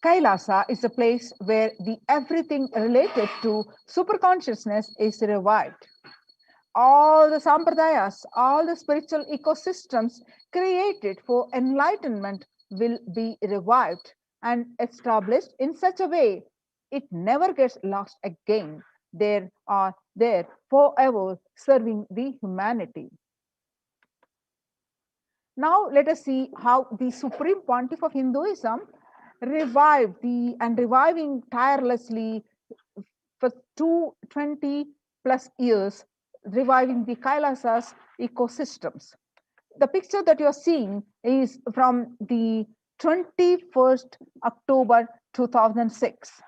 Kailasa is a place where the everything related to superconsciousness is revived. All the sampradayas, all the spiritual ecosystems created for enlightenment will be revived and established in such a way it never gets lost again. They are there forever serving the humanity. Now let us see how the Supreme Pontiff of Hinduism reviving tirelessly for 220 plus years, reviving the Kailasa's ecosystems. The picture that you're seeing is from the 21st October 2006.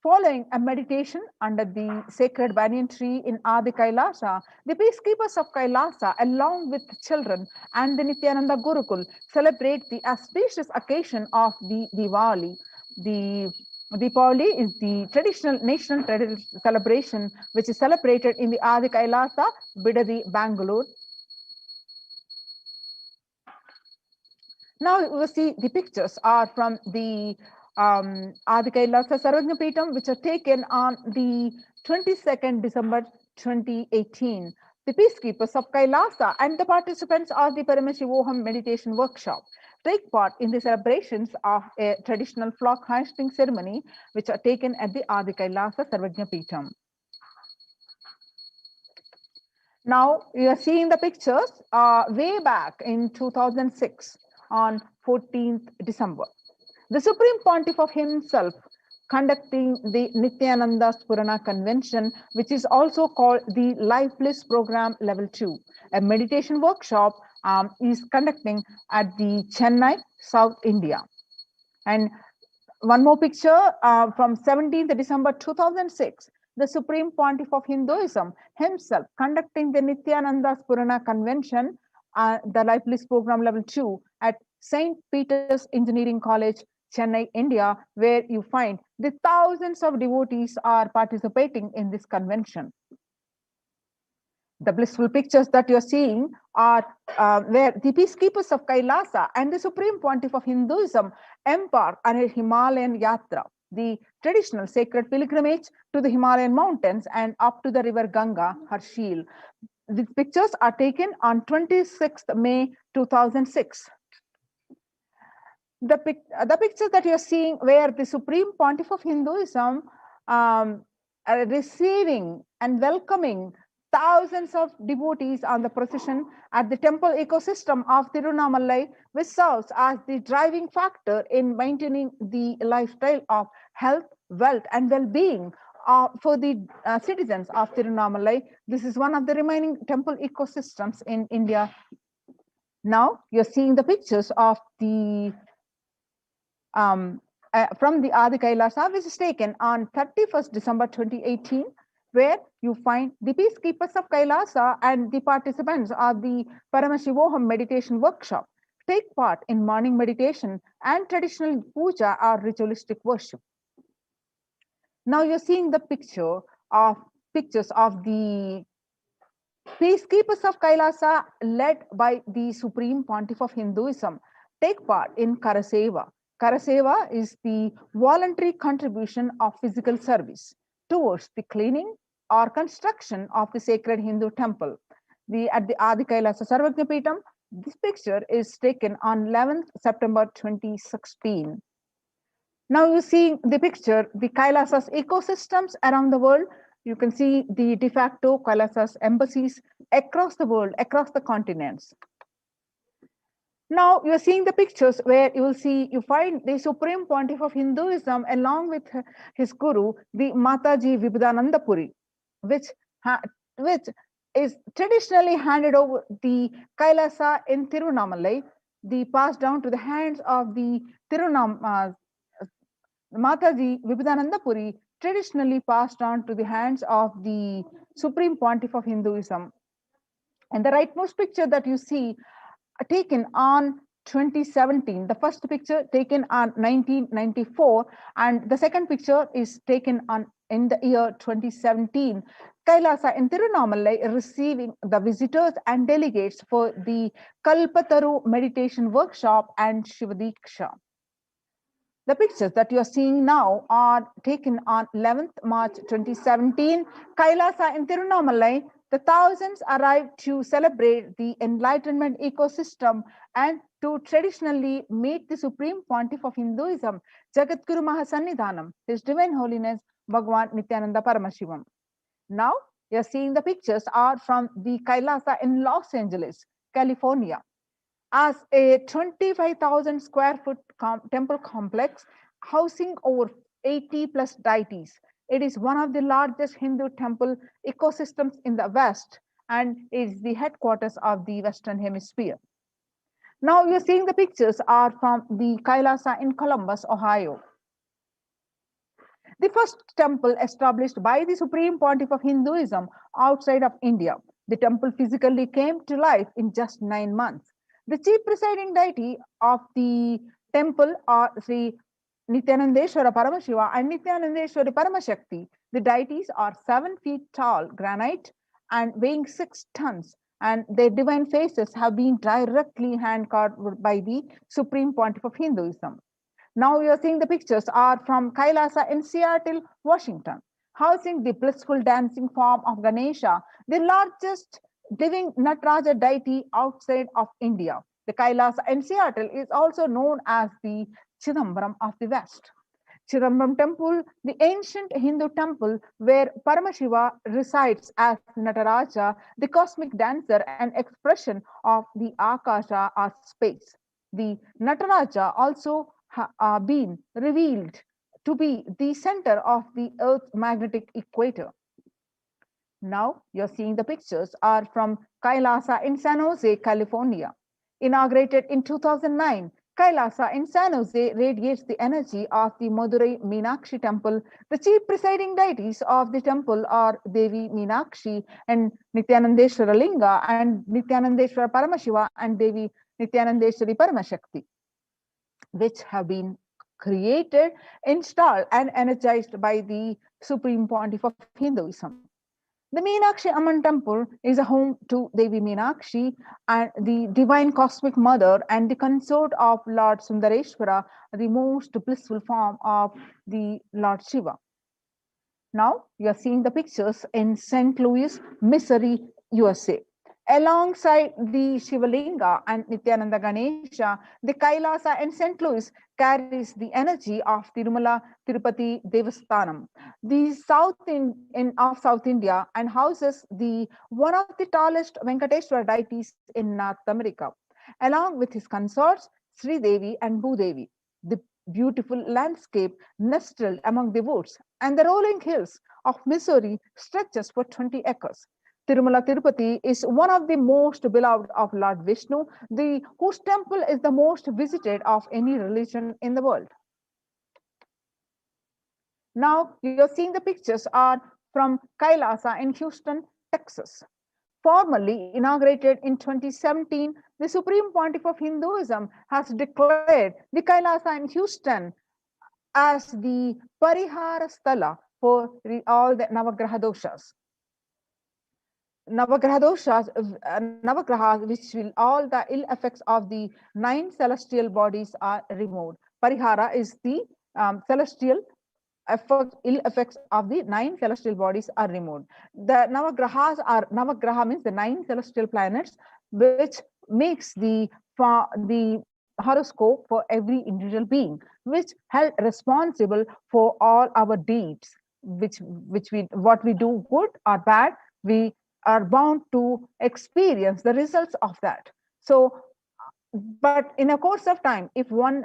Following a meditation under the sacred banyan tree in Adi Kailasa, the peacekeepers of Kailasa, along with the children and the Nithyananda Gurukul, celebrate the auspicious occasion of the Diwali. The Diwali is the traditional national celebration which is celebrated in the Adi Kailasa, Bidadi, Bangalore. Now you will see the pictures are from the Adi Kailasa Sarvajnapeetham, which are taken on the 22nd December 2018. The peacekeepers of Kailasa and the participants of the Paramashivoham meditation workshop take part in the celebrations of a traditional flock hoisting ceremony, which are taken at the Adi Kailasa Sarvajnapeetham. Now you are seeing the pictures way back in 2006 on 14th December. The Supreme Pontiff of himself conducting the Nithyananda Spurana Convention, which is also called the Life Bliss Program Level 2. A meditation workshop is conducting at the Chennai, South India. And one more picture from 17th December 2006, the Supreme Pontiff of Hinduism himself conducting the Nithyananda Spurana Convention, the Life Bliss Program Level 2 at St. Peter's Engineering College, Chennai, India, where you find the thousands of devotees are participating in this convention. The blissful pictures that you're seeing are where the peacekeepers of Kailasa and the Supreme Pontiff of Hinduism embark on a Himalayan Yatra, the traditional sacred pilgrimage to the Himalayan mountains and up to the river Ganga, Harshil. These pictures are taken on 26th May 2006. The pictures that you're seeing where the Supreme Pontiff of Hinduism receiving and welcoming thousands of devotees on the procession at the temple ecosystem of Tirunamalai, which serves as the driving factor in maintaining the lifestyle of health, wealth, and well-being for the citizens of Tirunamalai. This is one of the remaining temple ecosystems in India. Now you're seeing the pictures of the from the Adi Kailasa, which is taken on 31st December 2018, where you find the peacekeepers of Kailasa and the participants of the Paramashivoham meditation workshop take part in morning meditation and traditional puja or ritualistic worship. Now you're seeing the pictures of the peacekeepers of Kailasa, led by the Supreme Pontiff of Hinduism, take part in Karaseva. Karaseva is the voluntary contribution of physical service towards the cleaning or construction of the sacred Hindu temple. At the Adi Kailasa Sarvajna Peetham, this picture is taken on 11th September 2016. Now you see the picture, the Kailasa's ecosystems around the world. You can see the de facto Kailasa's embassies across the world, across the continents. Now you're seeing the pictures where you find the Supreme Pontiff of Hinduism along with his guru, the Mataji Vibhudananda Puri, which is traditionally handed over the Kailasa in Tirunamalai, the passed down to the hands of the Mataji Vibhudananda Puri, traditionally passed on to the hands of the Supreme Pontiff of Hinduism. And the rightmost picture that you see taken on 2017, the first picture taken on 1994, and the second picture is taken on in the year 2017. Kailasa in Tirunamalai receiving the visitors and delegates for the Kalpataru meditation workshop and Shivadiksha. The pictures that you are seeing now are taken on 11th March 2017. Kailasa in Tirunamalai, the thousands arrived to celebrate the enlightenment ecosystem and to traditionally meet the Supreme Pontiff of Hinduism, Jagadguru Mahasannidhanam, His Divine Holiness Bhagwan Nithyananda Paramashivam. Now you are seeing the pictures are from the Kailasa in Los Angeles, California. As a 25,000 square foot temple complex housing over 80 plus deities. It is one of the largest Hindu temple ecosystems in the West and is the headquarters of the Western Hemisphere. Now you're seeing the pictures are from the Kailasa in Columbus, Ohio. The first temple established by the Supreme Pontiff of Hinduism outside of India. The temple physically came to life in just 9 months. The chief presiding deity of the temple are Sri Nithyanandeshwara Paramashiva and Nithyanandeshwari Paramashakti. The deities are 7 feet tall granite and weighing 6 tons, and their divine faces have been directly hand-carved by the Supreme Pontiff of Hinduism. Now you are seeing the pictures are from Kailasa in Seattle, Washington, housing the blissful dancing form of Ganesha, the largest living Nataraja deity outside of India. The Kailasa in Seattle is also known as the Chidambaram of the West. Chidambaram temple, the ancient Hindu temple where Paramashiva resides as Nataraja, the cosmic dancer and expression of the Akasha or space. The Nataraja also been revealed to be the center of the Earth's magnetic equator. Now you're seeing the pictures are from Kailasa in San Jose, California. Inaugurated in 2009, Kailasa in San Jose radiates the energy of the Madurai Meenakshi temple. The chief presiding deities of the temple are Devi Meenakshi and Nithyanandeshwara Linga and Nithyanandeshwara Paramashiva and Devi Nithyanandeshwari Paramashakti, which have been created, installed and energized by the Supreme Pontiff of Hinduism. The Meenakshi Amman temple is a home to Devi Meenakshi and the divine cosmic mother and the consort of Lord Sundareshwara, the most blissful form of the Lord Shiva. Now you are seeing the pictures in St. Louis, Missouri, USA. Alongside the Shivalinga and Nithyananda Ganesha, the Kailasa in St. Louis carries the energy of Tirumala Tirupati Devasthanam, the south of South India, and houses one of the tallest Venkateshwara deities in North America, along with his consorts Sri Devi and Bhudevi. The beautiful landscape nestled among the woods and the rolling hills of Missouri stretches for 20 acres. Tirumala Tirupati is one of the most beloved of Lord Vishnu, whose temple is the most visited of any religion in the world. Now you're seeing the pictures are from Kailasa in Houston, Texas. Formally inaugurated in 2017, the Supreme Pontiff of Hinduism has declared the Kailasa in Houston as the Parihara Sthala for all the Navagraha doshas. Navagrahas, which will all the ill effects of the 9 celestial bodies are removed. Parihara is the celestial ill effects of the 9 celestial bodies are removed. The Navagraha means the 9 celestial planets, which makes the horoscope for every individual being, which held responsible for all our deeds, what we do good or bad, we are bound to experience the results of that. So, but in a course of time, if one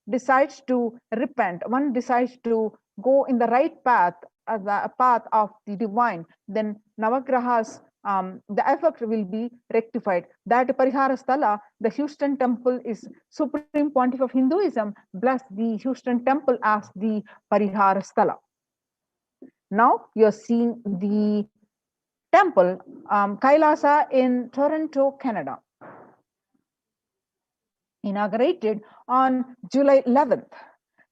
decides to repent, one decides to go in the right path, the path of the divine, then Navagrahas, the effect will be rectified. That Parihara Sthala, the Houston temple is Supreme Pontiff of Hinduism, bless the Houston temple as the Parihara Sthala. Now you're seeing the temple, Kailasa in Toronto, Canada. Inaugurated on July 11th.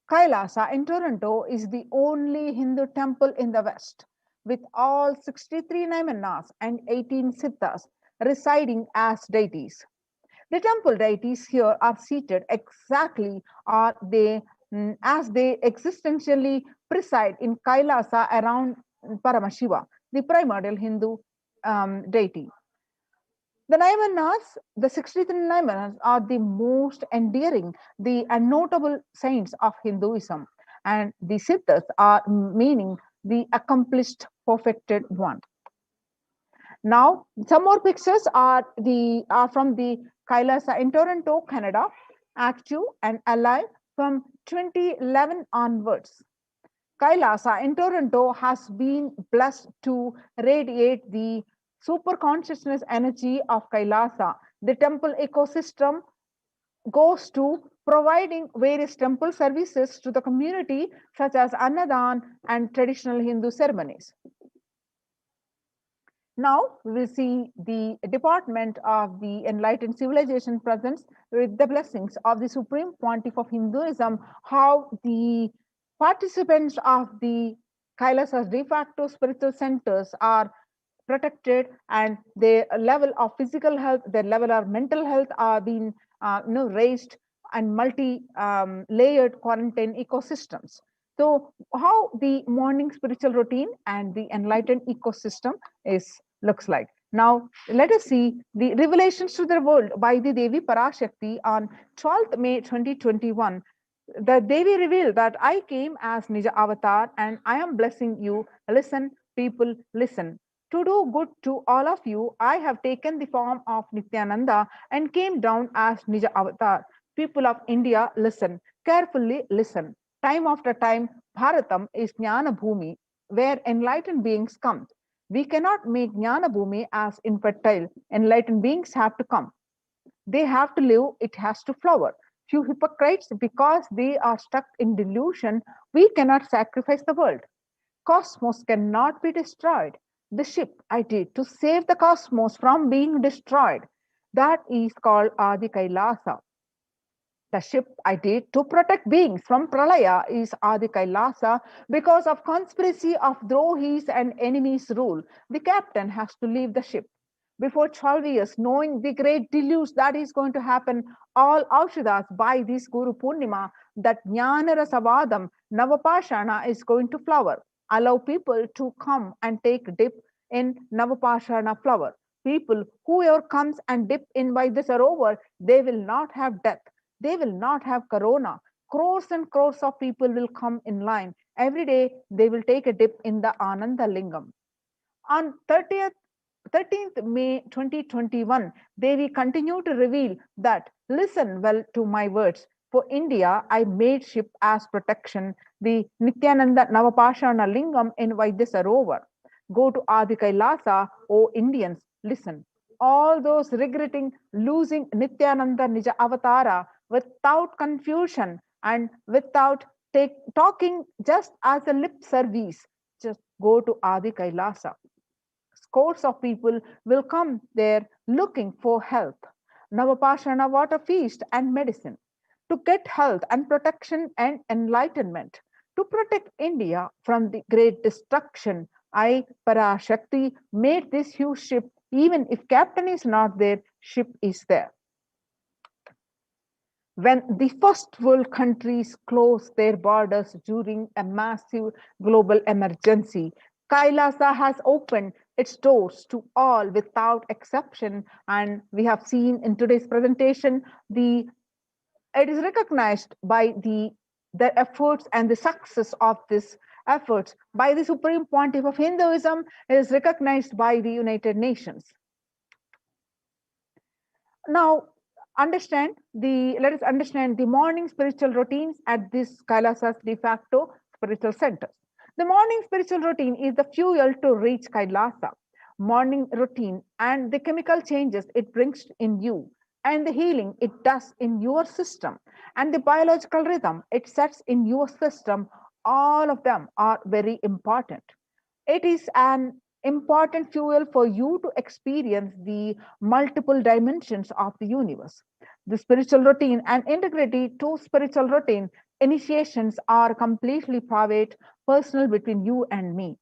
Kailasa in Toronto is the only Hindu temple in the West, with all 63 Naimanas and 18 Siddhas residing as deities. The temple deities here are seated exactly as they existentially preside in Kailasa around Paramashiva, the primordial Hindu deity. The Naimanas, the 63 Naimanas are the most endearing, the notable saints of Hinduism, and the Siddhas are meaning the accomplished, perfected one. Now, some more pictures are from the Kailasa in Toronto, Canada, active and alive from 2011 onwards. Kailasa in Toronto has been blessed to radiate the super consciousness energy of Kailasa. The temple ecosystem goes to providing various temple services to the community, such as Annadan and traditional Hindu ceremonies. Now we will see the Department of the Enlightened Civilization presents, with the blessings of the Supreme Pontiff of Hinduism, how the participants of the Kailasa's de facto spiritual centers are protected, and their level of physical health, their level of mental health are being raised, and multi-layered quarantine ecosystems. So how the morning spiritual routine and the enlightened ecosystem looks like. Now let us see the revelations to the world by the Devi Parashakti on 12th May 2021. The Devi revealed that I came as Nija Avatar and I am blessing you. Listen, people, listen. To do good to all of you, I have taken the form of Nithyananda and came down as Nija Avatar. People of India, listen. Carefully listen. Time after time, Bharatam is Jnana Bhumi, where enlightened beings come. We cannot make Jnana Bhumi as infertile. Enlightened beings have to come. They have to live, it has to flower. Few hypocrites, because they are stuck in delusion, we cannot sacrifice the world. Cosmos cannot be destroyed. The ship I did to save the cosmos from being destroyed, that is called Adi Kailasa. The ship I did to protect beings from Pralaya is Adi Kailasa. Because of conspiracy of Drohis and enemies rule, the captain has to leave the ship. Before 12 years, knowing the great deluge that is going to happen, all Aushadas by this Guru Purnima, that Jnana Rasavadam, Navapashana is going to flower. Allow people to come and take dip in Navapashana flower. People, whoever comes and dip in by this Sarovar, they will not have death. They will not have corona. Crores and crores of people will come in line. Every day, they will take a dip in the Ananda Lingam. On 13th May 2021, Devi continued to reveal that, listen well to my words. For India, I made ship as protection the Nithyananda Navapashana Lingam in Vaidyasarovar. Go to Adi Kailasa, O Indians, listen. All those regretting losing Nithyananda Nija Avatara without confusion and without talking just as a lip service, just go to Adi Kailasa. Scores of people will come there looking for health, Navapashana water feast and medicine, to get health and protection and enlightenment, to protect India from the great destruction. I, Parashakti, made this huge ship. Even if captain is not there, ship is there. When the first world countries closed their borders during a massive global emergency, Kailasa has opened its doors to all without exception. And we have seen in today's presentation, it is recognized by the efforts and the success of this efforts by the Supreme Pontiff of Hinduism. It is recognized by the United Nations. Now, let us understand the morning spiritual routines at this Kailasa's de facto spiritual centers. The morning spiritual routine is the fuel to reach Kailasa. Morning routine and the chemical changes it brings in you, and the healing it does in your system, and the biological rhythm it sets in your system, all of them are very important. It is an important fuel for you to experience the multiple dimensions of the universe. The spiritual routine and integrity to spiritual routine initiations are completely private, personal between you and me.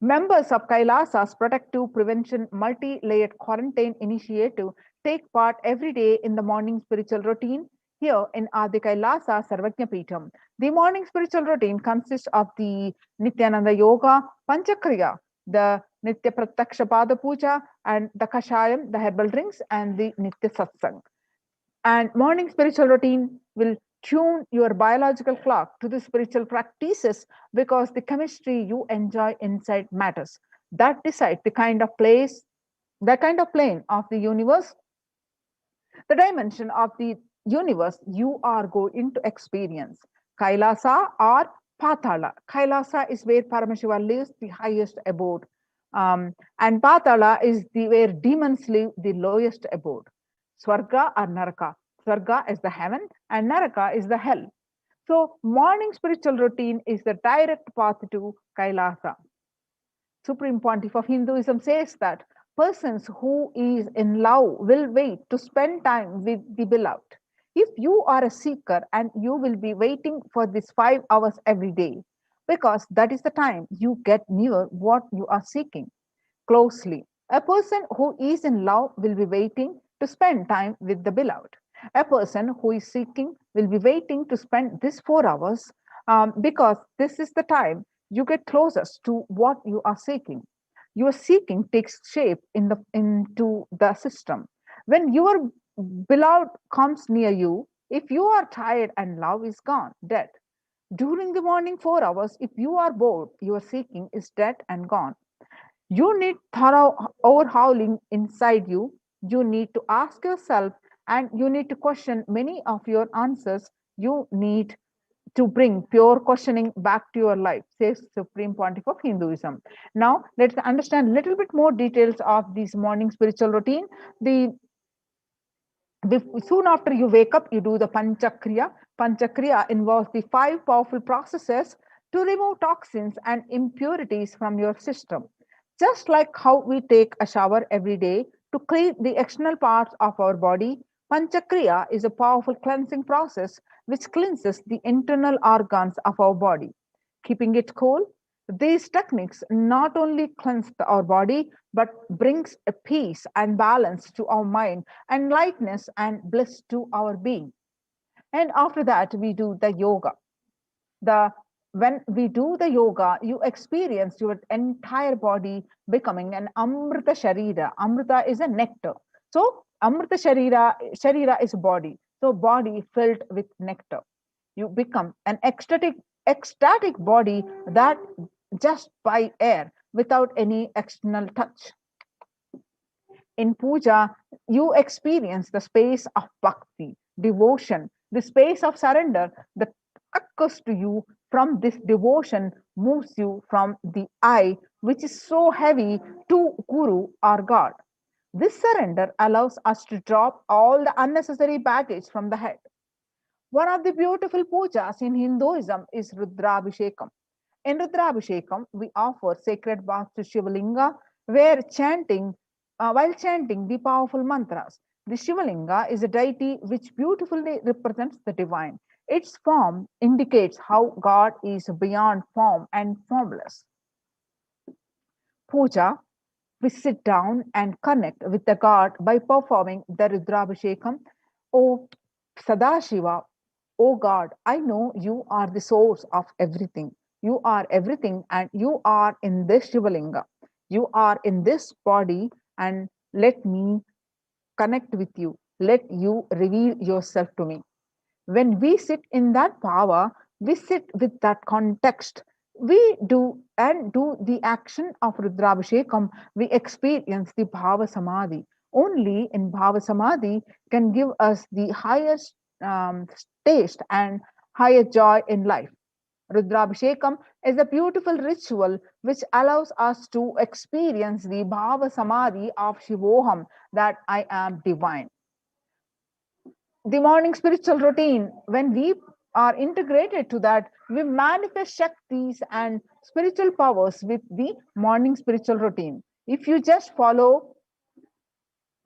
Members of Kailasa's Protective Prevention Multi-Layered Quarantine Initiative take part every day in the morning spiritual routine here in Adi Kailasa Sarvajna Peetham. The morning spiritual routine consists of the Nithyananda Yoga, Panchakriya, the Nitya Prataksha Pada Puja, and the Kashayam, the herbal drinks, and the Nitya Satsang. And morning spiritual routine will tune your biological clock to the spiritual practices, because the chemistry you enjoy inside matters. That decides the kind of place, the kind of plane of the universe, the dimension of the universe you are going to experience. Kailasa or Patala. Kailasa is where Paramashiva lives, the highest abode. And Patala is where demons live, the lowest abode. Swarga or Naraka. Swarga is the heaven and Naraka is the hell. So morning spiritual routine is the direct path to Kailasa. Supreme Pontiff of Hinduism says that persons who is in love will wait to spend time with the beloved. If you are a seeker, and you will be waiting for this 5 hours every day, because that is the time you get near what you are seeking closely. A person who is in love will be waiting to spend time with the beloved. A person who is seeking will be waiting to spend this 4 hours, because this is the time you get closest to what you are seeking. Your seeking takes shape into the system. When your beloved comes near you, if you are tired and love is gone, dead. During the morning 4 hours, if you are bored, your seeking is dead and gone. You need thorough overhauling inside you. You need to ask yourself, and you need to question many of your answers. You need to bring pure questioning back to your life, says Supreme Pontiff of Hinduism. Now, let's understand a little bit more details of this morning spiritual routine. Soon after you wake up, you do the Panchakriya. Panchakriya involves the 5 powerful processes to remove toxins and impurities from your system. Just like how we take a shower every day to clean the external parts of our body, Panchakriya is a powerful cleansing process which cleanses the internal organs of our body, keeping it cool. These techniques not only cleanse our body, but brings a peace and balance to our mind, and lightness and bliss to our being. And after that, we do the yoga. When we do the yoga, you experience your entire body becoming an Amrita Sharira. Amrita is a nectar. So Amrita Sharira is body. So body filled with nectar. You become an ecstatic body that just by air, without any external touch. In puja, you experience the space of bhakti, devotion, the space of surrender that occurs to you from this devotion moves you from the I, which is so heavy, to Guru or God. This surrender allows us to drop all the unnecessary baggage from the head. One of the beautiful pujas in Hinduism is Rudrabhishekam. In Rudrabhishekam, we offer sacred baths to Shivalinga while chanting the powerful mantras. The Shivalinga is a deity which beautifully represents the divine. Its form indicates how God is beyond form and formless. Puja, we sit down and connect with the God by performing the Rudrabhishekam. O Sadashiva, O God, I know you are the source of everything. You are everything and you are in this Shivalinga. You are in this body and let me connect with you. Let you reveal yourself to me. When we sit in that power, we sit with that context. We do the action of Rudrabhishekam, we experience the Bhavasamadhi. Only in Bhavasamadhi can give us the highest taste and higher joy in life. Rudrabhishekam is a beautiful ritual which allows us to experience the Bhavasamadhi of Shivoham, that I am divine. The morning spiritual routine, when we are integrated to that, we manifest Shaktis and spiritual powers with the morning spiritual routine. If you just follow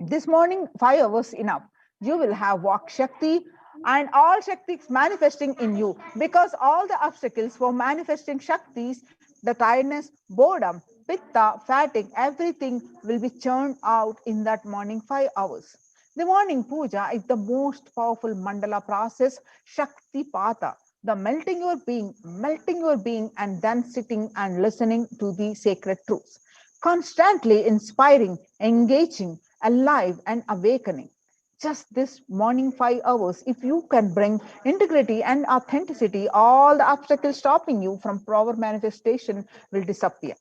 this morning 5 hours enough, you will have Vak Shakti and all Shaktis manifesting in you, because all the obstacles for manifesting Shaktis, the tiredness, boredom, pitta, fatigue, everything will be churned out in that morning 5 hours. The morning puja is the most powerful mandala process, Shakti Pata, the melting your being, and then sitting and listening to the sacred truths. Constantly inspiring, engaging, alive, and awakening. Just this morning 5 hours, if you can bring integrity and authenticity, all the obstacles stopping you from proper manifestation will disappear.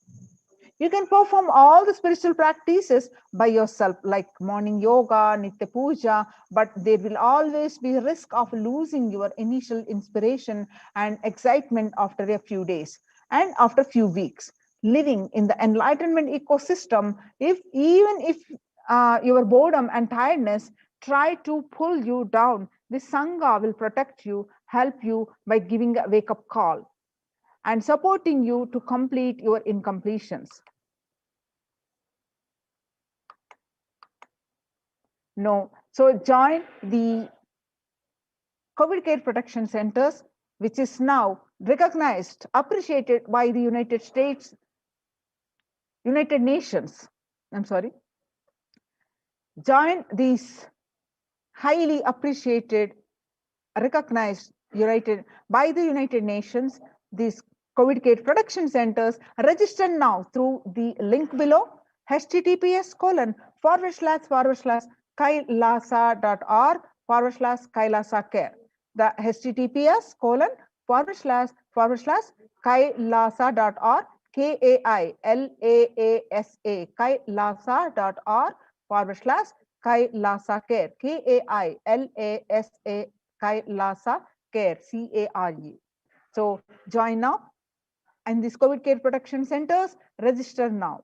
You can perform all the spiritual practices by yourself, like morning yoga, nitya puja, but there will always be a risk of losing your initial inspiration and excitement after a few days and after a few weeks. Living in the enlightenment ecosystem, even if your boredom and tiredness try to pull you down, the Sangha will protect you, help you by giving a wake-up call and supporting you to complete your incompletions. No. So join the COVID care protection centers, which is now recognized, appreciated by the United Nations. I'm sorry. Join these highly appreciated, recognized by the United Nations, these COVID care protection centers. Register now through the link below, https://kailasa.org/Kailasa care. The https://kailasa.org, KAILAASA, kailasa.org/Kailasa care, KAILASA, Kailasa care, CARE. So join now, and these COVID care protection centers, register now.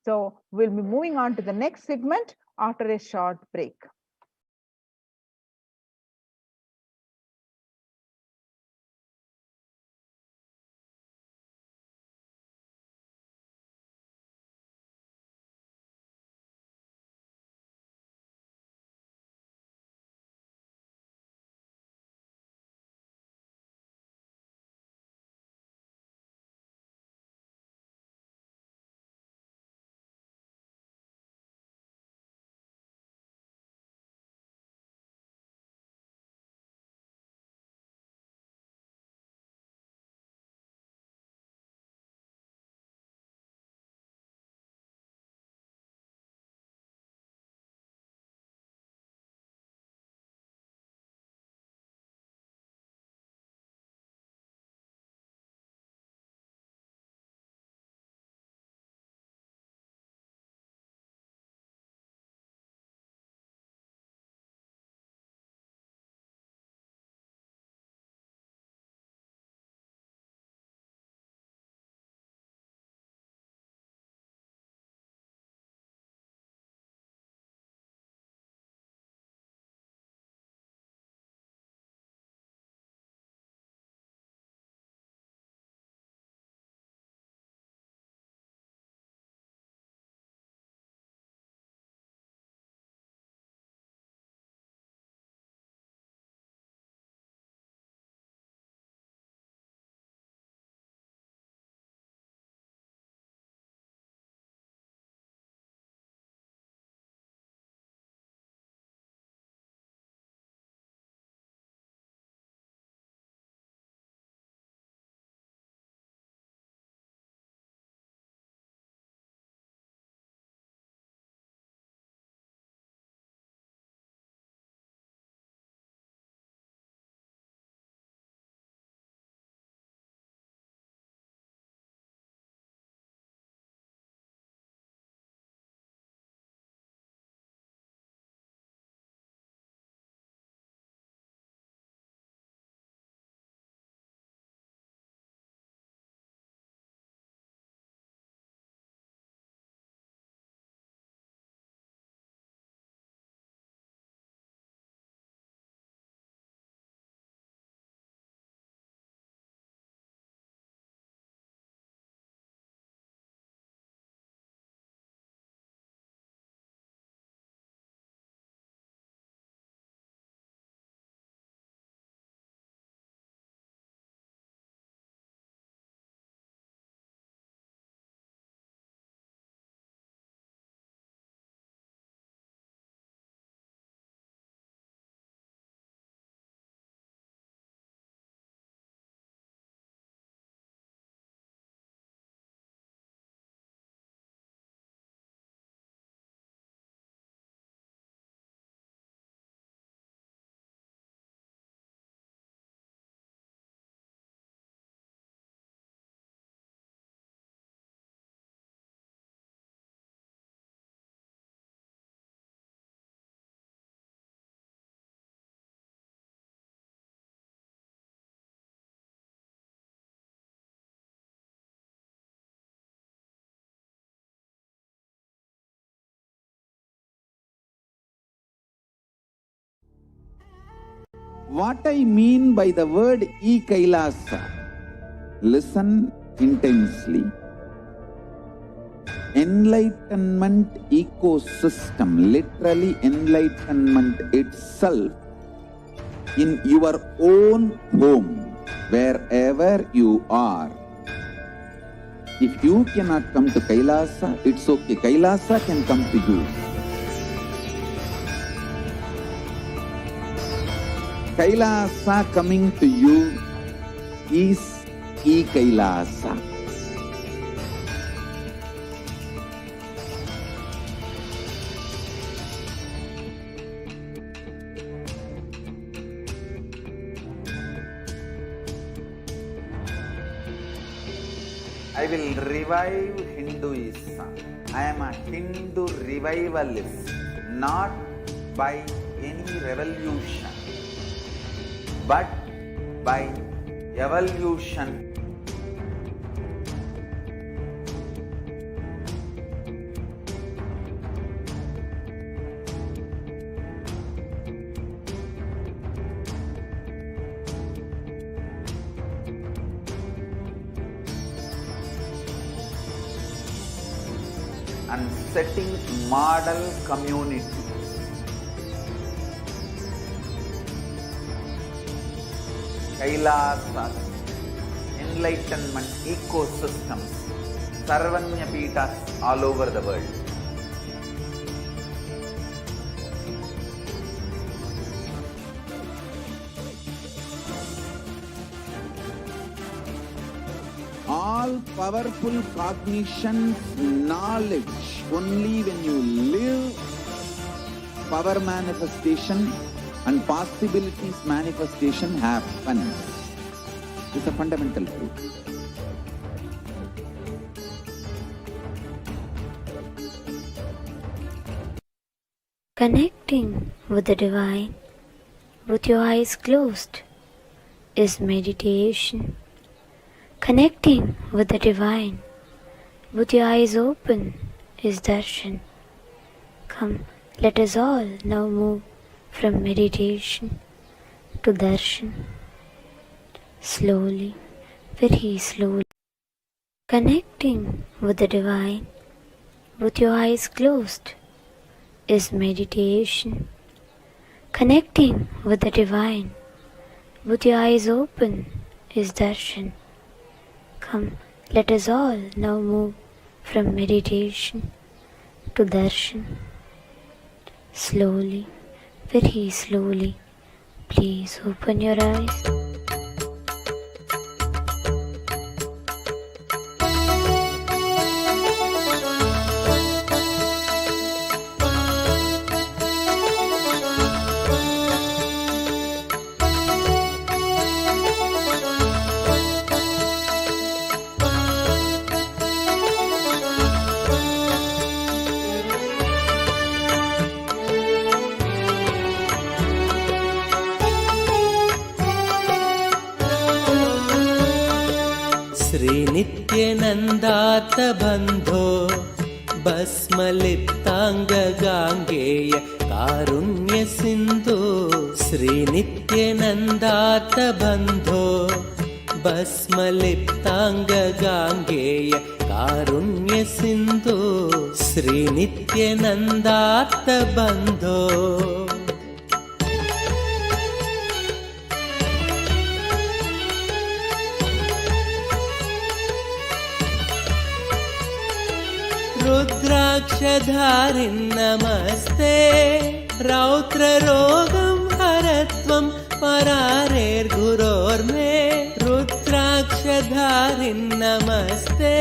So we'll be moving on to the next segment after a short break. What I mean by the word Kailasa, listen intensely. Enlightenment ecosystem, literally enlightenment itself, in your own home, wherever you are. If you cannot come to Kailasa, it's okay. Kailasa can come to you. Kailasa coming to you is Kailasa. I will revive Hinduism. I am a Hindu revivalist, not by any revolution, but by evolution. And setting model community. Kailasa, enlightenment ecosystems, Sarvanya Peethas all over the world. All powerful cognition, knowledge, only when you live, power manifestation and possibilities manifestation happens. It's a fundamental truth. Connecting with the divine with your eyes closed is meditation. Connecting with the divine with your eyes open is darshan. Come, let us all now move from meditation to darshan. Slowly, very slowly. Connecting with the divine with your eyes closed is meditation. Connecting with the divine with your eyes open is darshan. Come, let us all now move from meditation to darshan. Slowly, very slowly, please open your eyes. श्रीनित्यनन्दात बन्धो भस्मलिप्ताङ्गगाङ्गेय कारुण्य सिन्धु श्रीनित्यनन्दात बन्धो भस्मलिप्ताङ्गगाङ्गेय कारुण्य सिन्धु श्रीनित्यनन्दात बन्धो रुद्राक्षधारिन् नमस्ते रौद्ररोगं हरत्वं परारेर्गुरोर्मे रुद्राक्षधारिन् नमस्ते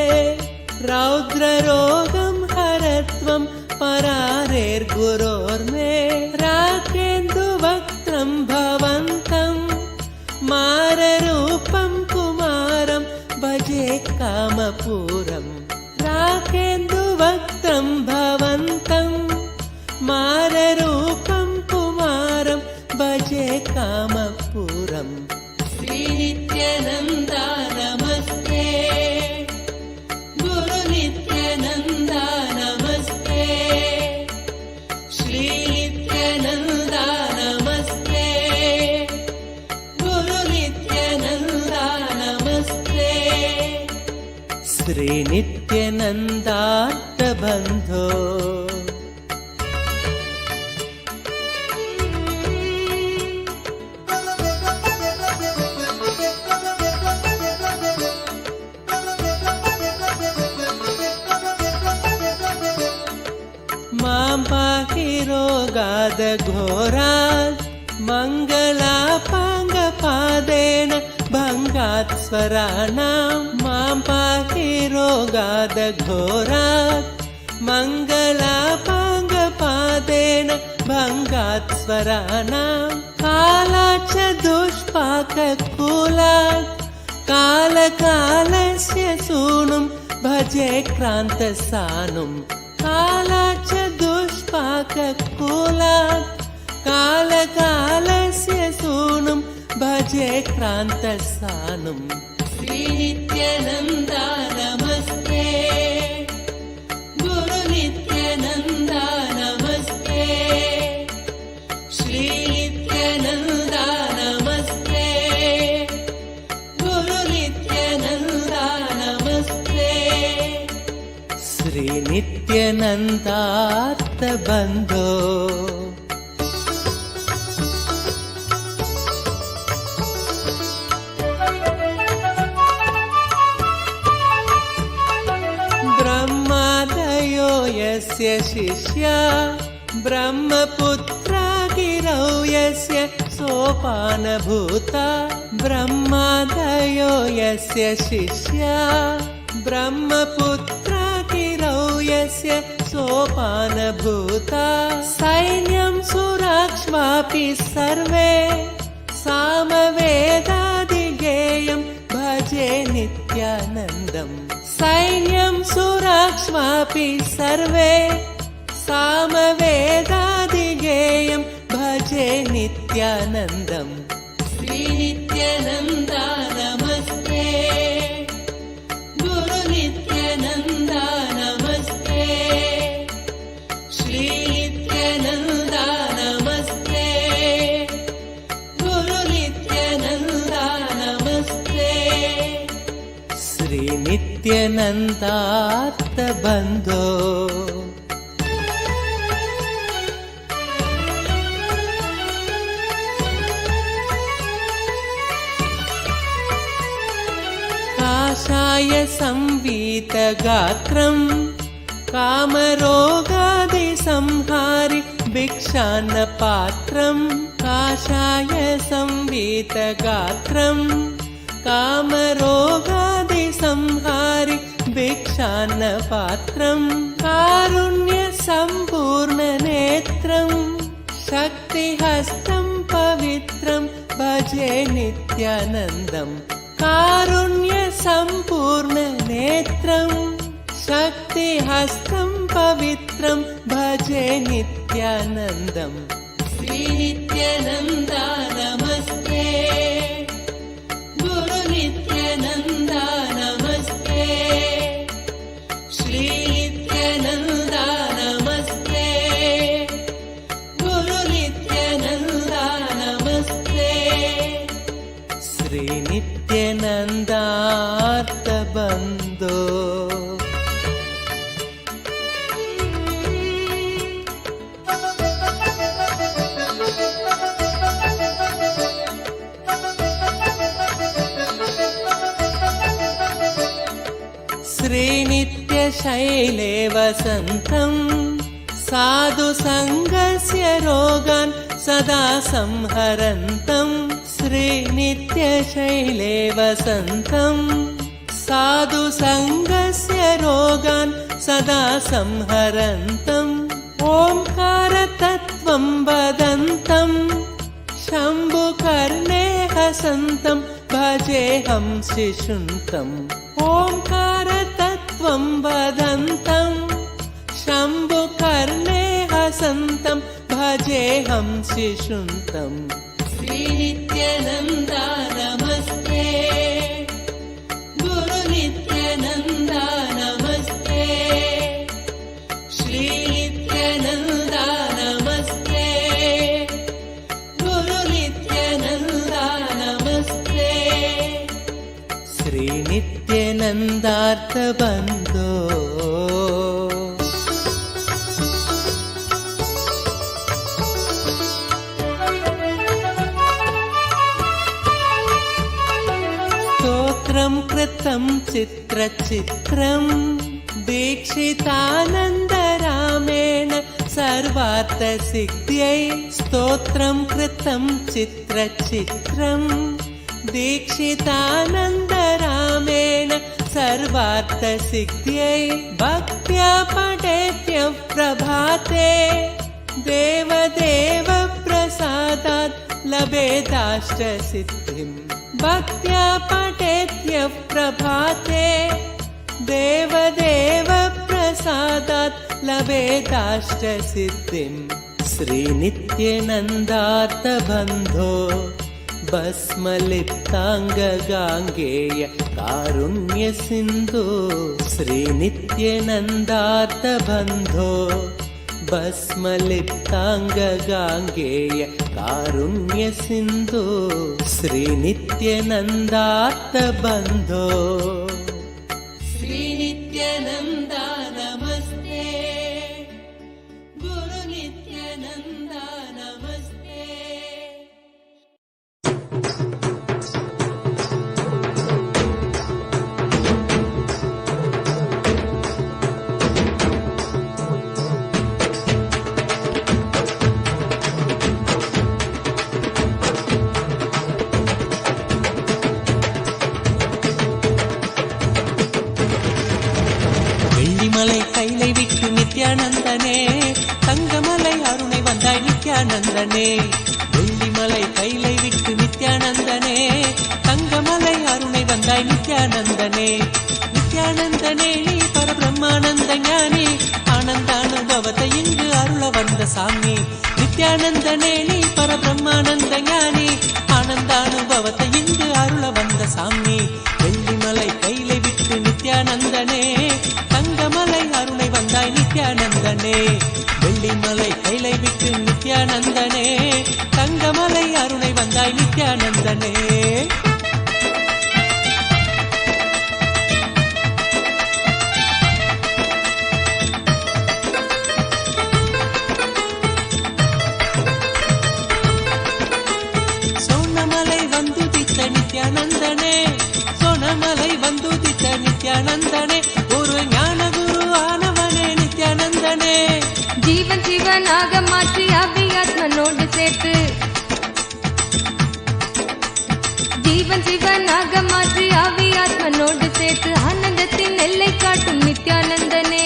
रौद्ररोगं हरत्वं परारेर्गुरोर्मे राकेन्दुवक्त्रं भवन्तं माररूपं कुमारं भजे कामपूरम् राकेन्दुवक्त्रं भवन्तं माररूपं कुमारं भजे कामपूरम् श्रीनित्यानन्दा नमस्ते गुरुनित्यानन्दा नमस्ते श्रीनित्यानन्दा नमस्ते ಶ್ರೀ ನಿತ್ಯಾನಂದಾರ್ಥ ಬಂಧೋ ಮಾಂ ಪಾಹಿ ರೋಗಾದ ಘೋರಾತ್ ಮಂಗಲಾಪಾಂಗ ಪಾದೇನ ಭಂಗಾತ್ ಸ್ವರಾಣಾಂ ಮಾಂ ಪಾಹಿ ರೋಗಾದ ಘೋರಾತ್ ಮಂಗಲಾಪಾಂಗ ಪಾದೇನ ಭಂಗಾತ್ ಸ್ವರಾಣಾಂ ಕಾಲಾಚ ದುಷ್ಪಾಕ ಕೂಲಾತ್ ಕಾಲ ಕಾಲಸ್ಯ ಸೂನುಂ ಭಜೆ ಕ್ರಾಂತ ಸಾನುಂ ಕಾಲಾಚ ದುಷ್ಪಾಕ ಕೂಲಾತ್ ಕಾಲ ಕಾಲಸ್ಯ ಸೂನುಂ ಭಜೆ ಕ್ರಾಂತ ಸಾನುಂ ಶ್ರೀ ನಿತ್ಯಾನಂದ ನಮಸ್ತೆ ಗುರು ನಿತ್ಯಾನಂದ ನಮಸ್ತೆ ಶ್ರೀ ನಿತ್ಯಾನಂದ ನಮಸ್ತೆ ಗುರು ನಿತ್ಯಾನಂದ ನಮಸ್ತೆ ಶ್ರೀ ನಿತ್ಯಾನಂದಾರ್ಥ ಬಂಧೋ ಬ್ರಹ್ಮಾದಯೋ ಯಸ್ಯ ಶಿಷ್ಯ ಬ್ರಹ್ಮಪುತ್ರ ಗಿರೌ ಯಸ್ಯ ಸೋಪಾನಭೂತ ಬ್ರಹ್ಮಾದಯೋ ಯಸ್ಯ ಶಿಷ್ಯ ಬ್ರಹ್ಮಪುತ್ರ ಗಿರೌ ಯಸ್ಯ ಸೋಪಾನಭೂತ ಸೈನ್ಯಂ ಸುರಾಕ್ಷ್ವಾಪಿ ಸರ್ವೇ ಸಾಮವೇದಾದಿಗೇಯಂ ಭಜೆ ನಿತ್ಯಾನಂದಂ ಸೈನ್ಯಂ ಸುರಾಕ್ಷ್ವಾಪಿ ಸರ್ವೇ ಸಾಮವೇದಾದಿಗೇಯಂ ಭಜೆ ನಿತ್ಯಾನಂದಂ ಶ್ರೀ ನಿತ್ಯಾನಂದ ನಮಸ್ತೆ ಗುರು ನಿತ್ಯಾನಂದ ನಮಸ್ತೆ ಶ್ರೀ ನಿತ್ಯಾನಂದ ನಮಸ್ತೆ ಗುರು ನಿತ್ಯಾನಂದ ನಮಸ್ತೆ ಶ್ರೀ ನಿತ್ಯಾನಂದಾರ್ಥ ಬಂಧೋ ಕಾಷಾಯ ಸಂವೀತ ಗಾತ್ರಂ ಕಾಮರೋಗಾದಿ ಸಂಹಾರಿ ಭಿಕ್ಷಾನ್ನ ಪಾತ್ರಂ ಕಾಷಾಯ ಸಂವೀತ ಗಾತ್ರಂ ಕಾಮರೋಗಾದಿ ಸಂಹಾರಿ ಭಿಕ್ಷಾನ್ನ ಪಾತ್ರಂ ಕಾರುಣ್ಯ ಸಂಪೂರ್ಣ ನೇತ್ರಂ ಶಕ್ತಿಹಸ್తం ಪವಿತ್ರಂ ಭಜೆ ನಿತ್ಯಾನಂದಂ ಕಾರುಣ್ಯ ಸಂಪೂರ್ಣ ನೇತ್ರಂ ಶಕ್ತಿಹಸ್తం ಪವಿತ್ರಂ ಭಜೆ ನಿತ್ಯಾನಂದಂ ಶ್ರೀ ನಿತ್ಯಾನಂದ ನಮಸ್ತೆ ಗುರು ನಿತ್ಯಾನಂದ ನಮಸ್ತೆ ಶ್ರೀ ನಿತ್ಯಾನಂದ ನಮಸ್ತೆ ಗುರು ನಿತ್ಯಾನಂದ ನಮಸ್ತೆ ಶ್ರೀ ನಿತ್ಯಾನಂದಾರ್ಥ ಬಂಧೋ ಶ್ರೀ ನಿತ್ಯ ಶೈಲೇ ವಸಂತಂ ಸಾಧು ಸಂಗಸ್ಯ ರೋಗಾನ್ ಸದಾ ಸಂಹರಂತಂ ಶ್ರೀ ನಿತ್ಯ ಶೈಲೇ ವಸಂತಂ ಸಾಧು ಸಂಗಸ್ಯ ರೋಗಾನ್ ಸದಾ ಸಂಹರಂತಂ ಓಂಕಾರ ತತ್ವಂ ವದಂತಂ ಶಂಭು ಕರ್ಣೇ ಹಸಂತಂ ಭಜೇಹಂ ಶಿಶುಂತಂ ಓಂಕಾರ ತತ್ವಂ ವದಂತಂ ಶಂಭು ಕರ್ಣೇ ಹಸಂತಂ ಭಜೇಹಂ ಶಿಶುಂತಂ ಶ್ರೀ ನಿತ್ಯಾನಂದ ನಮಸ್ತೆ ಗುರು ನಿತ್ಯಾನಂದ ನಮಸ್ತೆ ಶ್ರೀ ನಿತ್ಯಾನಂದ ನಮಸ್ತೆ ಗುರು ನಿತ್ಯಾನಂದ ನಮಸ್ತೆ ಶ್ರೀ ನಿತ್ಯಾನಂದ नित्यानन्दार्थ बन्धो स्तोत्रं कृतं चित्रचित्रं दीक्षितानन्दरामेण सर्वार्थसिद्ध्यै स्तोत्रं कृतं चित्रचित्रं दीक्षितानन्दरामेण सर्वार्थसिद्ध्यै भक्त्या पठेत्यः प्रभाते देवदेव प्रसादात् लभेदाष्टसिद्धिम् भक्त्या पठेत्यः प्रभाते देवदेव प्रसादात् लभेदाष्टसिद्धिम् श्रीनित्यानन्दार्थबन्धो भस्मलिप्ताङ्गगाङ्गेय कारुण्यसिन्धो श्रीनित्यानन्दार्थबन्धो भस्मलिप्ताङ्गगाङ्गेय कारुण्यसिन्धो श्रीनित्यानन्दार्थबन्धो श्रीनित्यानन्दा नमस्ते गुरुनित्यानन्दा नमस्ते வெள்ளிமலை கைலை விட்டு நித்யானந்தனே தங்கமலை அருணை வந்தாய் நித்யானந்தனே வெள்ளிமலை கைலை விட்டு நித்யானந்தனே தங்கமலை அருணை வந்தாய் நித்யானந்தனே நித்யானந்தனே நீ பரபிரம்மானந்த ஞானி ஆனந்தானுபவத்தை இங்கு அருள வந்த சாமி நித்யானந்தனே நீ பரபிரம்மானந்த ஞானி ஆனந்தானுபவத்தை இங்கு அருள வந்த சாமி வெள்ளிமலை கைலை விட்டு நித்யானந்தனே தங்கமலை அருணை வந்தாய் நித்யானந்தனே வெள்ளிமலை கைலை விட்டு நித்யானந்தனே தங்கமலை அருணை வந்தாய் நித்யானந்தனே சோனமலை வந்துதித்த நித்யானந்தனே சோனமலை வந்துதித்த நித்யானந்தனே ஒரு ஞான குரு ஆனவனே நித்யானந்தனே ஜீவன் சிவனாக மாற்றி அவ்வியாத்மனோடு சேர்த்து ஜீவன் சிவனாக மாற்றி அவ்வியாத்மனோடு சேர்த்து ஆனந்தத்தின் எல்லை காட்டும் நித்யானந்தனே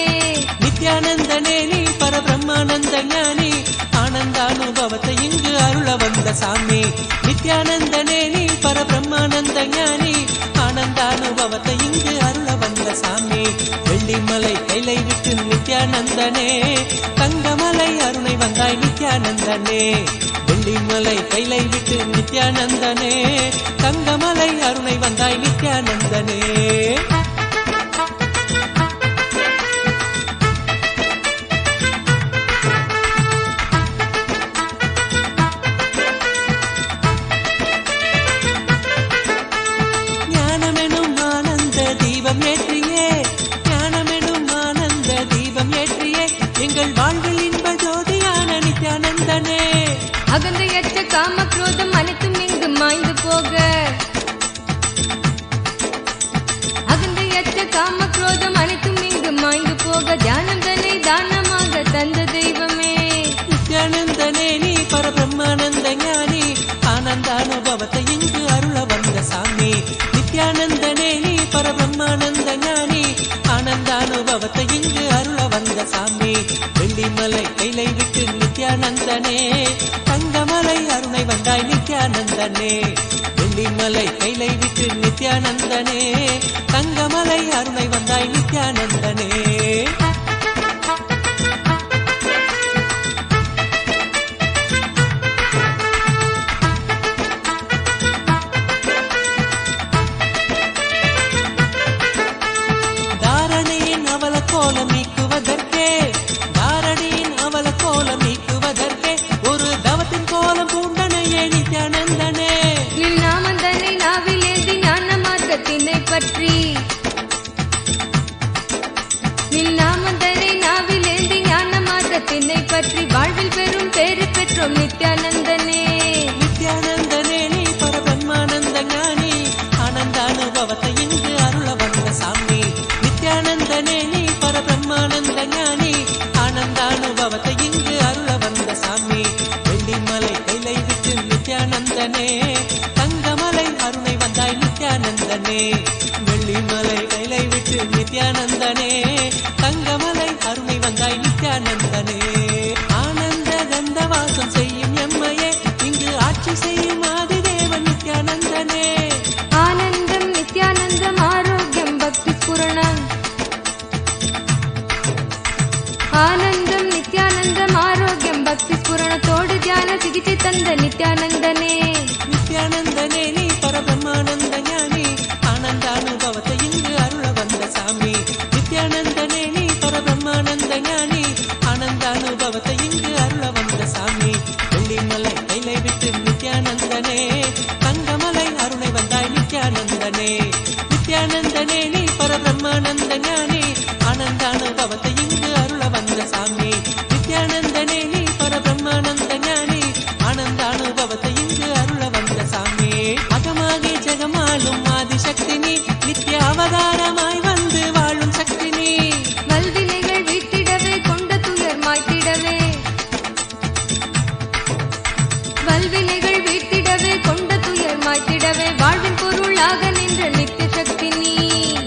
நித்யானந்தனே நீ பரபிரம்மானந்த ஞானி ஆனந்தானுபவத்தை இங்கு அருள வந்த சாமி நித்யானந்தனே நீ பரபிரம்மானந்த ஞானி ஆனந்தானுபவத்தை இங்கு அருள வந்த சாமி வெள்ளிமலை கைலை விட்டு நித்யானந்தனே தங்கமலை அருணை வந்தாய் நித்யானந்தனே வெள்ளிமலை கைலை விட்டு நித்யானந்தனே தங்கமலை அருணை வந்தாய் நித்யானந்தனே ஞானமெனும் ஆனந்த தீபம் ஏற்றியே ஞானமெனும் ஆனந்த தீபம் ஏற்றியே எங்கள் வாழ்வில் இன்ப ஜோதியான நித்யானந்தனே அகந்தையற்ற காம குரோதம் அனைத்தும் இங்கு மாய்ந்து போக அகந்தையற்ற காம குரோதம் அனைத்தும் இங்கு மாய்ந்து போக தியானந்தனை தானமாக தந்த தெய்வமே நித்யானந்தனே நீ பரபிரம்மானந்த ஞானி ஆனந்தானுபவத்தை இங்கு அருள வந்த சாமி நித்யானந்தனே நீ பரபிரம்மானந்த ஞானி ஆனந்தானுபவத்தை இங்கு அருள வந்த சாமி வெள்ளிமலை கைலை விட்டு நித்யானந்தனே தங்கமலை அருணை வந்தாய் நித்யானந்தனே வெள்ளிமலை கைலை விட்டு நித்யானந்தனே தங்கமலை அருணை வந்தாய் நித்யானந்தனே தாரணியின் அவல கோலம் நீக்குவதற்கே தாரணியின் அவல கோலம் நீக்குவதற்கே ஒரு தவத்தின் கோலம் பூண்டனையே நித்யானந்தனே நின் நாமந்தனை நாவில் ஏந்தி ஞான மார்க்கத்தினை பற்றி நித்யானந்தனே தங்கமலை அருணை வந்தாய் நித்யானந்தனே வெள்ளிமலை கைலை விட்டு நித்யானந்தனே தங்கமலை அருணை வந்தாய் நித்யானந்தனே ஆனந்த கந்த வாசம் செய்யும் எம்மையே இங்கு ஆட்சி செய்யும் ஆதிதேவன் நித்யானந்தனே ஆனந்தம் நித்யானந்தம் ஆரோக்கியம் பக்தி ஸ்புரணம் ஆனந்தம் நித்யானந்தம் ஆரோக்கியம் பக்தி ஸ்புரணத்தோடு தியான சிகிச்சை தந்த நித்யானந்தனே நித்யானந்தனே நீ பரபிரம்மானந்த ஞானி ஆனந்தானுபவத்தை இங்கு அருள வந்த சாமி நித்யானந்தனே நீ பரபிரம்மானந்த ஞானி ஆனந்தானுபவத்தை இங்கு அருள வந்த சாமி வெள்ளிமலை கைலை விட்டு நித்யானந்தனே தங்கமலை அருணை வந்தாய் நித்யானந்தனே நித்யானந்தனே நீ பரபிரம்மானந்த ஞானி ஆனந்தானுபவத்தை இங்கு அருள வந்த சாமி நித்யானந்தனே நீ பரபிரம்மானந்த ஞானி ஆனந்தானுபவத்தை இங்கு அருள வந்த சாமி அகமாகி ஜெகமாலும் ஆதிசக்தி நீ நித்ய அவதாரமாய் வந்து வாழும் சக்தி நீ வல்வினைகள் வீட்டிடவே கொண்ட துயர் மாய்த்திடவே வல்வினைகள் வீட்டிடவே கொண்ட துயர் மாய்த்திடவே வாழ்வின் பொருளாக நின்ற நித்திய சக்தி நீ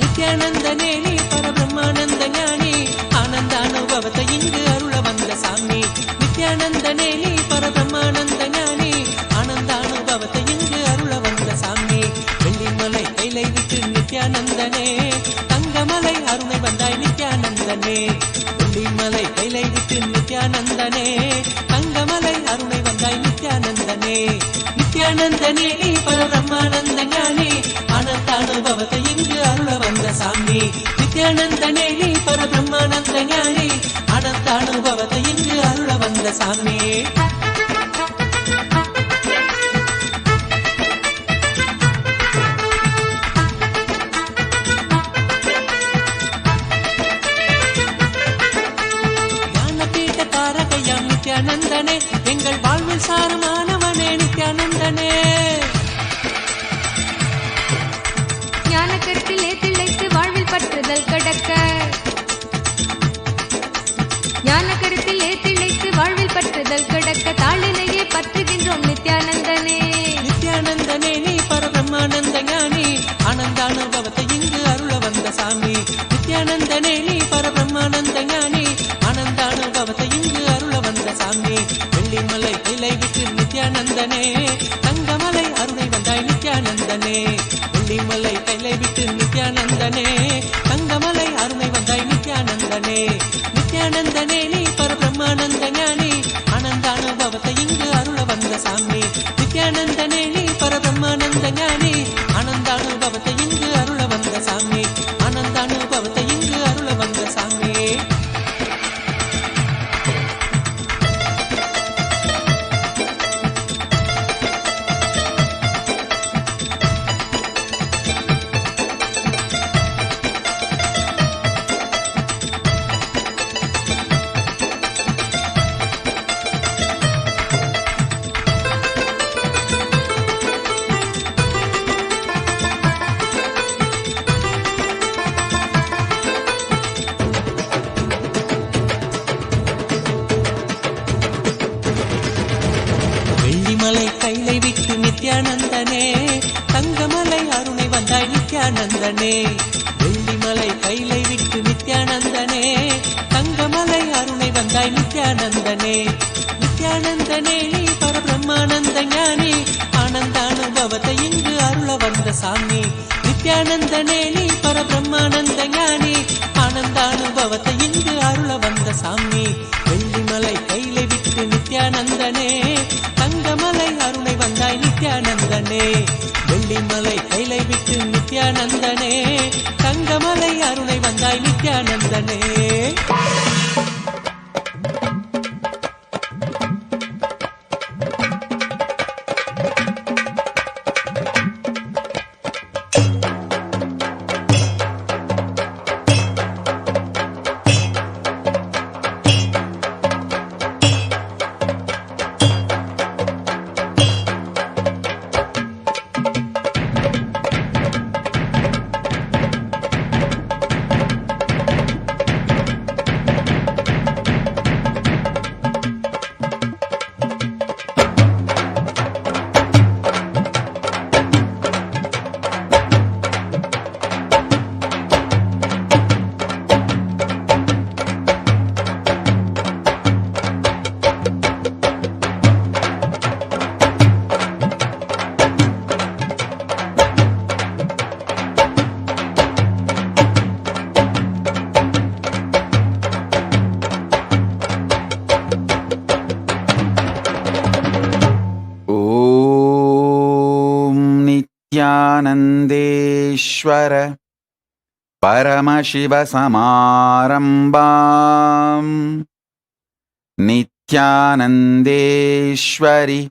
நித்யானந்தனே நீ பரபிரம்மானந்த ஞானி ஆனந்தானுபவத்தை இங்கு அருள வந்த சாமி நித்யானந்தனே நீ பரபிரம்மானந்த ஞானி ஆனந்தானுபவத்தை இங்கு அருள வந்த சாமி வெள்ளிமலை கைலை விட்டு நித்யானந்தனே தங்கமலை அருணை வந்தாய் நித்யானந்தனே வெள்ளிமலை கைலை விட்டு நித்யானந்தனே தங்கமலை அருணை வந்தாய் நித்யானந்தனே நித்யானந்தனே நீ பரபிரம்மானந்த ஞானி ஆனந்தானுபவத்தை இங்கு அருள வந்த சாமி நித்யானந்தனே நீ பரபிரம்மானந்த ஞானி ஆனந்தானுபவத்தை இங்கு அருள வந்த சாமி ஞானபீட தாரகையாம் நித்யானந்தனே எங்கள் வாழ்வில் சாரமானவனே நித்யானந்தனே ஞானக்கருத்திலே திளைத்து வாழ்வில் பற்றுதல் கடக்க ஞானக்கருத்திலே திளைத்து வாழ்வில் பற்றுதல் கடக்க தாளினையே பற்றுகின்றோம் நித்யானந்தனே நித்யானந்தனே நீ பரபிரம்மானந்த ஞானி ஆனந்தானுபவத்தை இங்கு அருள வந்த சாமி நித்யானந்தனே நீ பரபிரம்மானந்த ஞானி ஆனந்தானுபவத்தை இங்கு அருள வந்த சாமி வெள்ளிமலை கைலை விட்டு நித்யானந்தனே தங்கமலை அருணை வந்தாய் நித்யானந்தனே வெள்ளிமலை கைலை விட்டு நித்யானந்தனே தங்கமலை அருணை வந்தாய் நித்யானந்தனே நித்யானந்தனே நீ பரபிரம்மானந்த ஞானி ஆனந்தானுபவத்தை இங்கு அருள வந்த சாமி நித்யானந்தனே நீ பரபிரம்மானந்த ஞானி ஆனந்தானுபவத்தை இங்கு அருள வந்த சாமி ஆனந்தானுபவத்தை இங்கு அருள வந்த சாமி வெள்ளிமலை கைலை விட்டு நித்யானந்தனே தங்கமலை அருணை வந்தாய் நித்யானந்தனே வெள்ளிமலை கைலை விட்டு நித்யானந்தனே தங்கமலை அருணை வந்தாய் நித்யானந்தனே நித்யானந்தனே நீ பரபிரம்மானந்த ஞானி ஆனந்தானுபவத்தை இங்கு அருள வந்த சாமி நித்யானந்தனே நீ பரபிரம்மானந்த ஞானி ஆனந்தானுபவத்தை இங்கு அருள வந்த சாமி வெள்ளிமலை கைலை விட்டு நித்யானந்தனே தங்கமலை அருணை வந்தாய் நித்யானந்தனே வெள்ளிமலை கைலை விட்டு நித்யானந்தனே தங்கமலை அருணை வந்தாய் நித்யானந்தனே नित्यानन्देश्वर परमशिवसमारम्भाम् नित्यानन्देश्वरि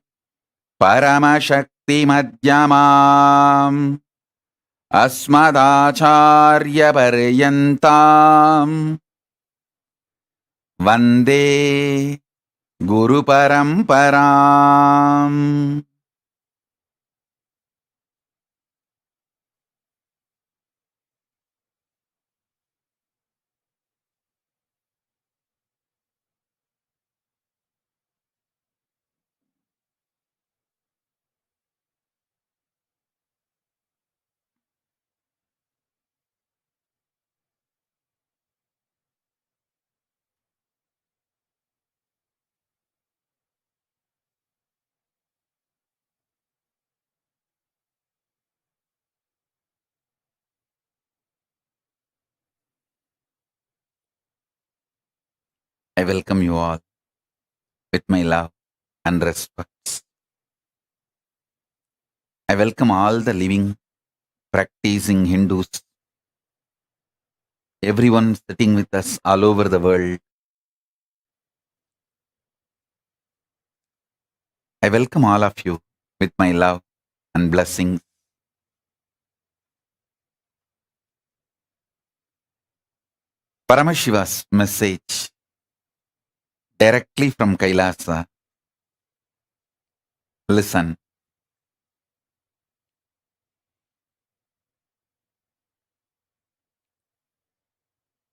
परमशक्तिमध्यमाम् अस्मदाचार्यपर्यन्ताम् वन्दे गुरुपरम्पराम्. I welcome you all with my love and respect. I welcome all the living, practicing Hindus, everyone sitting with us all over the world. I welcome all of you with my love and blessings. Paramashiva's message directly from Kailasa. Listen.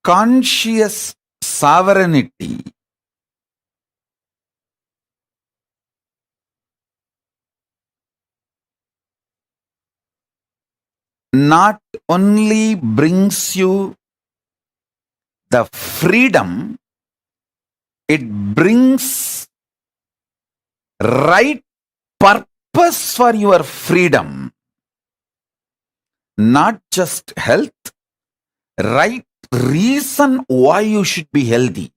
Conscious sovereignty not only brings you the freedom, it brings right purpose for your freedom. Not just health, right reason why you should be healthy.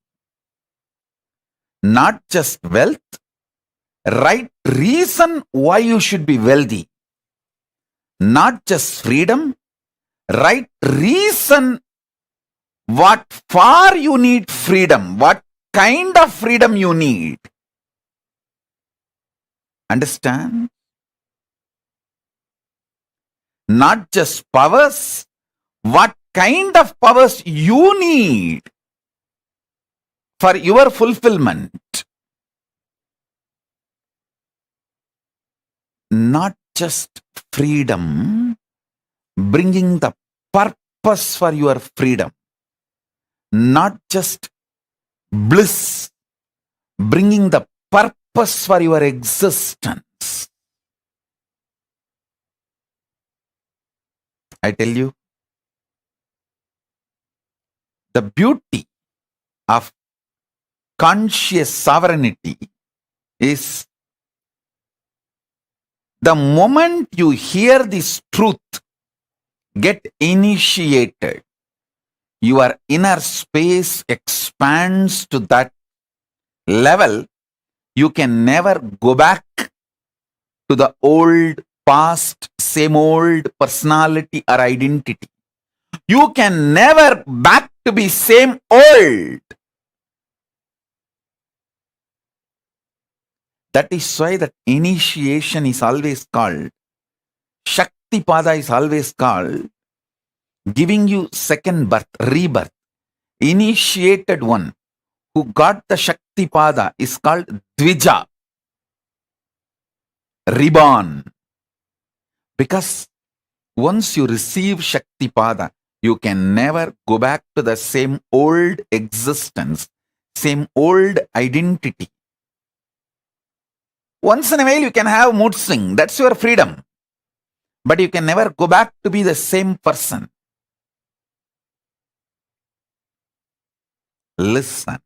Not just wealth, right reason why you should be wealthy. Not just freedom, right reason what for you need freedom, what kind of freedom you need. Understand? Not just powers, what kind of powers you need for your fulfillment. Not just freedom, bringing the purpose for your freedom. Not just bliss, bringing the purpose for your existence. I tell you, the beauty of conscious sovereignty is the moment you hear this truth, get initiated, your inner space expands to that level. You can never go back to the old past, same old personality or identity. You can never back to be same old. That is why that initiation is always called, Shakti Pada is always called, giving you second birth, rebirth. Initiated one who got the Shakti Pada is called Dvija, reborn. Because once you receive Shakti Pada, you can never go back to the same old existence, same old identity. Once in a while you can have mood swing, that's your freedom. But you can never go back to be the same person. Listen.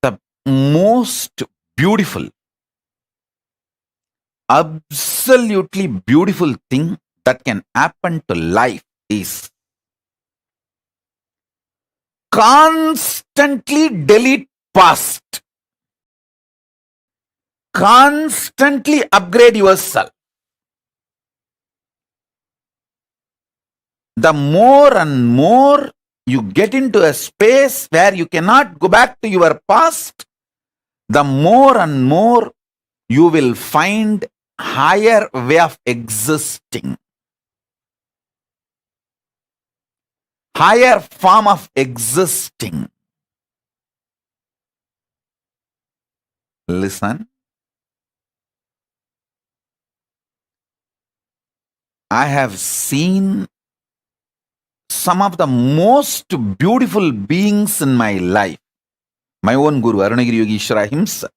The most beautiful absolutely beautiful thing that can happen to life is constantly delete past, constantly upgrade yourself. The more and more you get into a space where you cannot go back to your past, the more and more you will find higher way of existing, higher form of existing. Listen, I have seen some of the most beautiful beings in my life. My own Guru, Arunagiri Yogeshwara himself.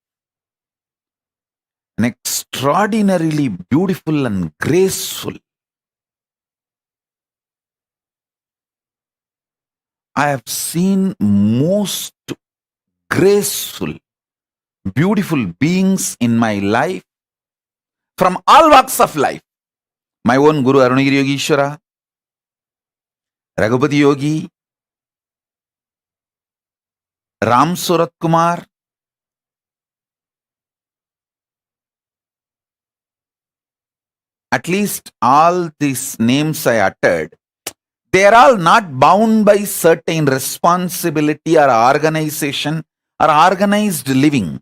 An extraordinarily beautiful and graceful. I have seen most graceful, beautiful beings in my life from all walks of life. My own Guru, Arunagiri Yogeshwara, Raghupati Yogi, Ram Surat Kumar, at least all these names I uttered, they are all not bound by certain responsibility or organization or organized living.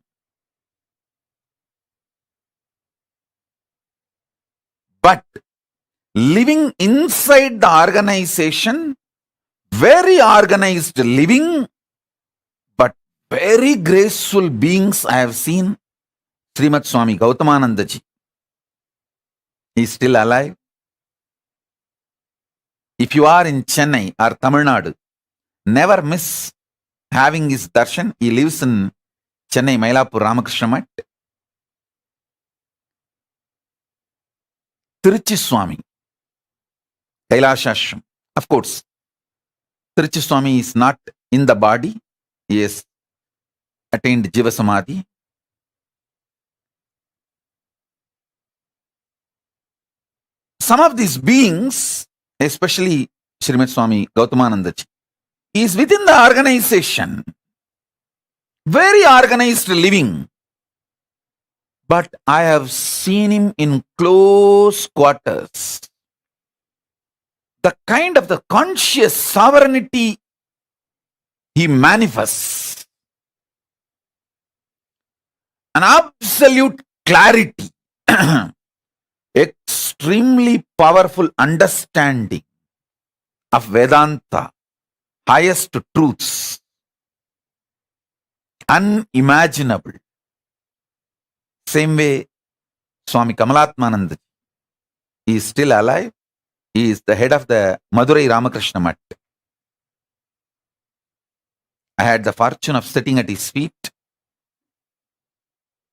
But living inside the organization, very organized living, but very graceful beings I have seen. Srimad Swami Gautamananda ji. He is still alive. If you are in Chennai or Tamil Nadu, never miss having his darshan. He lives in Chennai, Mailapur, Ramakrishna Mat. Tiruchi Swami, Kailasa Ashram. Of course, Tiruchi Swami is not in the body. He has attained BHAVASAMADHI. Some of these beings, especially Srimad Swami Gautamananda ji, he is within the organization. Very organized living. But I have seen him in close quarters. The kind of the conscious sovereignty he manifests. An absolute clarity. Extremely powerful understanding of Vedanta, highest truths, unimaginable. Same way, Swami Kamalatmananda, he is still alive. He is the head of the Madurai Ramakrishna Mat. I had the fortune of sitting at his feet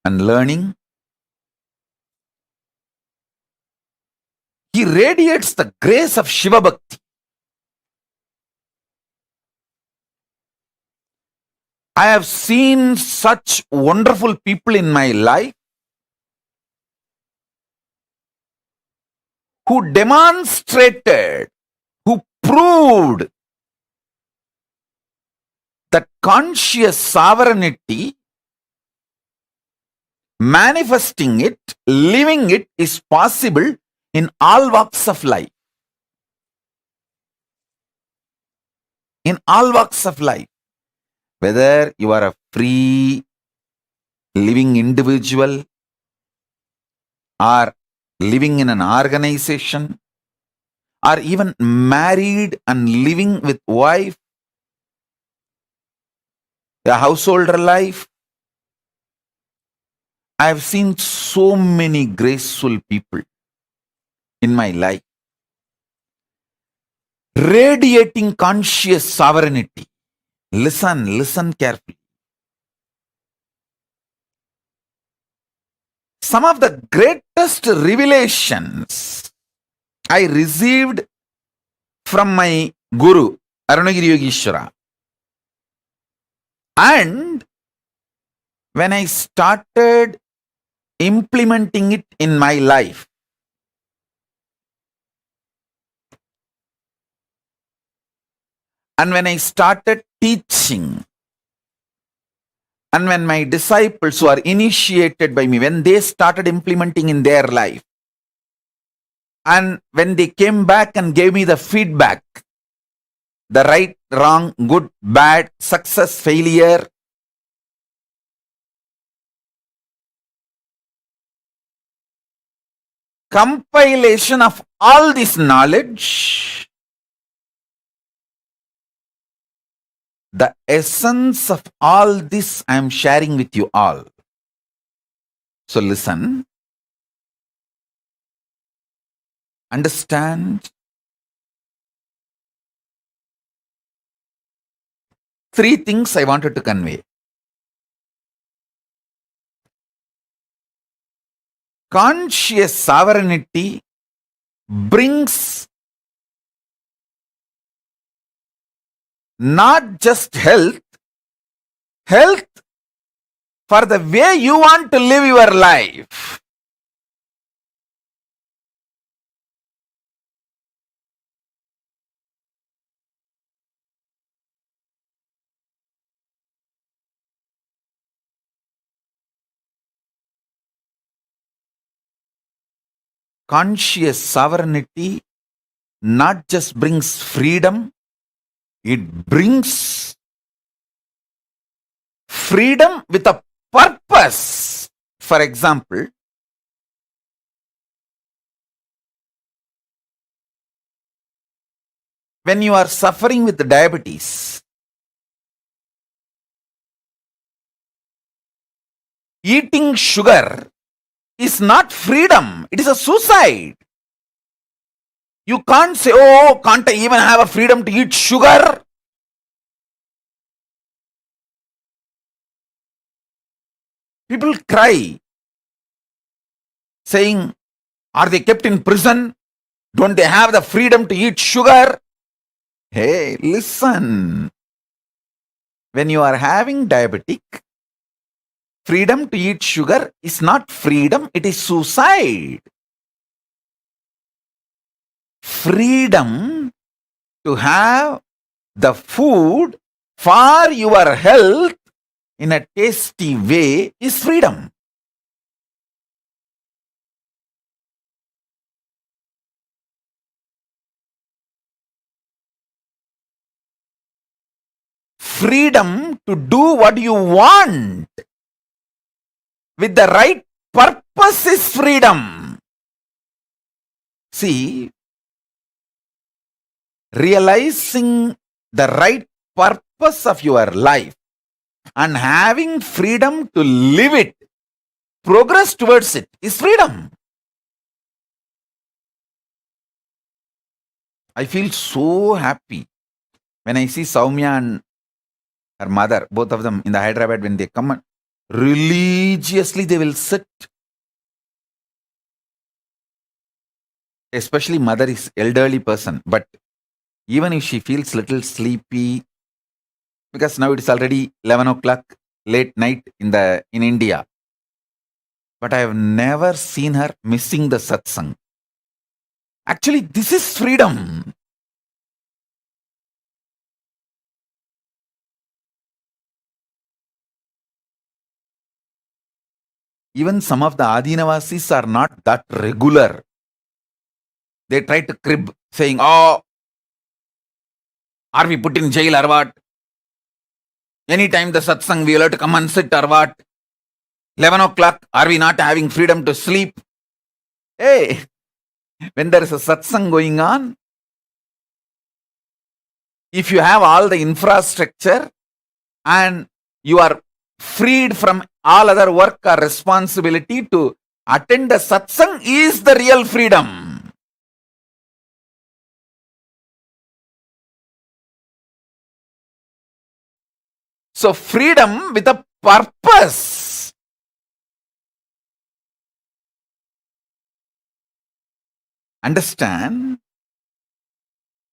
and learning. He radiates the grace of Shiva Bhakti. I have seen such wonderful people in my life who demonstrated, who proved that conscious sovereignty, manifesting it, living it is possible in all walks of life. In all walks of life. Whether you are a free living individual or living in an organization or even married and living with wife, a householder life. I have seen so many graceful people in my life radiating conscious sovereignty. Listen carefully. Some of the greatest revelations I received from my Guru, Arunagiri Yogeshwara. And when I started implementing it in my life. And when I started teaching, and when my disciples who are initiated by me, when they started implementing in their life, and when they came back and gave me the feedback, the right, wrong, good, bad, success, failure, compilation of all this knowledge, the essence of all this I am sharing with you all. So listen, understand. Three things I wanted to convey. Conscious sovereignty brings not just health for the way you want to live your life. Conscious sovereignty not just brings freedom, it brings freedom with a purpose. For example, when you are suffering with diabetes, eating sugar is not freedom, it is a suicide. You can't say, oh, can't I even have a freedom to eat sugar? People cry, saying, are they kept in prison? Don't they have the freedom to eat sugar? Hey, listen. When you are having diabetic, freedom to eat sugar is not freedom, it is suicide. Freedom to have the food for your health in a tasty way is freedom. Freedom to do what you want with the right purpose is freedom. See, realizing the right purpose of your life and having freedom to live it, progress towards it is freedom. I feel so happy when I see Soumya and her mother, both of them in the Hyderabad, when they come, religiously they will sit. Especially mother is elderly person, but even if she feels little sleepy, because now it's already 11 o'clock, late night in India. But I have never seen her missing the satsang. Actually, this is freedom. Even some of the Adinavasis are not that regular. They try to crib, saying, oh, are we put in jail or what? Anytime the satsang, we will have to come and sit or what? 11 o'clock, are we not having freedom to sleep? Hey, when there is a satsang going on, if you have all the infrastructure and you are freed from all other work or responsibility to attend the satsang is the real freedom. So freedom with a purpose. Understand?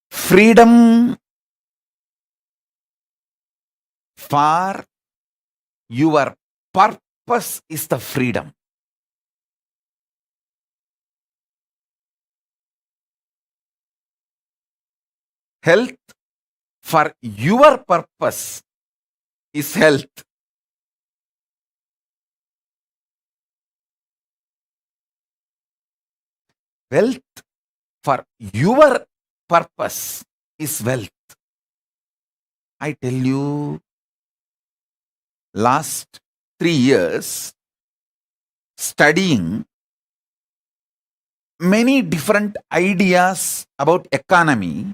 Freedom for your purpose is the freedom. Health for your purpose is health. Wealth for your purpose is wealth. I tell you, last 3 years, studying many different ideas about economy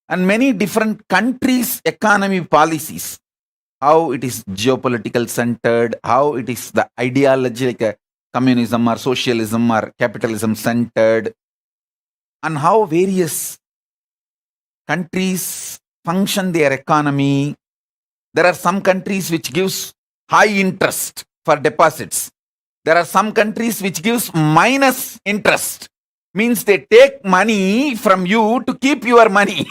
and many different countries' economy policies, how it is geopolitical centered, how it is the ideology like a communism or socialism or capitalism centered, and how various countries function their economy. There are some countries which gives high interest for deposits. There are some countries which gives minus interest. Means they take money from you to keep your money.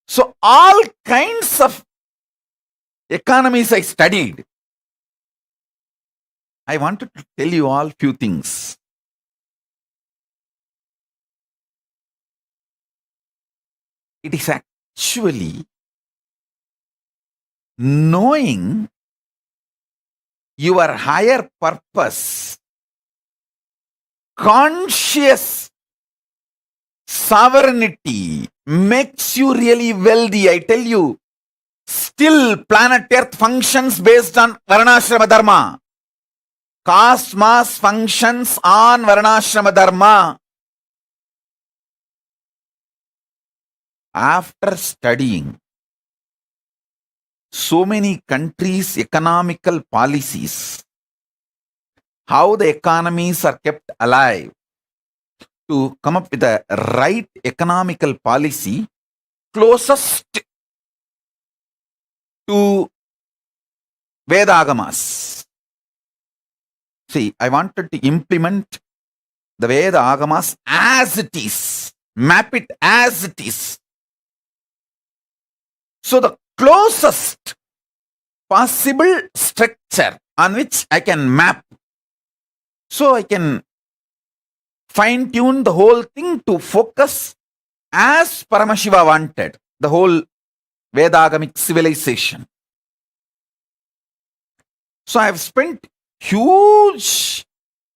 So all kinds of economies I studied. I wanted to tell you all few things. It is actually knowing your higher purpose, conscious sovereignty makes you really wealthy. I tell you, still planet Earth functions based on Varnashrama Dharma. Cosmos functions on Varnashrama Dharma. After studying so many countries' economical policies, how the economies are kept alive, to come up with a right economical policy closest to Veda-agamas. See, I wanted to implement the Veda-agamas as it is, map it as it is. So the closest possible structure on which I can map, so I can fine-tune the whole thing to focus as Paramashiva wanted, the whole Vedagamic civilization. So I have spent huge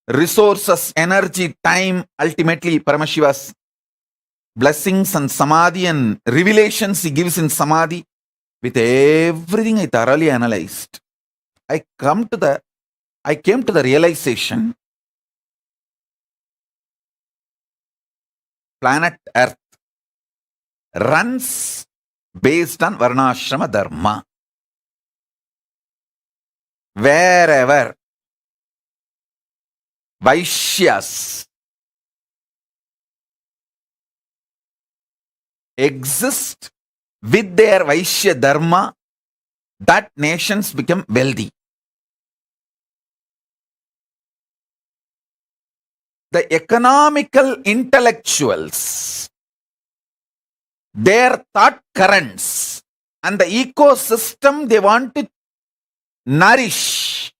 resources, energy, time, ultimately Paramashiva's blessings and samadhi and revelations he gives in samadhi. With everything I thoroughly analyzed, I came to the realization, planet Earth runs based on Varnashrama Dharma. Wherever Vaishyas exist with their Vaishya Dharma, that nations become wealthy. The economical intellectuals, their thought currents, and the ecosystem they want to nourish.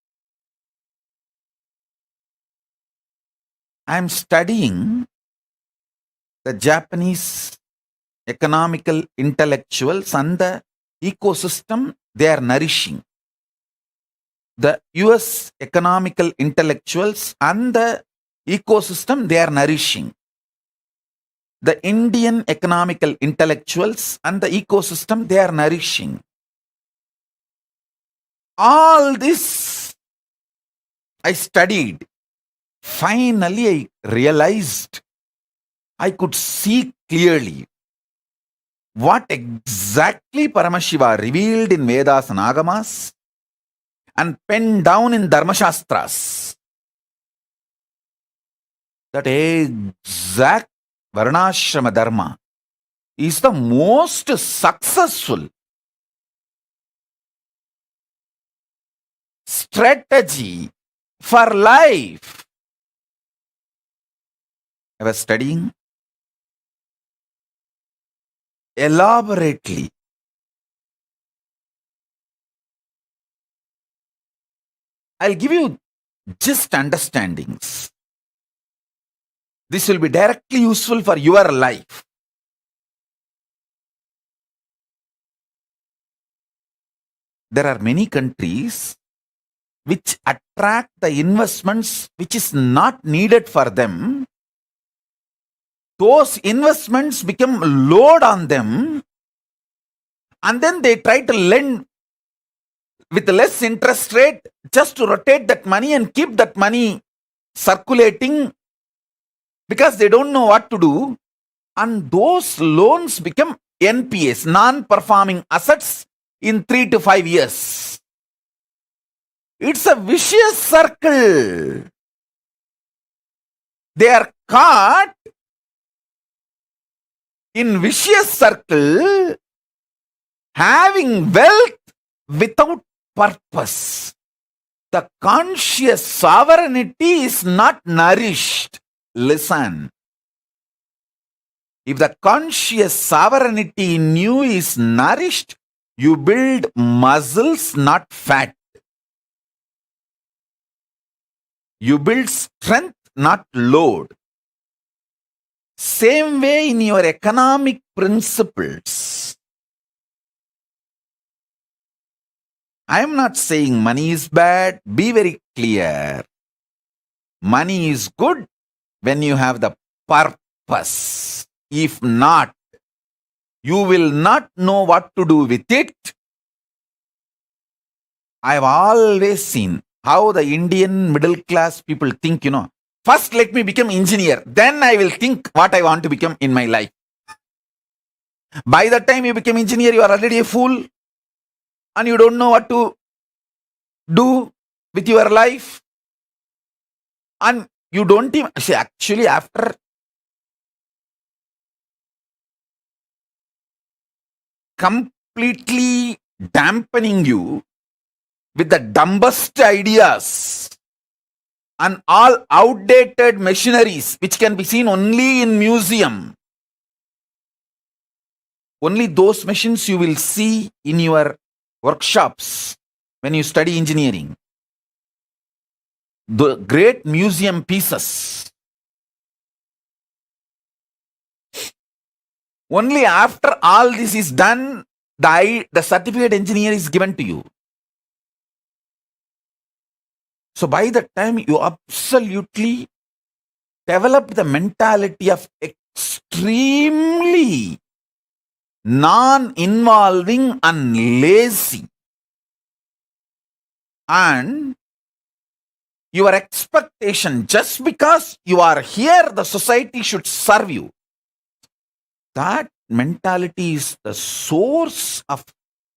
I am studying the Japanese economical intellectuals and the ecosystem they are nourishing. The US economical intellectuals and the ecosystem they are nourishing. The Indian economical intellectuals and the ecosystem they are nourishing. All this I studied. Finally, I realized, I could see clearly what exactly Paramashiva revealed in Vedas and Agamas and penned down in Dharmashastras. That exact Varnashrama Dharma is the most successful strategy for life. I was studying elaborately. I'll give you just understandings. This will be directly useful for your life. there are many countries which attract the investments which is not needed for them. Those investments become load on them, and then they try to lend with less interest rate just to rotate that money and keep that money circulating, because they don't know what to do, and those loans become NPAs, non-performing assets, in 3 to 5 years. It's a vicious circle. They are caught in vicious circle, having wealth without purpose. The conscious sovereignty is not nourished. Listen. If the conscious sovereignty in you is nourished, you build muscles, not fat. You build strength, not load. Same way in your economic principles. I am not saying money is bad. Be very clear. Money is good when you have the purpose. If not, you will not know what to do with it. I have always seen how the Indian middle class people think, first let me become engineer, then I will think what I want to become in my life. By the time you become engineer, you are already a fool and you don't know what to do with your life. And you don't even, see, actually after completely dampening you with the dumbest ideas and all outdated machineries which can be seen only in museum. Only those machines you will see in your workshops when you study engineering. The great museum pieces. Only after all this is done, the certificate engineer is given to you. So by the time you absolutely develop the mentality of extremely non-involving and lazy, and your expectation, just because you are here, the society should serve you. That mentality is the source of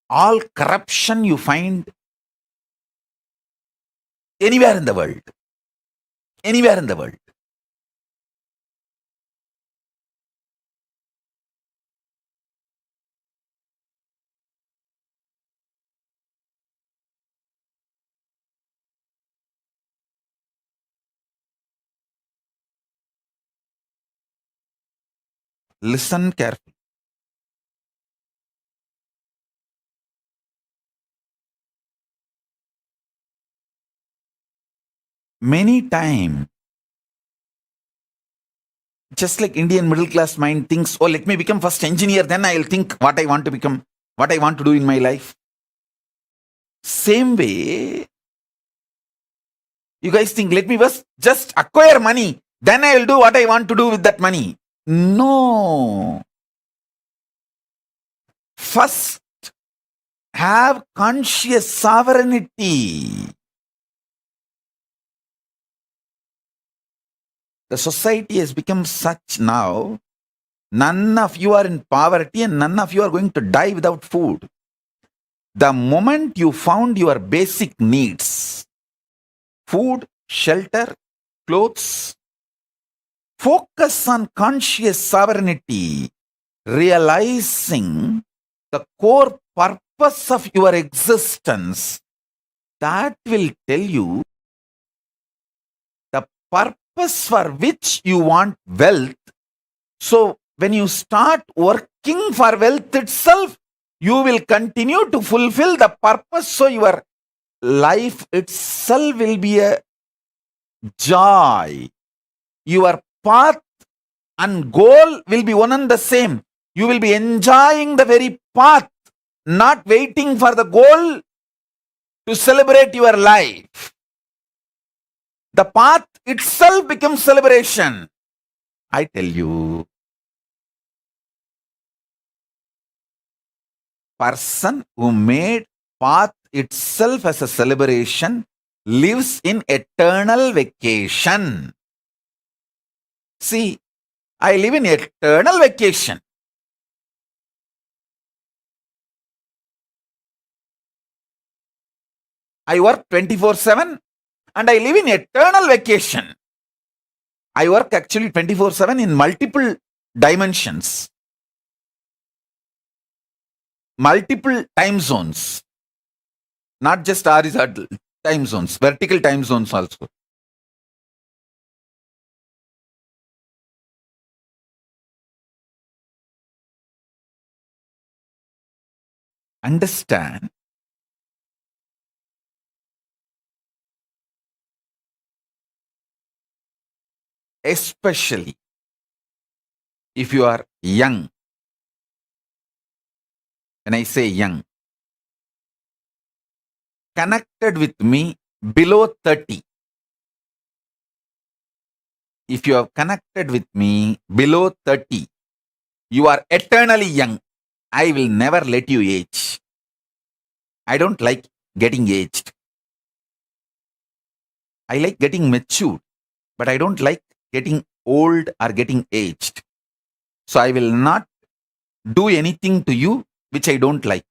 all corruption you find anywhere in the world. Anywhere in the world. Listen carefully. Many times, just like Indian middle class mind thinks, oh, let me become first engineer, then I'll think what I want to become, what I want to do in my life. Same way, you guys think, let me first just acquire money, then I'll do what I want to do with that money. No. First, have conscious sovereignty. The society has become such now, none of you are in poverty and none of you are going to die without food. The moment you found your basic needs, food, shelter, clothes, focus on conscious sovereignty, realizing the core purpose of your existence. That will tell you the purpose for which you want wealth. So when you start working for wealth itself, you will continue to fulfill the purpose. So your life itself will be a joy. Your path and goal will be one and the same. You will be enjoying the very path, not waiting for the goal to celebrate your life. The path itself becomes celebration. I tell you, person who made path itself as a celebration lives in eternal vacation. See, I live in eternal vacation. I work 24/7 and I live in eternal vacation. I work actually 24/7 in multiple dimensions, multiple time zones, not just horizontal time zones, vertical time zones also. Understand, especially if you are young. When I say young, connected with me below 30. If you have connected with me below 30, you are eternally young. I will never let you age. I don't like getting aged. I like getting matured, but I don't like getting old or getting aged. So I will not do anything to you which I don't like.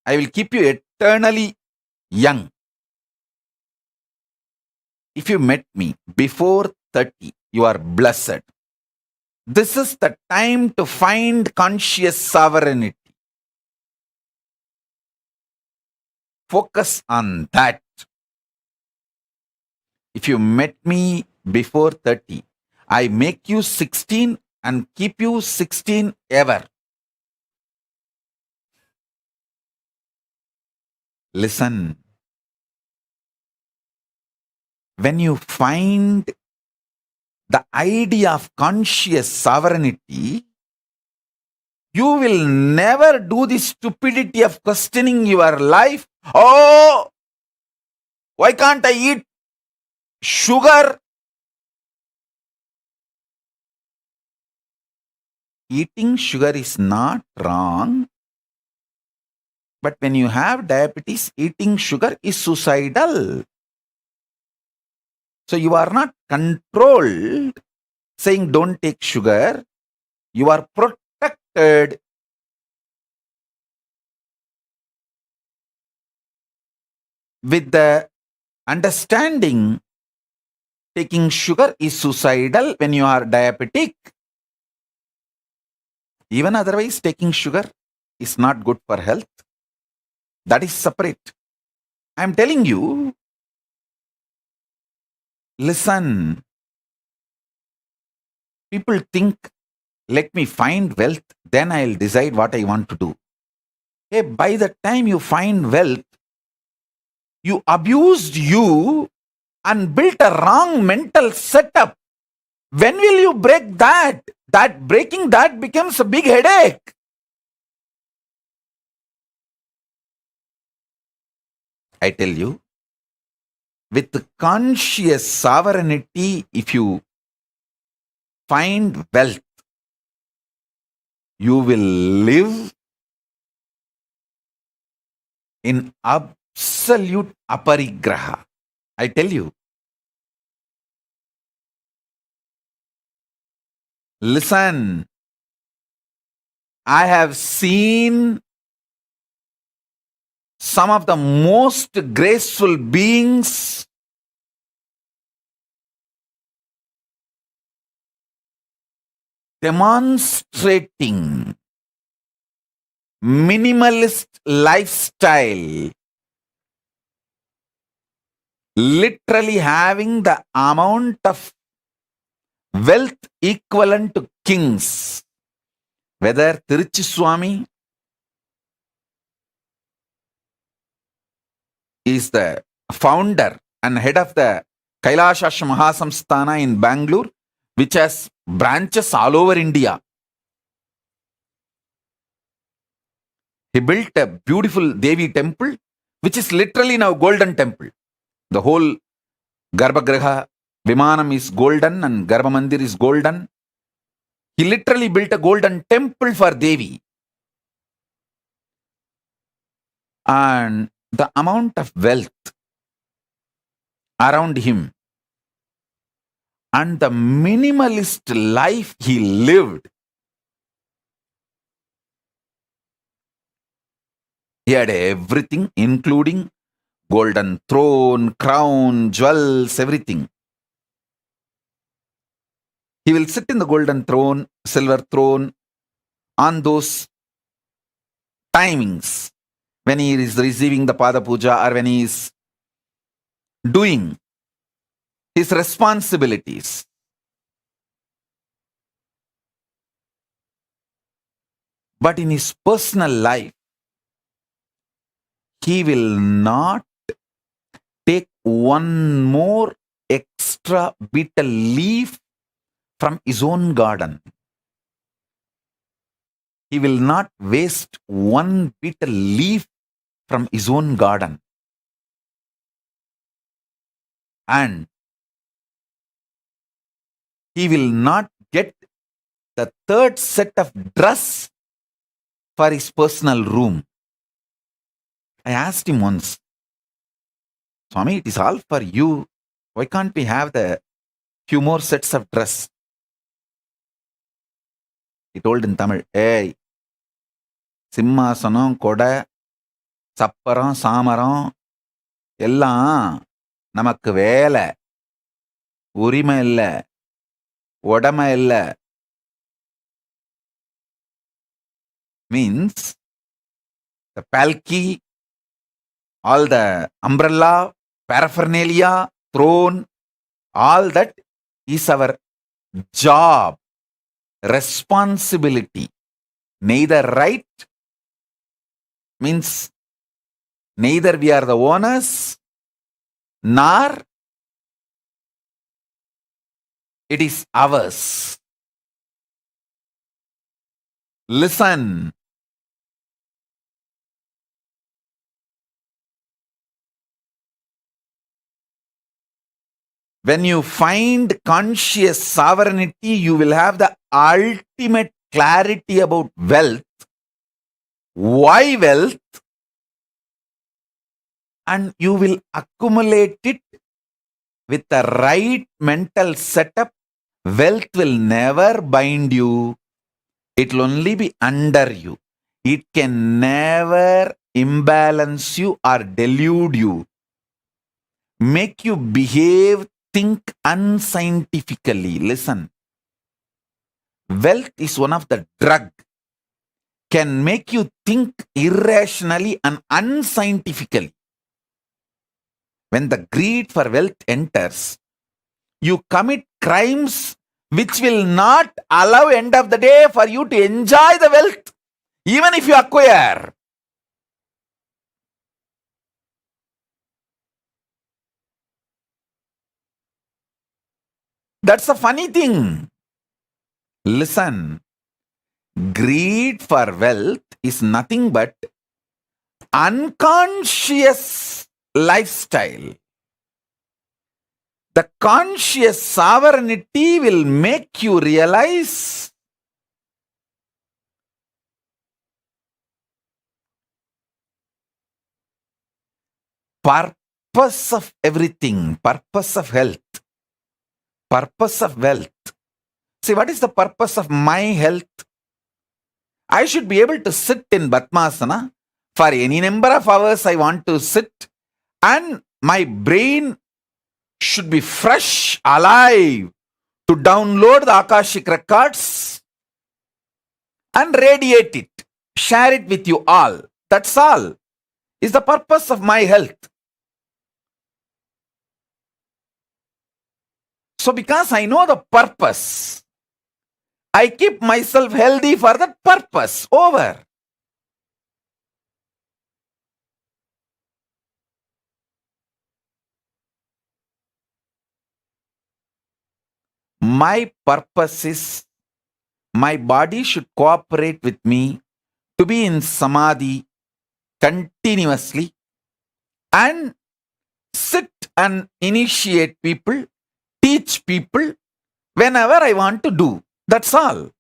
I will keep you eternally young. If you met me before 30, you are blessed. This is the time to find conscious sovereignty. Focus on that. If you met me before 30, I make you 16 and keep you 16 ever. Listen. When you find the idea of conscious sovereignty, you will never do the stupidity of questioning your life. Oh, why can't I eat sugar? Eating sugar is not wrong. But when you have diabetes, eating sugar is suicidal. So you are not controlled saying don't take sugar. You are protected. With the understanding, taking sugar is suicidal when you are diabetic. Even otherwise, taking sugar is not good for health. That is separate. I am telling you, listen. People think, let me find wealth, then I'll decide what I want to do. Hey, by the time you find wealth, you abused you and built a wrong mental setup. When will you break that? Breaking that becomes a big headache. I tell you, with conscious sovereignty, if you find wealth, you will live in absolute aparigraha. I tell you. Listen, I have seen some of the most graceful beings demonstrating minimalist lifestyle, literally having the amount of wealth equivalent to kings. Whether Tiruchi Swami is the founder and head of the Kailasa Mahasamsthana in Bangalore, which has branches all over India. He built a beautiful Devi temple which is literally now golden temple. The whole Garbhagriha, Vimanam is golden and Garbhamandir is golden. He literally built a golden temple for Devi. And the amount of wealth around him and the minimalist life he lived. He had everything, including golden throne, crown, jewels, everything. He will sit in the golden throne, silver throne, on those timings when he is receiving the Pada Puja or when he is doing his responsibilities. But in his personal life, he will not take one more extra betel leaf from his own garden. He will not waste one betel leaf from his own garden. And he will not get the third set of dress for his personal room. I asked him once, Swami, it is all for you. Why can't we have the few more sets of dress? He told in Tamil, hey, சிம்மாசனம் கொடை சப்பரம் சாமரம் எல்லாம் நமக்கு வேலை, உரிமை இல்லை, உடமை இல்லை. Means the palki, all the umbrella, paraphernalia, throne, all that is our job, responsibility. Neither right means neither we are the owners nor it is ours. Listen. When you find conscious sovereignty, you will have the ultimate clarity about wealth. Why wealth? And you will accumulate it with the right mental setup. Wealth will never bind you. It will only be under you. It can never imbalance you or delude you, make you behave, think unscientifically. Listen. Wealth is one of the drug. Can make you think irrationally and unscientifically. When the greed for wealth enters, you commit crimes which will not allow end of the day for you to enjoy the wealth, even if you acquire. That's a funny thing. Listen, greed for wealth is nothing but unconscious lifestyle. The conscious sovereignty will make you realize purpose of everything, purpose of health, purpose of wealth. See, what is the purpose of my health? I should be able to sit in Padmasana for any number of hours I want to sit, and my brain should be fresh, alive, to download the Akashic records and radiate it, share it with you all. That's all is the purpose of my health. So because I know the purpose, I keep myself healthy for that purpose. Over. My purpose is my body should cooperate with me to be in samadhi continuously and sit and initiate people, teach people whenever I want to do. That's all.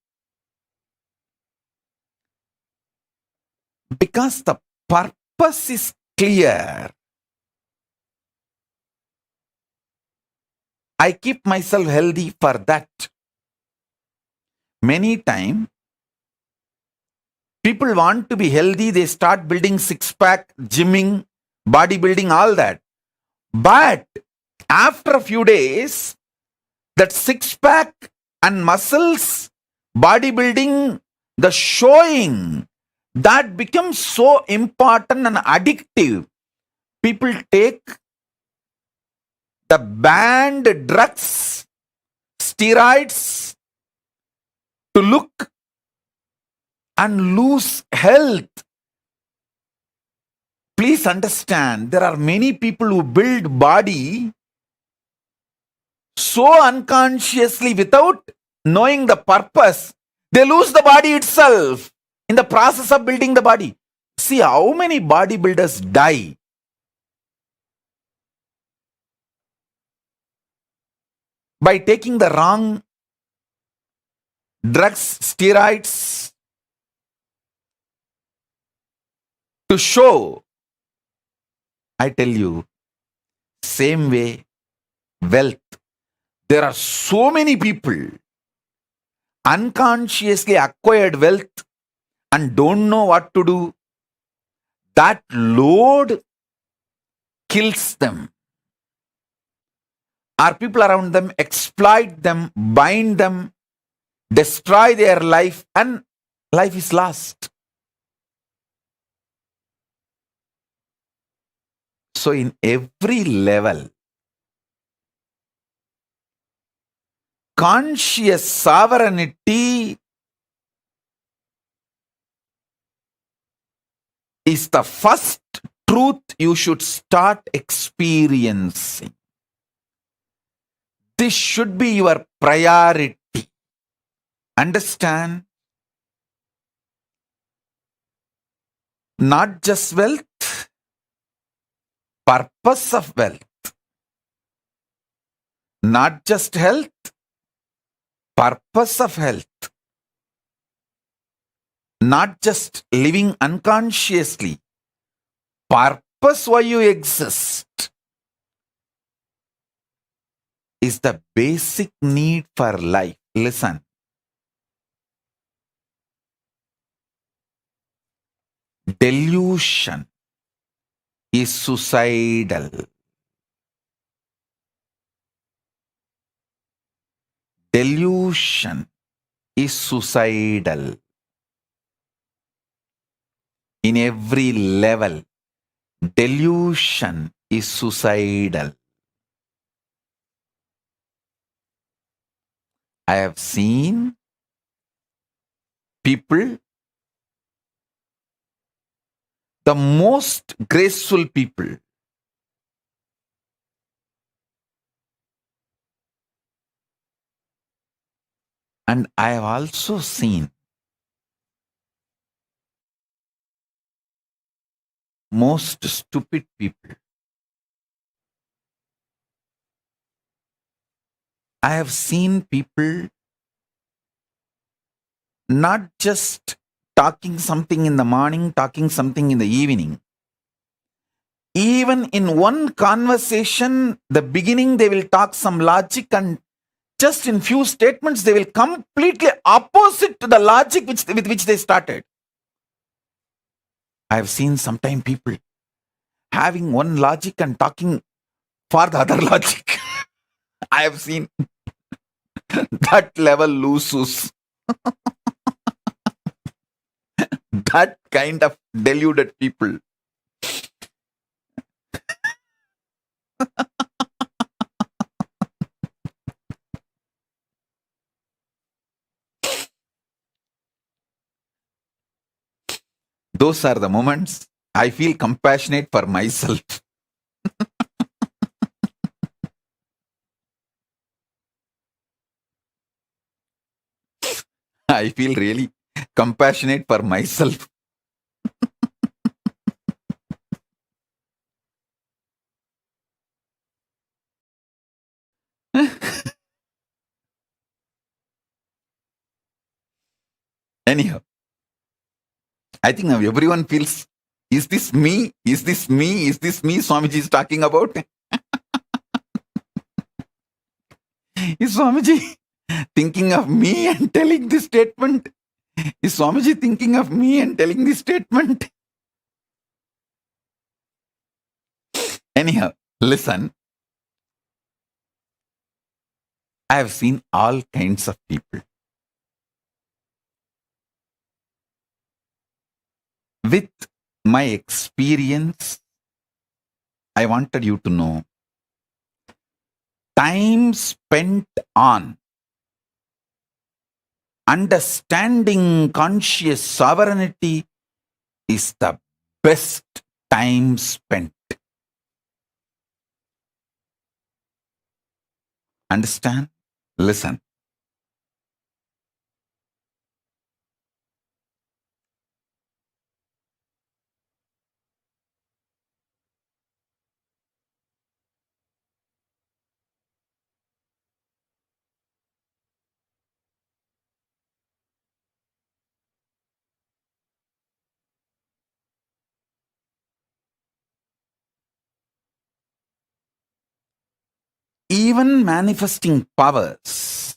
Because the purpose is clear. I keep myself healthy for that. Many times, people want to be healthy, they start building six-pack, gymming, bodybuilding, all that. But after a few days, that six-pack and muscles, bodybuilding, the showing, that becomes so important and addictive. People take the banned drugs, steroids to look and lose health. Please understand, there are many people who build body so unconsciously without knowing the purpose, they lose the body itself in the process of building the body. See how many bodybuilders die. By taking the wrong drugs, steroids to show. I tell you, same way, wealth. There are so many people unconsciously acquired wealth and don't know what to do. That load kills them. Our people around them exploit them, bind them, destroy their life, and life is lost. So in every level, conscious sovereignty is the first truth you should start experiencing. This should be your priority. Understand? Not just wealth, purpose of wealth. Not just health, purpose of health. Not just living unconsciously, purpose why you exist is the basic need for life. Listen. Delusion is suicidal. Delusion is suicidal. In every level, delusion is suicidal. I have seen people, the most graceful people, and I have also seen most stupid people. I have seen people not just talking something in the morning, talking something in the evening. Even in one conversation, the beginning they will talk some logic, and just in few statements they will completely opposite to the logic with which they started. I have seen sometimes people having one logic and talking for the other logic. I have seen that level loses. That kind of deluded people. Those are the moments I feel compassionate for myself. I feel really compassionate for myself. Anyhow, I think now everyone feels, is this me? Is this me? Is this me Swamiji is talking about? Is Swamiji thinking of me and telling this statement? Is Swamiji thinking of me and telling this statement? Anyhow, listen. I have seen all kinds of people. With my experience, I wanted you to know, time spent on understanding conscious sovereignty is the best time spent. Understand? Listen. Even manifesting powers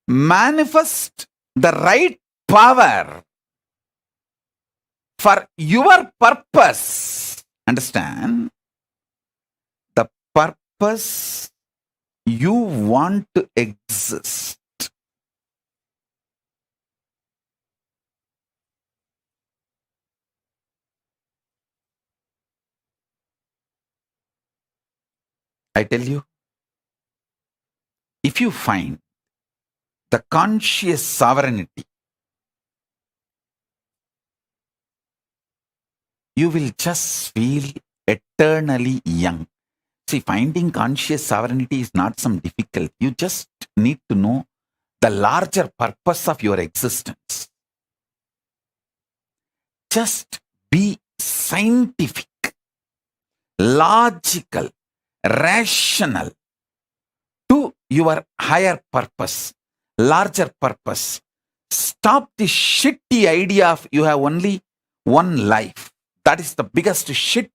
manifest the right power for your purpose. Understand? The purpose you want to exist. I tell you, if you find the conscious sovereignty, you will just feel eternally young. See, finding conscious sovereignty is not some difficult. You just need to know the larger purpose of your existence. Just be scientific, logical, rational to your higher purpose, larger purpose. Stop the shitty idea of you have only one life. That is the biggest shit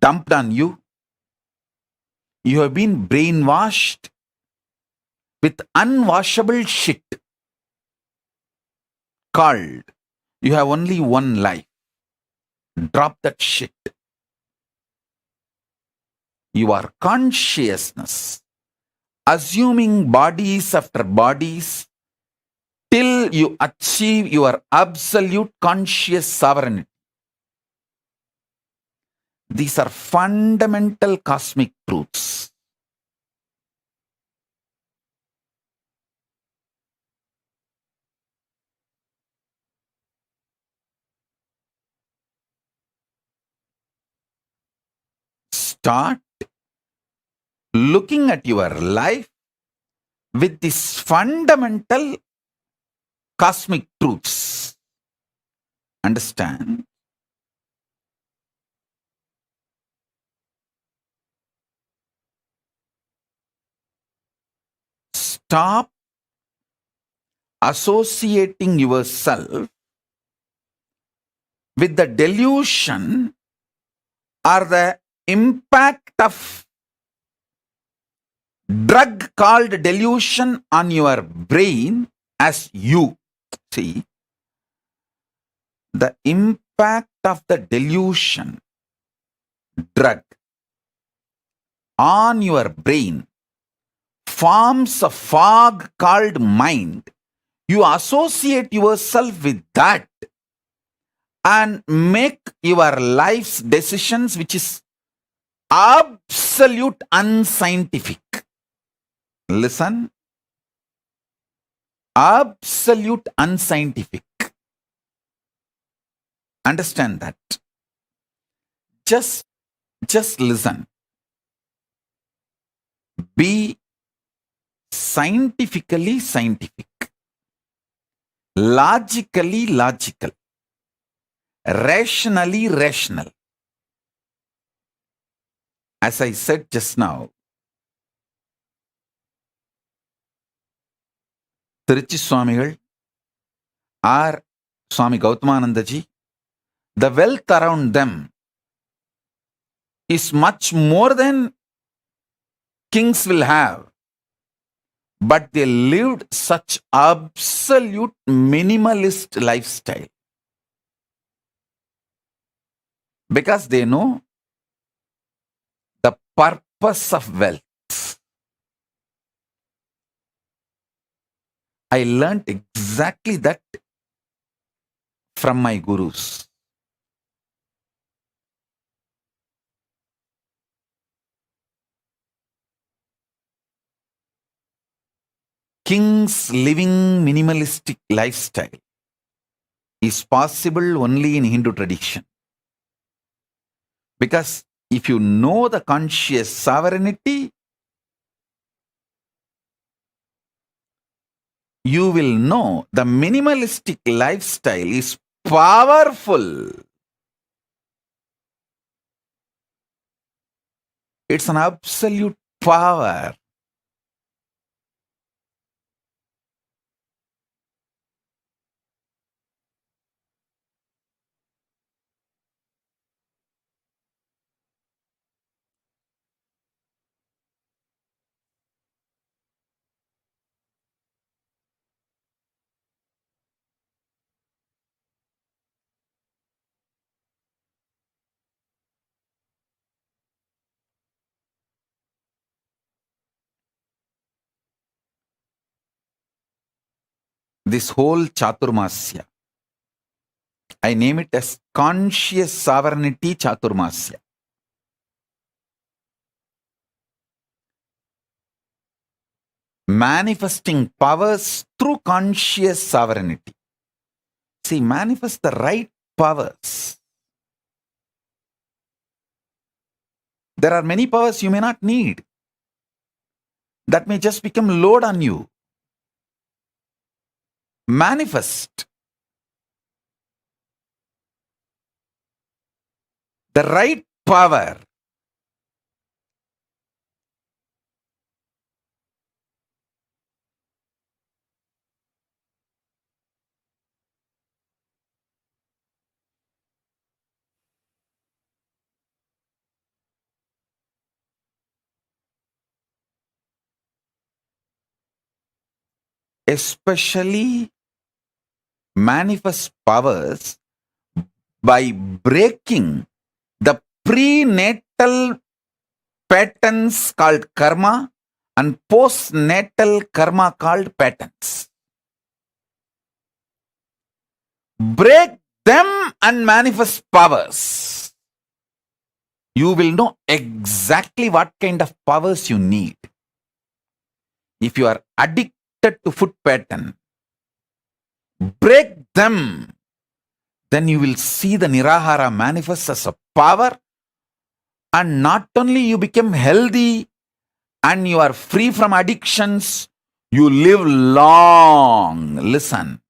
dumped on you. You have been brainwashed with unwashable shit called you have only one life. Drop that shit. Your consciousness, assuming bodies after bodies, till you achieve your absolute conscious sovereignty. These are fundamental cosmic truths. Start looking at your life with these fundamental cosmic truths. Understand? Stop associating yourself with the delusion or the impact of drug called delusion on your brain as you. See, the impact of the delusion drug on your brain forms a fog called mind. You associate yourself with that and make your life's decisions, which is absolute unscientific. Listen, absolute unscientific. Understand that. Just listen. Be scientifically scientific, logically logical, rationally rational. As I said just now, Tiruchi Swamigal or Swami Gautamanandaji, the wealth around them is much more than kings will have. But they lived such absolute minimalist lifestyle because they know the purpose of wealth. I learnt exactly that from my gurus. Kings living minimalistic lifestyle is possible only in Hindu tradition. Because if you know the conscious sovereignty, you will know the minimalistic lifestyle is powerful. It's an absolute power. This whole Chaturmasya, I name it as conscious sovereignty Chaturmasya. Manifesting powers through conscious sovereignty. See, manifest the right powers. There are many powers you may not need. That may just become load on you. Manifest the right power. Especially manifest powers by breaking the prenatal patterns called karma and postnatal karma called patterns. Break them and manifest powers. You will know exactly what kind of powers you need. If you are addicted to food pattern, break them. Then you will see the Nirahara manifest as a power, and not only you become healthy and you are free from addictions, you live long. Listen.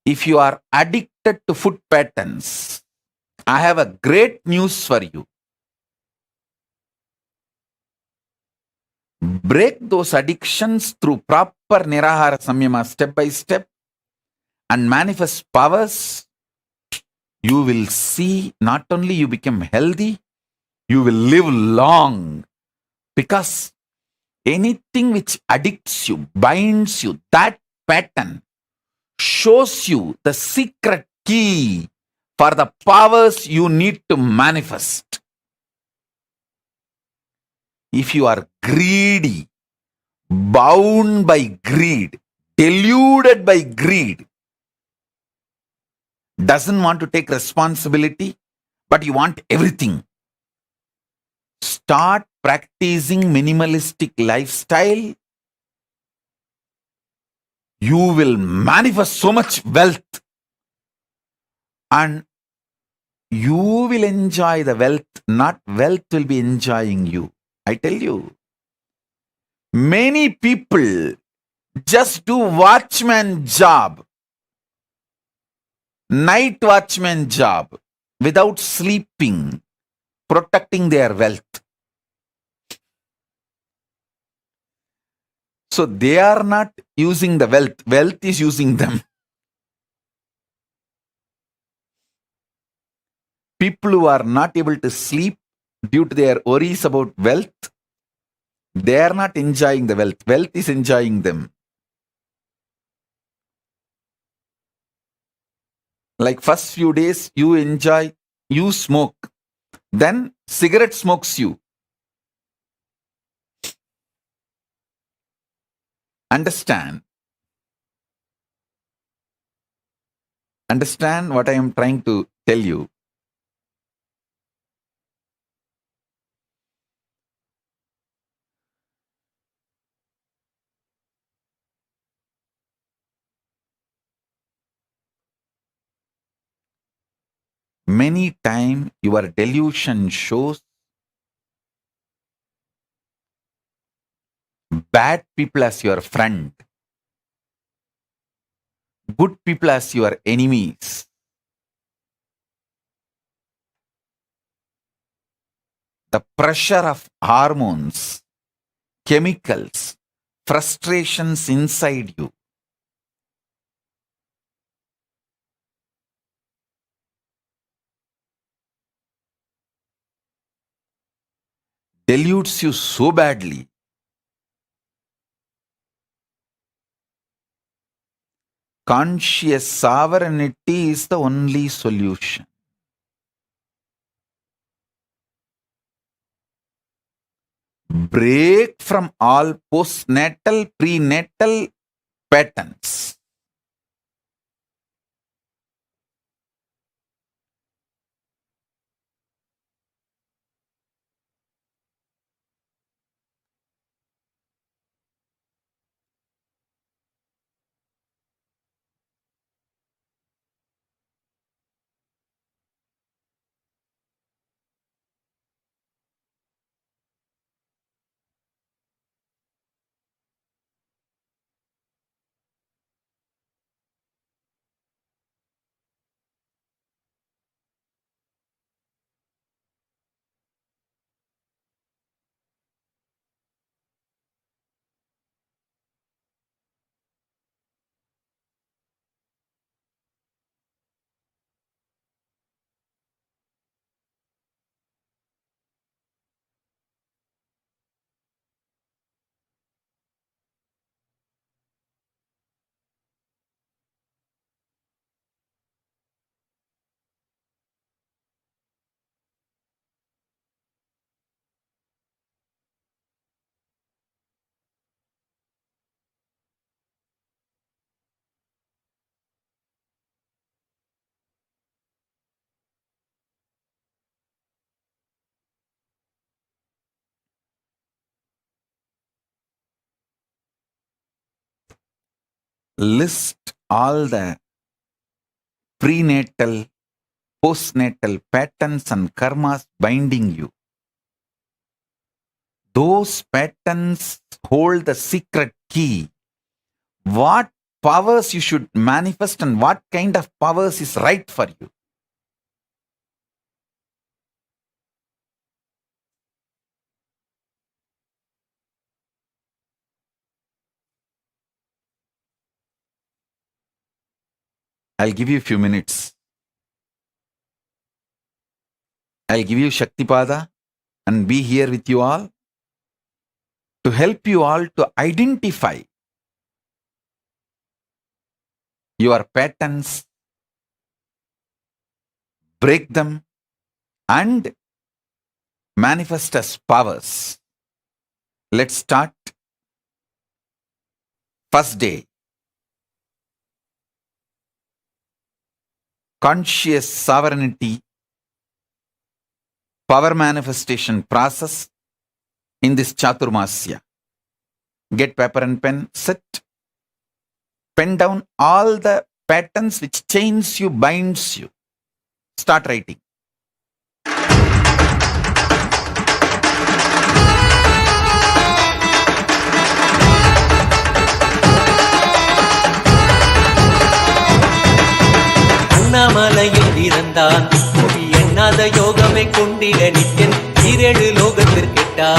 If you are addicted to food patterns, I have a great news for you. Break those addictions through proper Nirahara Samyama step by step and manifest powers. You will see not only you become healthy, you will live long. Because anything which addicts you, binds you, that pattern shows you the secret key for the powers you need to manifest. If you are greedy, bound by greed, deluded by greed, doesn't want to take responsibility, but you want everything, start practicing minimalistic lifestyle. You will manifest so much wealth and you will enjoy the wealth, not wealth will be enjoying you. I tell you, many people just do watchman job, night watchman job, without sleeping, protecting their wealth. So they are not using the wealth. Wealth is using them. People who are not able to sleep due to their worries about wealth, they are not enjoying the wealth. Wealth is enjoying them. Like first few days, you smoke. Then cigarette smokes you. Understand what I am trying to tell you. Many times your delusion shows bad people as your friend, good people as your enemies. The pressure of hormones, chemicals, frustrations inside you, deludes you so badly. Conscious sovereignty is the only solution. Break from all postnatal, prenatal patterns. List all the prenatal, postnatal patterns and karmas binding you. Those patterns hold the secret key. What powers you should manifest and what kind of powers is right for you. I'll give you a few minutes. I'll give you Shaktipada and be here with you all to help you all to identify your patterns, break them, and manifest as powers. Let's start. First day. Conscious sovereignty, power manifestation process in this Chaturmasya. Get paper and pen, sit. Pen down all the patterns which chains you, binds you. Start writing. அண்ணாமலையில் பிறந்தான் புவி எண்ணாத யோகமை கொண்டிட நித்யன் ஈரேழு லோகத்திற்கெட்டா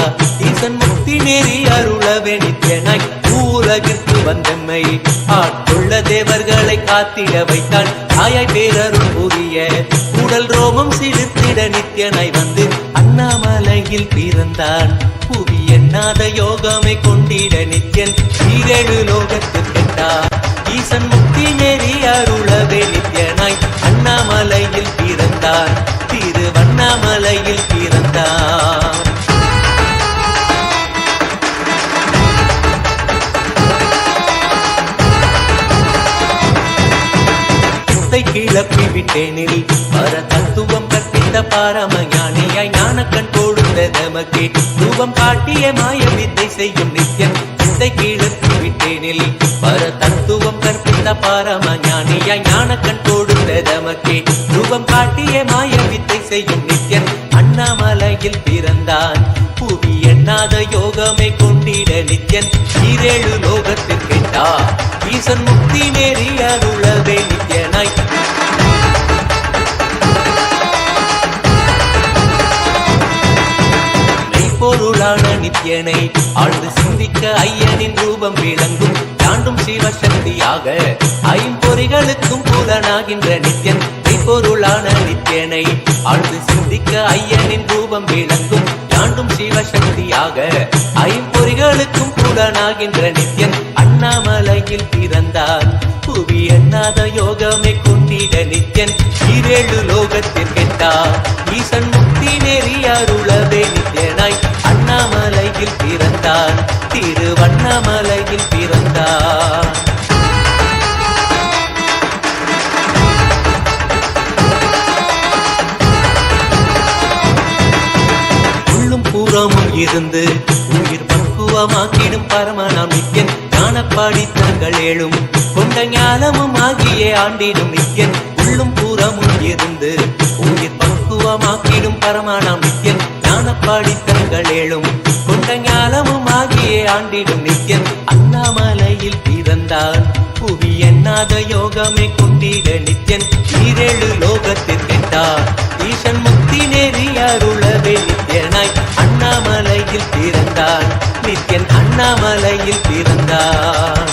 ஈசன் முக்தி நெறி அருளவே நித்யனாய் பூவுலகிற்கு வந்தம்மை ஆட்கொள்ள தேவர்களை காத்திட வைத்தான் தாயாய் பேரருள் புரிய உடல் ரோமம் சிலிர்த்திட நித்யனாய் வந்து அண்ணாமலையில் பிறந்தான் புவி எண்ணாத யோகமை கொண்டிட நித்யன் ஈரேழு லோகத்திற்கெட்டார் ஈசன் முக்தி நெறி அருளவே நித்யனாய் அண்ணாமலையில் பிறந்தான் திருவண்ணாமலையில் பிறந்தான் கிளப்பி விட்டேனில் பர தத்துவம் கற்பித்த பாரம ஞானியாய் ஞானக்கண் கொடுத்த நமக்கே ரூபம் காட்டிய மாய வித்தை செய்யும் நித்யன் வித்தை கிளப்பி விட்டேனில் பர தத்துவம் கற்பித்த பாரம ஞானியாய் ஞானக்கண் கொடுத்த நமக்கே ரூபம் காட்டிய மாய வித்தை செய்யும் நித்யன் அண்ணாமலையில் பிறந்தான் புவி எண்ணாத யோகமை கொண்டிட நித்யன் ஈரேழு லோகத்திற்கெட்டார் ஈசன் முக்தி நெறி அருளவே நித்யனாய் பொருளான நித்யனை ஆழ்ந்து சிந்திக்க ஐயனின் ரூபம் விளங்கும் தாண்டும் சிவசக்தியாக ஐம்பொறிகளுக்கும் புலனாகின்ற நித்யன் பொருளான நித்யனை ஆழ்ந்து சிந்திக்க ஐயனின் ரூபம் விளங்கும் தாண்டும் சிவசக்தியாக ஐம்பொறிகளுக்கும் புலனாகின்ற நித்யன் அண்ணாமலையில் பிறந்தான் புவி எண்ணாத யோகமை கொண்டிட நித்யன் ஈரேழு லோகத்திற்கெட்டார் ஈசன் முக்தி நெறி அருளவே நித்யனாய் அண்ணாமலையில் பிறந்தான் திருவண்ணாமலையில் பிறந்தான் உள்ளும் பூரமும் இருந்து உயிர் பக்குவமாக்கிடும் பரமனாம் நித்யன் ஞானப்பாடி தங்கள் ஏழும் கொண்ட ஞானமும் ஆகிய ஆண்டிடும் நித்யன் உள்ளும் பூரமும் இருந்து உயிர் பக்குவமாக்கிடும் பரமனாம் நித்யன் ஞானப்பாடி தங்கள் ஏழும் கொண்ட ஞானமும் ஆகிய ஆண்டிடும் நித்யன் அண்ணாமலையில் பிறந்தான் புவி எண்ணாத யோகமை கொண்டிட நித்யன் ஈரேழு லோகத்திற்கெட்டார் ஈசன் முக்தி நெறி அருளவே நித்யனாய் அண்ணாமலையில் பிறந்தான் நித்யன் அண்ணாமலையில் பிறந்தான்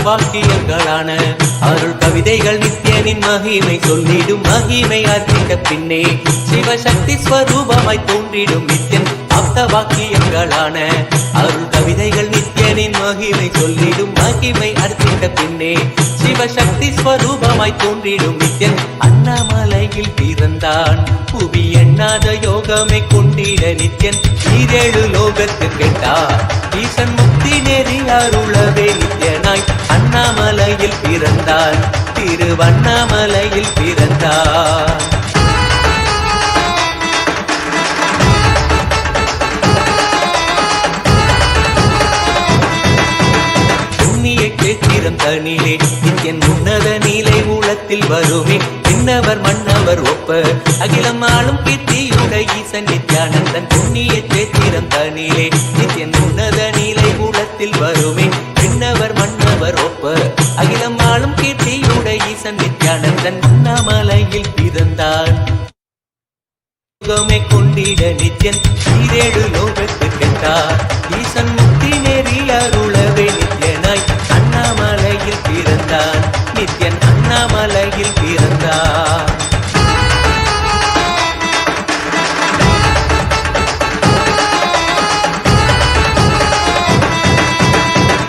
வாக்கியங்களான அருள் கவிதைகள் நித்யனின் மகிமை சொல்லிடும் மகிமை அர்ப்பித்த பின்னே சிவசக்தி ஸ்வரூபமாய் தோன்றிடும் நித்யன் ஆப்த வாக்கியங்களான அருள் கவிதைகள் நித்யனின் மகிமை சொல்லிடும் மகிமை அர்ப்பித்த பின்னே சிவசக்தி ஸ்வரூபமாய் தோன்றிடும் நித்யன் அண்ணாமலையில் பிறந்தான் புவி எண்ணாத யோகமை கொண்டிட நித்யன் ஈரேழு லோகத்திற்கெட்டார் ஈசன் முக்தி நெறி அருளவே நித்யனாய் அண்ணாமலையில் பிறந்தான் திருவண்ணாமலையில் பிறந்தான் புண்ணிய கேத்திரம் தனிலே நித்யன் உன்னத நீலை ஊழத்தில் வருமே விண்ணவர் மன்னவர் ஒப்ப அகிலம் ஆளும் கீர்த்தியுட ஈசன் நித்யானந்தன் புண்ணிய கேத்திரம் தனிலே நித்யன் உன்னத நீலை ஊழத்தில் வருமே விண்ணவர் மன்னவர் ஒப்ப அகிலம் ஆளும் கீர்த்தியுட ஈசன் நித்யானந்தன் அண்ணாமலையில் பிறந்தான் யோகமை கொண்டிட நித்யன் ஈரேழு லோகத்திற்கெட்டார் ஈசன் முக்தி நெறி அருளவே நித்யனாய் அண்ணாமலையில் பிறந்தான் நித்யன் அண்ணாமலையில் பிறந்தான்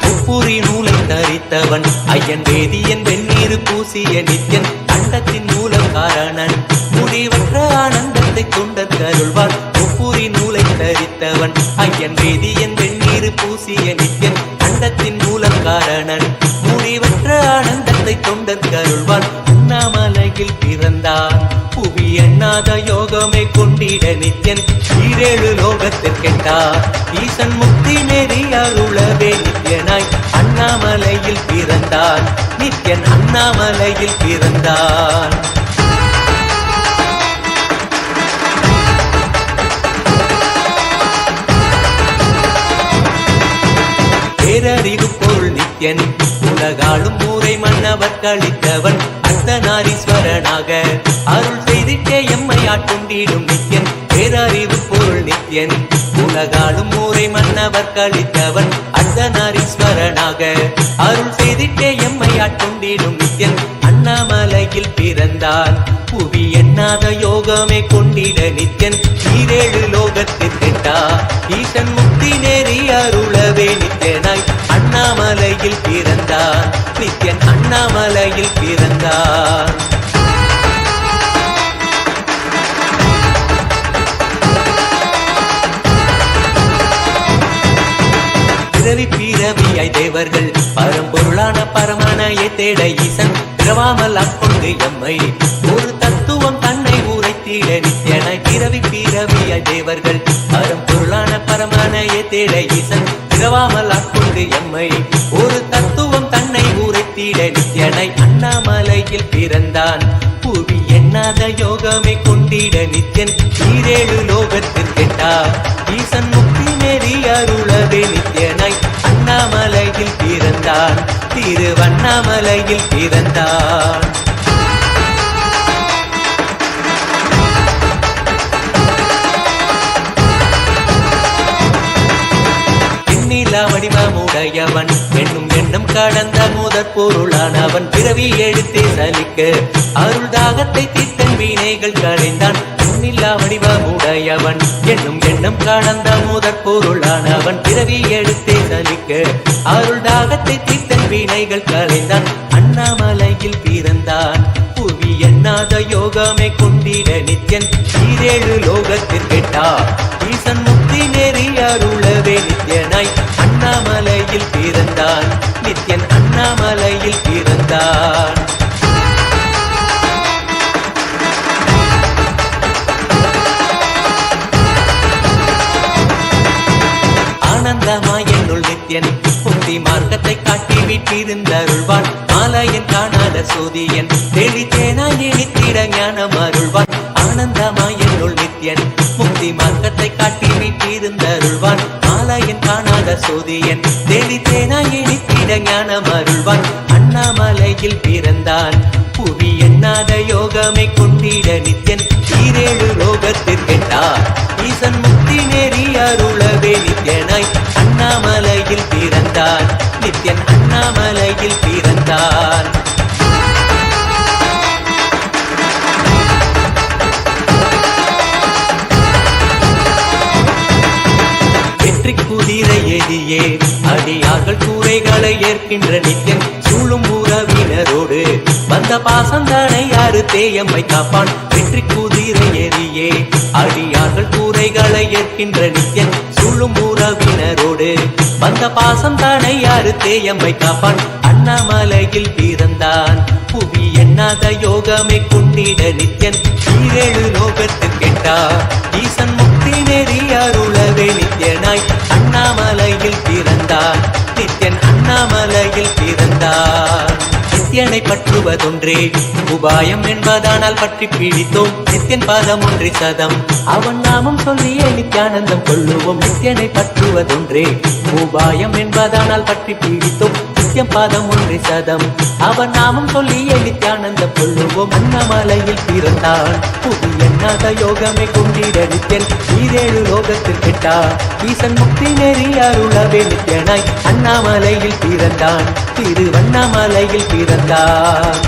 முப்புரி நூலை தரித்தவன் ஐயன் வேதியன் வெந்நீர் பூசிய நித்யன் அண்டத்தின் மூலம் காரணன் முடிவற்ற ஆனந்தத்தை கொண்டற்கு அருள்வார் முப்புரி நூலை தரித்தவன் ஐயன் வேதியன் வெந்நீர் பூசிய நித்யன் அண்டத்தின் மூலம் காரணன் முடிவற்ற ஆனந்தத்தை கொண்டற்கு அருள்வார் அண்ணாமலையில் பிறந்தான் புவி எண்ணாத யோகமை கொண்டிட நித்யன் ஈரேழு லோகத்திற்கெட்டார் ஈசன் முக்தி நெறி அருளவே நித்யனாய் அண்ணாமலையில் பிறந்தான் நித்யன் அண்ணாமலையில் பிறந்தான் பேரறிவு பொருள் நித்யன் உலகாளும் ஊரை மன்னவர் கழித்தவன் அர்த்தநாரீஸ்வரனாக அருள் செய்த செய்திட்டே எம்மை ஆட்கொண்டிடும் நித்யன் பேரறிவு பொருள் நித்யன் உலகாலும் ஊரை மன்னவர் கழித்தவன் அர்த்தநாரீஸ்வரனாக அருள் செய்திட்டே எம்மை ஆட்கொண்டிடும் நித்யன் அண்ணாமலையில் பிறந்தான் புவி எண்ணாத யோகமே கொண்டிட நித்யன் ஈரேழு லோகத்தில் கேட்டா ஈசன் முக்தி நேரி அருளவே நித்யனாய் அண்ணாமலையில் பிறந்தான் நித்யன் அண்ணாமலையில் பிறந்தான் பிறவி பிறவியாய் தேவர்கள் பரம்பொருளான பரமனையை தேட ஈசன் பிறவாமல் ஆட்கொண்டு எம்மை ஒரு தத்துவம் தன்னை உரைத்திட நித்யனாய் பிறவி பிறவியாய் தேவர்கள் பரம்பொருளான பரமனையை தேட ஈசன் பிறவாமல் ஆட்கொண்டு எம்மை ஒரு தத்துவம் தன்னை உரைத்திட நித்யனாய் அண்ணாமலையில் பிறந்தான் புவி எண்ணாத யோகமே கொண்டிட நித்யன் ஈரேழு லோகத்தில் கேட்டா ஈசன் முக்தி நெறி அருளவே நித்யனாய் அண்ணாமலையில் பிறந்தான் திருவண்ணாமலையில் பிறந்தான் வடிவமுடையவன் என்னும் எண்ணம் கடந்த முதற் பொருளானவன் பிறவி எடுத்தே சலிக்க அருள் தாகத்தை தீர்த்தன் வீணைகள் களைந்தான் எண்ணில்லா வடிவமுடையவன் என்னும் எண்ணம் கடந்த முதற் பொருளானவன் பிறவி எடுத்தே சலிக்க அருள் தாகத்தை தீர்த்தன் வீணைகள் களைந்தான் அண்ணாமலையில் பிறந்தான் புவி எண்ணாத யோகமே கொண்டிட நித்யன் ஈரேழு லோகத்தில் கேட்டா ஈசன் முக்தி நெறி அருளவே நித்யனாய் அண்ணாமலையில் பிறந்தான் நித்யன் அண்ணாமலையில் பிறந்தான் ஆனந்தமாய் என்னுள் நித்யன் முக்தி மார்க்கத்தை காட்டி வீட்டிருந்தருள்வான் மாலையன் காணாத சோதியன் தெளித்தேனாய் நித்திட ஞானம் அருள்வான் ஆனந்தமாய் என்னுள் நித்யன் முக்தி மார்க்கத்தை காட்டி வீட்டிருந்தருள்வான் மாலையன் காணாத சோதியன் தெளித்தேனாய் நித்திட ஞானம் அருள்வான் அண்ணாமலையில் பிறந்தான் புவி எண்ணாத யோகமே கொண்டிட நித்யன் ஈரேழு லோகத்தில் கேட்டா ஈசன் முக்தி நெறி அருளவே நித்யனாய் அண்ணாமலையில் பிறந்தான் நித்யன் அண்ணாமலையில் பிறந்தான் வெற்றி குதிரை எதியே அடியார்கள் கூரைகளை ஏற்கின்ற நித்யன் சூழும் உறவினரோடு வந்த பாசந்தனை யாரு தேயம்மை காப்பான் வெற்றி குதிரை எதியே அடியார்கள் கூரைகளை ஏற்கின்ற நித்யன் சூழும் உறவினரோடு வந்த பாசம் தானே யாரு தேயம்மை காப்பான் அண்ணாமலையில் பிறந்தான் புவி எண்ணாத யோகமே கொண்டிட நித்யன் ஈரேழு லோகத்தில் கேட்டா ஈசன் முக்தி நெறி அருளவே நித்யனாய் அண்ணாமலையில் பிறந்தான் நித்யன் அண்ணாமலையில் பிறந்தான் நித்யனை பற்றுவதொன்றே உபாயம் என்பதானால் பற்றி பிடித்தோம் நித்யன் பாதம் ஒன்றி சதம் அவன் நாமம் சொல்லியே நித்யானந்தம் கொள்ளுவோம் நித்யனை பற்றுவதொன்றே உபாயம் என்பதானால் பற்றி பிடித்தோம் நித்யம் பாதம் ஒன்றி சதம் அவன் நாமம் சொல்லியே நித்யானந்தம் கொள்ளுவோம் அண்ணாமலையில் பிறந்தான் புவி எண்ணாத யோகமே கொண்டிட நித்யன் ஈரேழு லோகத்தில் கேட்டா ஈசன் முக்தி நெறி அருளவே நித்யனாய் அண்ணாமலையில் பிறந்தான் திருவண்ணாமலையில் பிறந்தான்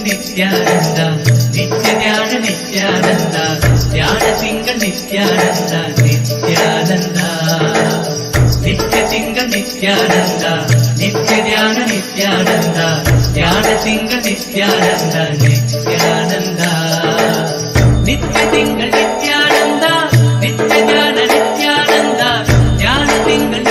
நித்யானந்தா நித்ய ஞான நித்யானந்தா ஞான திங்கள் நித்யானந்தா நித்யானந்தா நித்ய திங்கள் நித்யானந்தா நித்ய ஞான நித்யானந்தா ஞான திங்கள் நித்யானந்தா நித்யானந்தா நித்ய திங்கள் நித்யானந்தா நித்ய ஞான நித்யானந்தா ஞான திங்கள்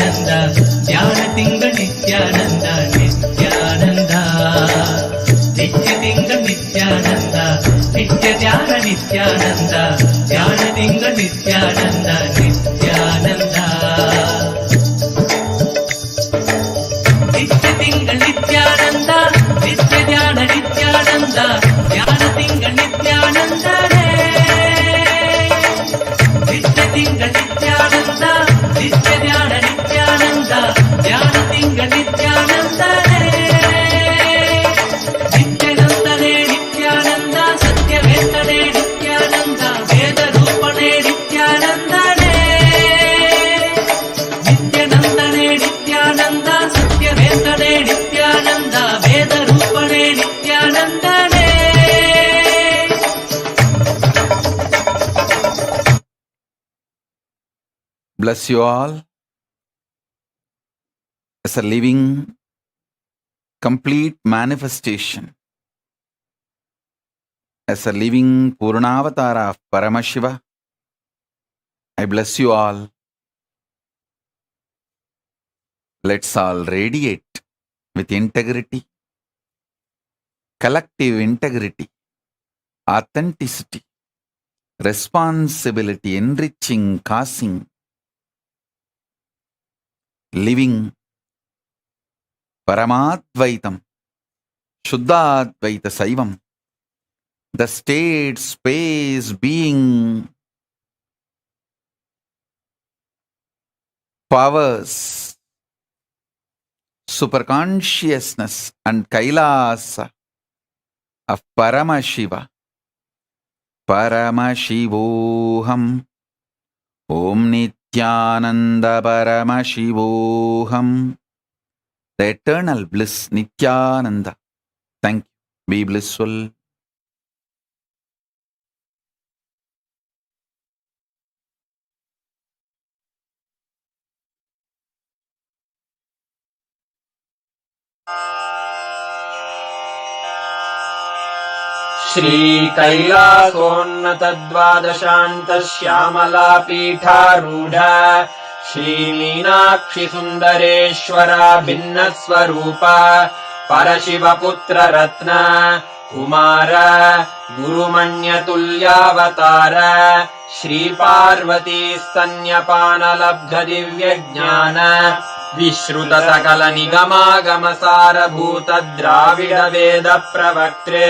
ನಿತ್ಯಾನಂದ ಧ್ಯಾನ ತಿಂಗ ನಿತ್ಯಾನಂದ ನಿತ್ಯಾನಂದ ನಿತ್ಯ ತಿಂಗ ನಿತ್ಯಾನಂದ ನಿತ್ಯ ಧ್ಯಾನ ನಿತ್ಯಾನಂದ ಧ್ಯಾನ ತಿಂಗ ನಿತ್ಯಾನಂದ ನಿತ್ಯಾನಂದ ನಿತ್ಯ ತಿಂಗ ನಿತ್ಯಾನಂದ ನಿತ್ಯ ಧ್ಯಾನ ನಿತ್ಯಾನಂದ ಧ್ಯಾನ ತಿಂಗ ನಿತ್ಯಾನಂದ ನಿತ್ಯ ತಿಂಗ ನಿತ್ಯಾನಂದ ನಿತ್ಯ ಧ್ಯಾನ ನಿತ್ಯಾನಂದ ಧ್ಯಾನ ತಿಂಗ ನಿತ್ಯಾನಂದ ನಿತ್ಯನಂದನೇ ನಿತ್ಯಾನಂದ ಸತ್ಯವೇತನೇ ನಿತ್ಯಾನಂದ ವೇದ ರೂಪನೇ ನಿತ್ಯಾನಂದನೇ ನಿತ್ಯನಂದನೇ ನಿತ್ಯಾನಂದ ಸತ್ಯವೇತನೇ ನಿತ್ಯಾನಂದ ವೇದ ರೂಪನೇ ನಿತ್ಯಾನಂದನೇ. Bless you all as a living, complete manifestation, as a living Purnavatara of Paramashiva. I bless you all. Let's all radiate with integrity, collective integrity, authenticity, responsibility, enriching, causing, living Paramadvaitam, Shuddhadvaita Saivam, the state, space, being, powers, superconsciousness and Kailasa of Paramashiva, Paramashivoham, Om Nithyananda Paramashivoham, the eternal bliss Nithyananda. Thank you. Be blissful. श्रीकैलासोन्नतद्वादशान्तश्यामला पीठारूढ श्रीमीनाक्षि सुन्दरेश्वरा भिन्नस्वरूप परशिवपुत्र रत्न कुमार गुरुमण्यतुल्यावतार श्रीपार्वती स्तन्यपानलब्ध दिव्यज्ञान विश्रुत सकल निगमागम सारभूत द्राविड वेद प्रवक्त्रे